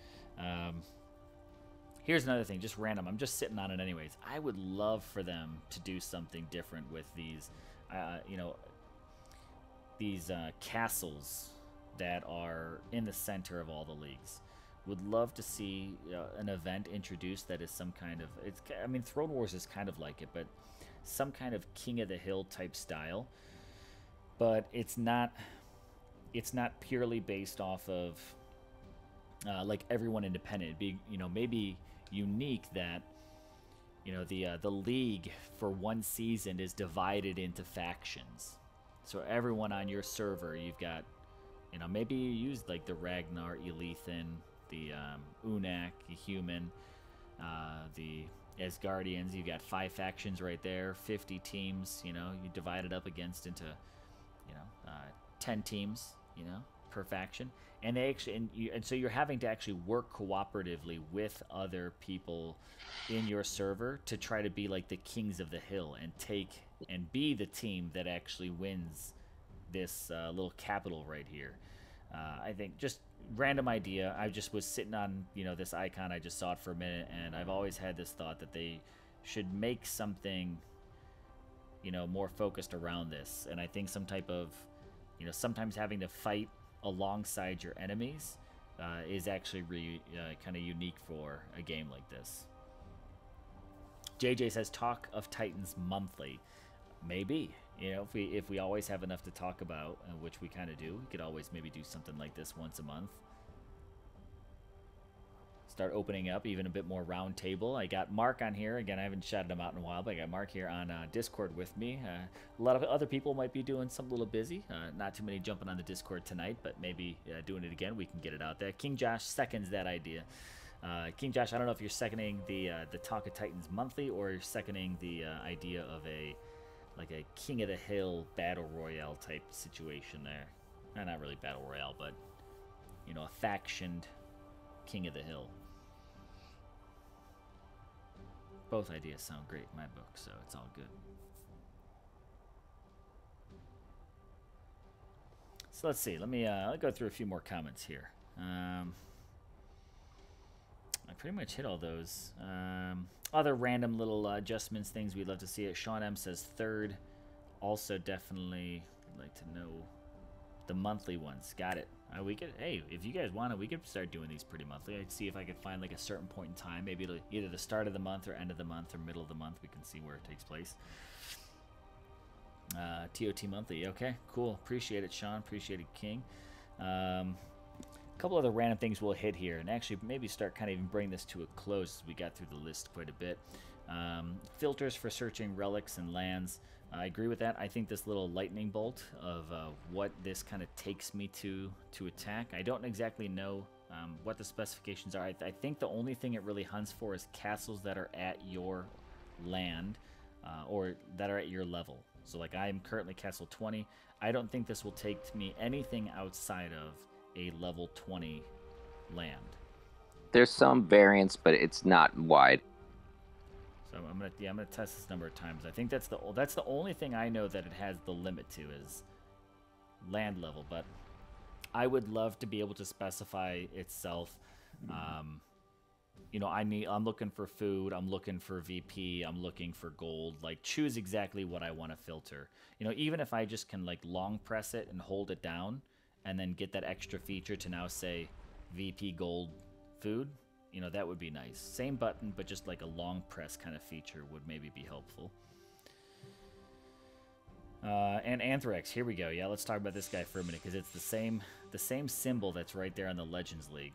Here's another thing, just random. I'm just sitting on it anyways. I would love for them to do something different with these, you know, these castles that are in the center of all the leagues. Would love to see an event introduced that is some kind of, I mean, Throne Wars is kind of like it, but some kind of King of the Hill type style. But it's not purely based off of like everyone independent. It'd be, you know, maybe unique that, you know, the league for one season is divided into factions. So everyone on your server, you've got, you know, maybe you use like the Ragnar, Elethan, the Unak, the Human, the Asgardians. You've got 5 factions right there, 50 teams. You know, you divide it up into, you know, 10 teams, you know, per faction, and they actually, and so you're having to actually work cooperatively with other people in your server to try to be like the kings of the hill and be the team that actually wins this little capital right here. I think just random idea. I just was sitting on, you know, this icon. I just saw it for a minute, and I've always had this thought that they should make something, you know, more focused around this. And I think some type of, you know, sometimes having to fight alongside your enemies is actually really kind of unique for a game like this. JJ says, talk of Titans monthly. Maybe, you know, if we always have enough to talk about, which we kind of do, we could always maybe do something like this once a month. Start opening up even a bit more round table. I got Mark on here. Again, I haven't shouted him out in a while, but I got Mark here on Discord with me. A lot of other people might be doing something a little busy. Not too many jumping on the Discord tonight, but maybe doing it again. We can get it out there. King Josh seconds that idea. King Josh, I don't know if you're seconding the Talk of Titans monthly, or you're seconding the idea of a King of the Hill battle royale type situation there. Not really battle royale, but, you know, a factioned King of the Hill. Both ideas sound great in my book, so it's all good. So let's see. I'll go through a few more comments here. I pretty much hit all those. Other random little adjustments, things we'd love to see it. Sean M says third. Also, definitely like to know the monthly ones. Got it. We could, hey, if you guys want it, we could start doing these pretty monthly. I'd see if I could find like a certain point in time, maybe either the start of the month or end of the month or middle of the month. We can see where it takes place. TOT monthly. Okay, cool. Appreciate it, Sean. Appreciate it, King. A couple other random things we'll hit here, and actually maybe start kind of even bring this to a close as we got through the list quite a bit. Filters for searching relics and lands. I agree with that. I think this little lightning bolt of what this kind of takes me to attack. I don't exactly know what the specifications are. I think the only thing it really hunts for is castles that are at your land or that are at your level. So like I'm currently castle 20. I don't think this will take me anything outside of a level 20 land. There's some variance, but it's not wide. So I'm gonna test this number of times. I think that's the only thing I know that it has the limit to is land level. But I would love to be able to specify itself. You know, I'm looking for food. I'm looking for VP. I'm looking for gold. Like choose exactly what I want to filter. You know, even if I just can like long press it and hold it down, and then get that extra feature to now say VP gold food. You know, that would be nice. Same button, but just like a long press kind of feature would maybe be helpful. And Anthrax, here we go. Yeah, let's talk about this guy for a minute because it's the same symbol that's right there on the Legends League.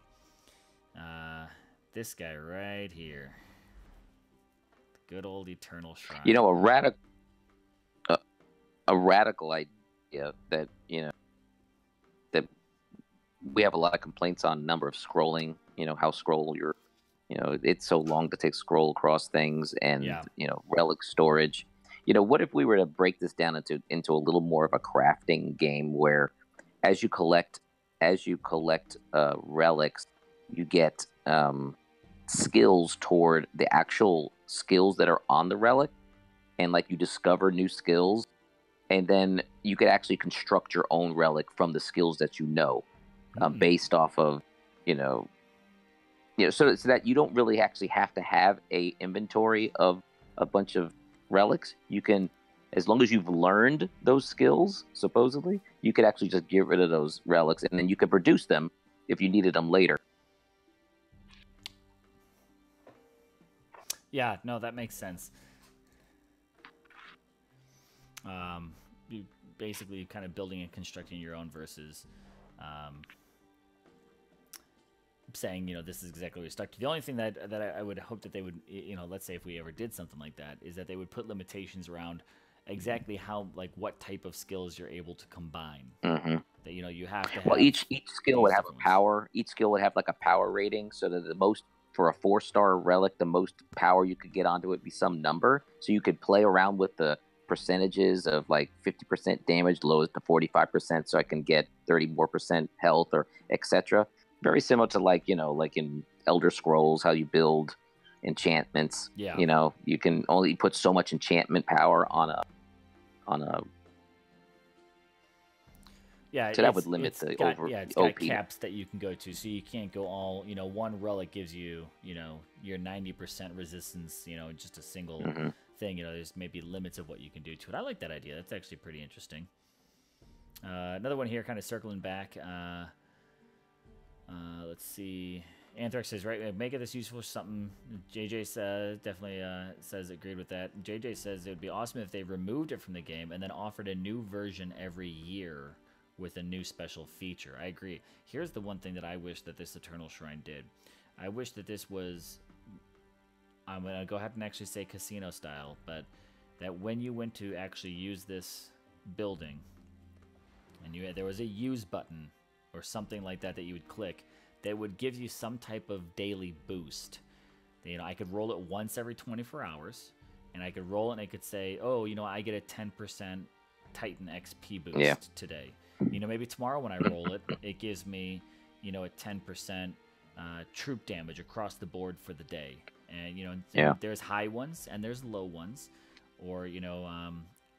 This guy right here. Good old Eternal Shrine. You know, a radical idea that, you know, that we have a lot of complaints on number of scrolling. You know, how it's so long to take scroll across things, and you know, relic storage. You know, what if we were to break this down into a little more of a crafting game where, as you collect relics, you get skills toward the actual skills that are on the relic, and like you discover new skills, and then you could actually construct your own relic from the skills that you know, based off of, so that you don't really actually have to have a inventory of a bunch of relics. You can, as long as you've learned those skills, supposedly, you could actually just get rid of those relics, and then you could produce them if you needed them later. Yeah, no, that makes sense. You basically kind of building and constructing your own versus saying, this is exactly what you're stuck to. The only thing that I would hope that they would, let's say if we ever did something like that, is that they would put limitations around exactly how, like, what type of skills you're able to combine. Mm-hmm. That, you have to have. Well, each skill would have a power. Each skill would have like a power rating, so that the most, for a 4-star relic, the most power you could get onto it would be some number. So you could play around with the percentages of like 50% damage, lowest to 45%, so I can get 30% more health, or etc. Very similar to like in Elder Scrolls, how you build enchantments. Yeah. You can only put so much enchantment power on a Yeah, So that would limit it's the got over yeah, it's got OP. caps that you can go to, so you can't go all. One relic gives you your 90% resistance. Just a single Hmm. thing. There's maybe limits of what you can do to it. I like that idea. That's actually pretty interesting. Another one here, kind of circling back. Let's see. Anthrax says, right, make it this useful for something. JJ says, definitely says agreed with that. JJ says it would be awesome if they removed it from the game and then offered a new version every year with a new special feature. I agree. Here's the one thing that I wish that this Eternal Shrine did. I wish that this was, I'm going to go ahead and actually say casino style, but that when you went to actually use this building and there was a use button or something like that you would click, that would give you some type of daily boost. I could roll it once every 24 hours, and I could roll it and it could say, oh, I get a 10% Titan XP boost today. Maybe tomorrow when I roll it, it gives me, a 10% troop damage across the board for the day. And, there's high ones and there's low ones. Or,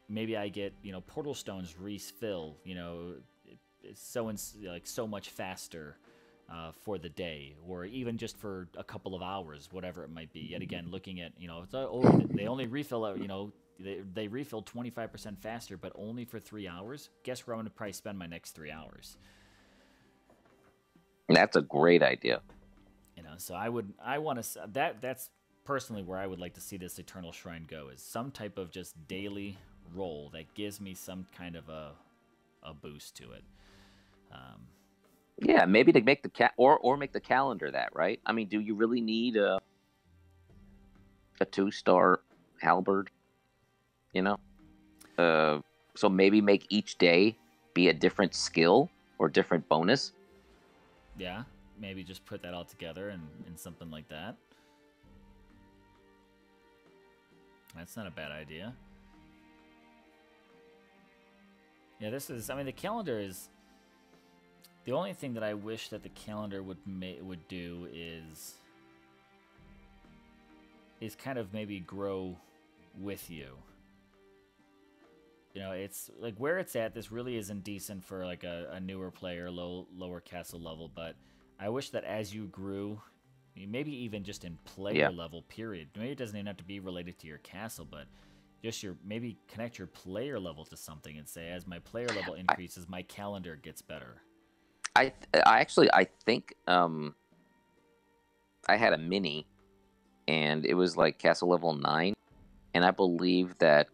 maybe I get, portal stones refill, so much faster for the day, or even just for a couple of hours, whatever it might be. Yet again, looking at, they only refill out, they refill 25% faster, but only for 3 hours. Guess where I'm going to probably spend my next 3 hours? That's a great idea. So that's personally where I would like to see this Eternal Shrine go, is some type of just daily roll that gives me some kind of a boost to it. Yeah, maybe to make the or make the calendar that, right? I mean, do you really need a 2-star halberd? So maybe make each day be a different skill or different bonus. Yeah, maybe just put that all together in something like that. That's not a bad idea. Yeah, the calendar is... The only thing that I wish that the calendar would do is kind of maybe grow with you. It's like where it's at. This really isn't decent for like a newer player, lower castle level. But I wish that as you grew, maybe even just in player level, period. Maybe it doesn't even have to be related to your castle, but just maybe connect your player level to something and say, as my player level increases, my calendar gets better. I think I had a mini, and it was like castle level 9, and I believe that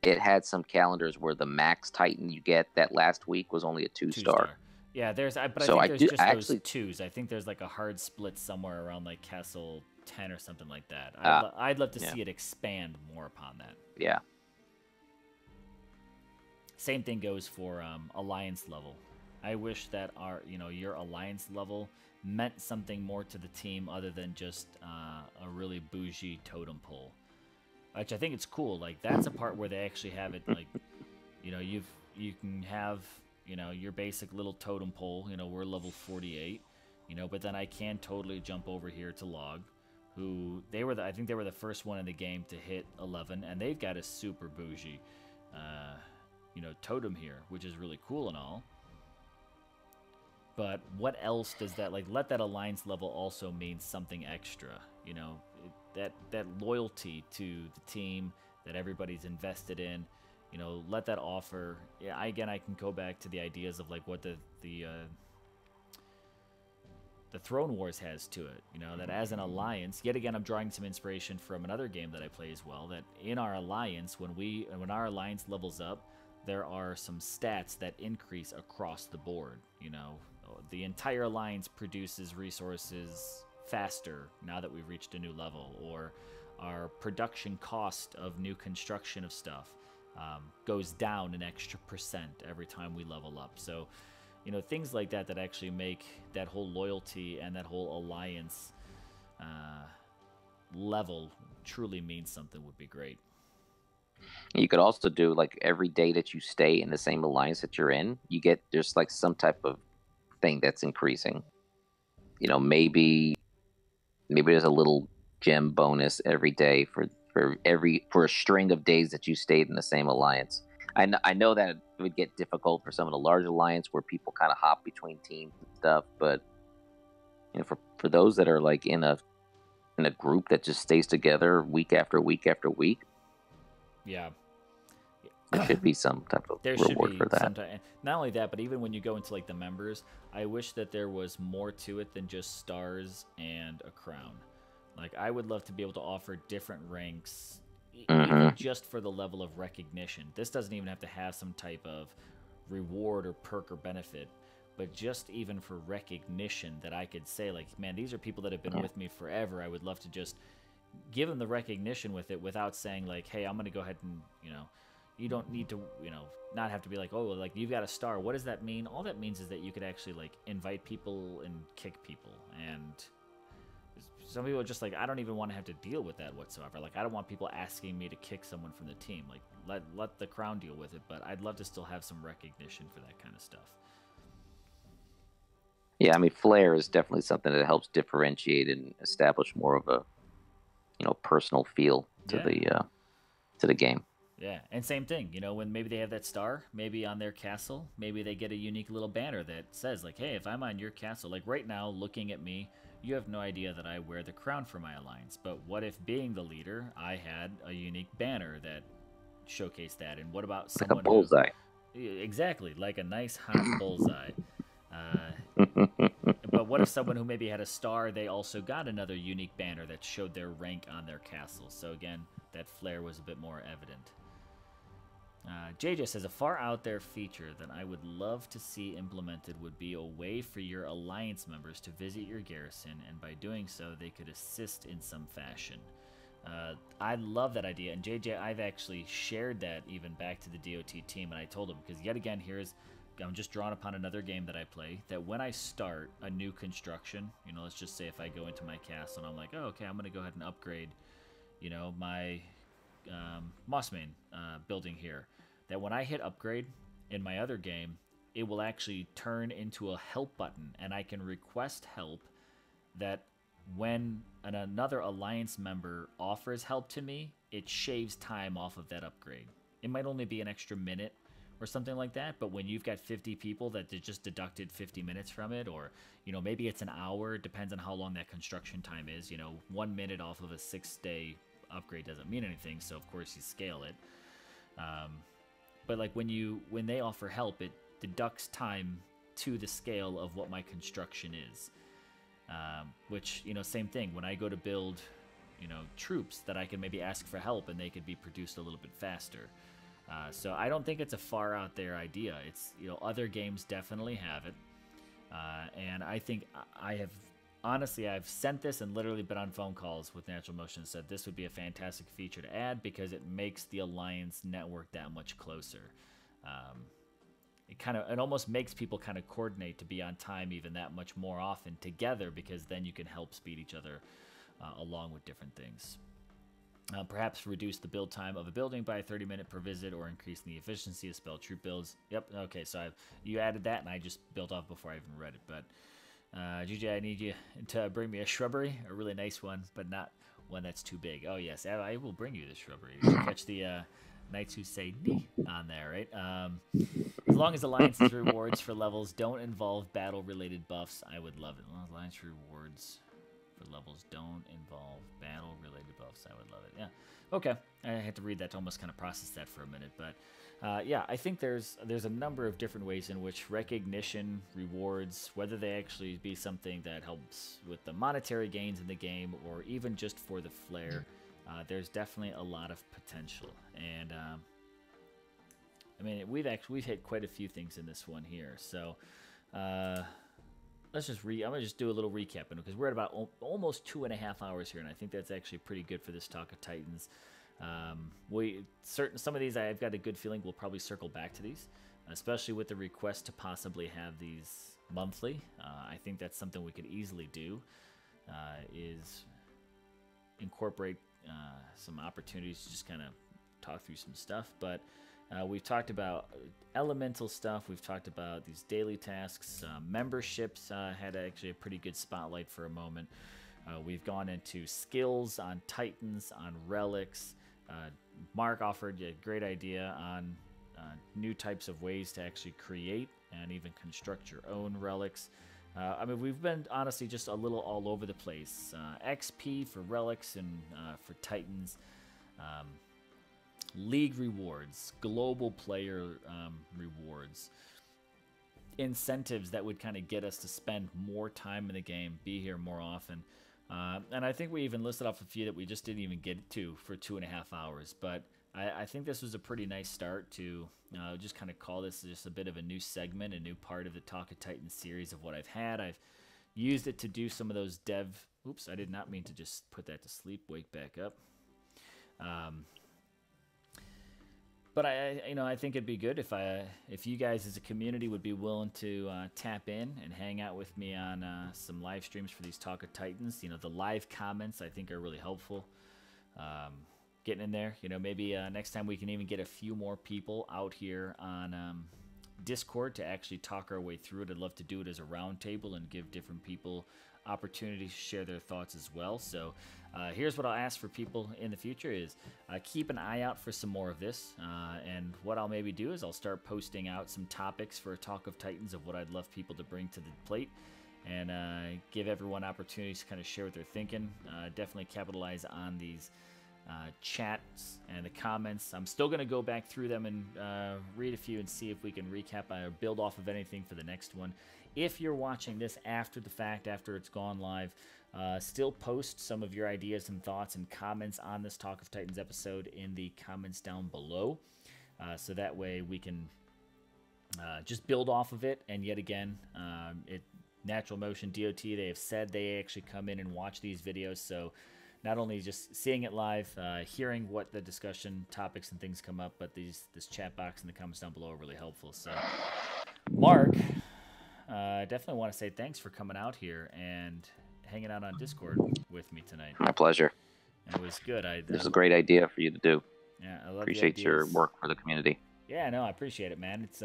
it had some calendars where the max Titan you get that last week was only a 2-star. Yeah, but I think there's just those 2s. I think there's like a hard split somewhere around like castle 10 or something like that. I'd love to see it expand more upon that. Yeah. Same thing goes for alliance level. I wish that your alliance level meant something more to the team other than just a really bougie totem pole. Which I think it's cool. Like that's a part where they actually have it. Like, you can have your basic little totem pole. We're level 48. But then I can totally jump over here to Log, who I think they were the first one in the game to hit 11, and they've got a super bougie, totem here, which is really cool and all. But what else does that, like, let that alliance level also mean something extra, that loyalty to the team that everybody's invested in, let that offer. Yeah, again, I can go back to the ideas of like what the Throne Wars has to it, that as an alliance, yet again, I'm drawing some inspiration from another game that I play as well, that in our alliance, when our alliance levels up, there are some stats that increase across the board, the entire alliance produces resources faster now that we've reached a new level, or our production cost of new construction of stuff goes down an extra percent every time we level up. So, things like that actually make that whole loyalty and that whole alliance level truly mean something would be great. You could also do like every day that you stay in the same alliance that you're in, there's like some type of thing that's increasing. Maybe there's a little gem bonus every day for a string of days that you stayed in the same alliance. I know that it would get difficult for some of the large alliance where people kind of hop between teams and stuff. But for those that are like in a group that just stays together week after week after week, yeah, there should be some type of there should reward be for that. some type. Not only that, but even when you go into like the members, I wish that there was more to it than just stars and a crown. Like I would love to be able to offer different ranks, even just for the level of recognition. This doesn't even have to have some type of reward or perk or benefit, but just even for recognition that I could say like, man, these are people that have been with me forever. I would love to just give them the recognition with it without saying like, hey, I'm going to go ahead and, you don't need to, not have to be like, oh, like you've got a star. What does that mean? All that means is that you could actually like invite people and kick people. And some people are just like, I don't even want to have to deal with that whatsoever. Like, I don't want people asking me to kick someone from the team. Like, let the crown deal with it. But I'd love to still have some recognition for that kind of stuff. Yeah, I mean, flair is definitely something that helps differentiate and establish more of a, personal feel to the game. Yeah, and same thing, when maybe they have that star, maybe on their castle, maybe they get a unique little banner that says like, hey, if I'm on your castle, like right now, looking at me, you have no idea that I wear the crown for my alliance. But what if being the leader, I had a unique banner that showcased that? And what about someone like a bullseye? Exactly, like a nice hot bullseye. But what if someone who maybe had a star, they also got another unique banner that showed their rank on their castle? So again, that flair was a bit more evident. JJ says, a far out there feature that I would love to see implemented would be a way for your alliance members to visit your garrison, and by doing so, they could assist in some fashion. I love that idea, and JJ, I've actually shared that even back to the DOT team, and I told them, because yet again, I'm just drawing upon another game that I play, that when I start a new construction, let's just say if I go into my castle and I'm like, oh, okay, I'm going to go ahead and upgrade, my Mossmane building here, that when I hit upgrade in my other game, it will actually turn into a help button, and I can request help that when another alliance member offers help to me, it shaves time off of that upgrade. It might only be an extra minute or something like that, but when you've got 50 people that just deducted 50 minutes from it, or maybe it's an hour, it depends on how long that construction time is. 1 minute off of a 6-day upgrade doesn't mean anything, so of course you scale it. But like when they offer help, it deducts time to the scale of what my construction is. Which, same thing, when I go to build, troops, that I can maybe ask for help and they could be produced a little bit faster. So I don't think it's a far out there idea. It's, other games definitely have it. And I think I've sent this and literally been on phone calls with Natural Motion and said this would be a fantastic feature to add because it makes the Alliance network that much closer. It almost makes people kind of coordinate to be on time even that much more often together, because then you can help speed each other along with different things. Perhaps reduce the build time of a building by 30 minutes per visit, or increase the efficiency of spell troop builds. Yep, okay, so you added that, and I just built off before I even read it. But GJ, I need you to bring me a shrubbery, a really nice one, but not one that's too big. Oh yes, I will bring you the shrubbery. You should catch the Knights Who Say Knee on there, right? As long as Alliance's rewards for levels don't involve battle-related buffs, I would love it. Alliance rewards for levels don't involve battle-related buffs, I would love it. Yeah. Okay. I had to read that to almost kind of process that for a minute, but yeah, I think there's a number of different ways in which recognition, rewards, whether they actually be something that helps with the monetary gains in the game, or even just for the flair, there's definitely a lot of potential. And I mean, we've hit quite a few things in this one here. So let's just I'm gonna just do a little recap, because we're at about almost 2.5 hours here, and I think that's actually pretty good for this talk of Titans. Some of these I've got a good feeling we'll probably circle back to these, especially with the request to possibly have these monthly. I think that's something we could easily do, is incorporate some opportunities to just kind of talk through some stuff. But we've talked about elemental stuff. We've talked about these daily tasks. Memberships had actually a pretty good spotlight for a moment. We've gone into skills on Titans, on relics. Mark offered a great idea on new types of ways to actually create and even construct your own relics. I mean, we've been honestly just a little all over the place. XP for relics and for Titans. League rewards, global player rewards, incentives that would kind of get us to spend more time in the game, be here more often. And I think we even listed off a few that we just didn't even get to for 2.5 hours. But I think this was a pretty nice start to just kind of call this just a bit of a new segment, a new part of the Talk of Titans series of what I've had. I've used it to do some of those dev... Oops, I did not mean to just put that to sleep. Wake back up. But I think it'd be good if you guys as a community would be willing to tap in and hang out with me on some live streams for these Talk of Titans. The live comments I think are really helpful. Getting in there, maybe next time we can even get a few more people out here on Discord to actually talk our way through it. I'd love to do it as a round table and give different people opportunities to share their thoughts as well. So here's what I'll ask for people in the future is keep an eye out for some more of this. And what I'll maybe do is I'll start posting out some topics for a Talk of Titans of what I'd love people to bring to the plate and give everyone opportunities to kind of share what they're thinking. Definitely capitalize on these chats and the comments. I'm still going to go back through them and read a few and see if we can recap or build off of anything for the next one. If you're watching this after the fact, after it's gone live, still post some of your ideas and thoughts and comments on this Talk of Titans episode in the comments down below. So that way we can just build off of it. And yet again, Natural Motion DOT, they have said they actually come in and watch these videos. So not only just seeing it live, hearing what the discussion topics and things come up, but this chat box in the comments down below are really helpful. So, Mark, definitely want to say thanks for coming out here and hanging out on Discord with me tonight. My pleasure. It was good. It was a great idea for you to do. Yeah, I love appreciate your work for the community. Yeah, no, I appreciate it, man. It's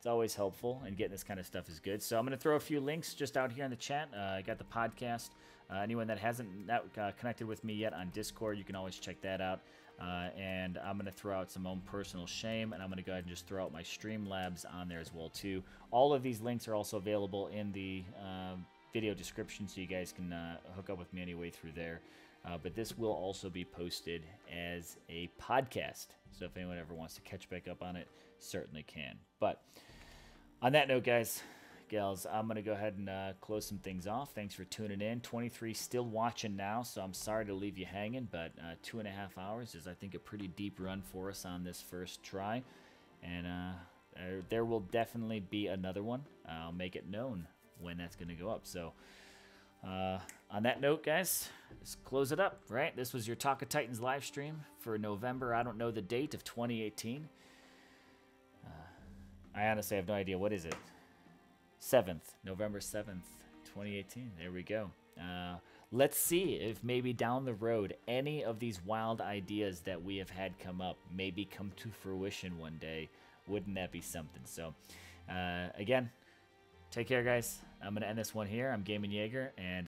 always helpful, and getting this kind of stuff is good. So I'm going to throw a few links just out here in the chat. I got the podcast. Anyone that hasn't connected with me yet on Discord, you can always check that out. And I'm going to throw out some own personal shame, and I'm going to go ahead and just throw out my Streamlabs on there as well, too. All of these links are also available in the video description, so you guys can hook up with me anyway through there. But this will also be posted as a podcast, so if anyone ever wants to catch back up on it, certainly can. But on that note, guys, gals, I'm going to go ahead and close some things off. Thanks for tuning in. 23 still watching now, so I'm sorry to leave you hanging, but 2.5 hours is, I think, a pretty deep run for us on this first try. And there will definitely be another one. I'll make it known when that's going to go up. So on that note, guys, let's close it up, right? This was your Talk of Titans live stream for November, I don't know the date, of 2018. I honestly have no idea. What is it? 7th, November 7th, 2018. There we go. Let's see if maybe down the road any of these wild ideas that we have had come up maybe come to fruition one day. Wouldn't that be something? So, again, take care, guys. I'm going to end this one here. I'm Gaming Jaeger, and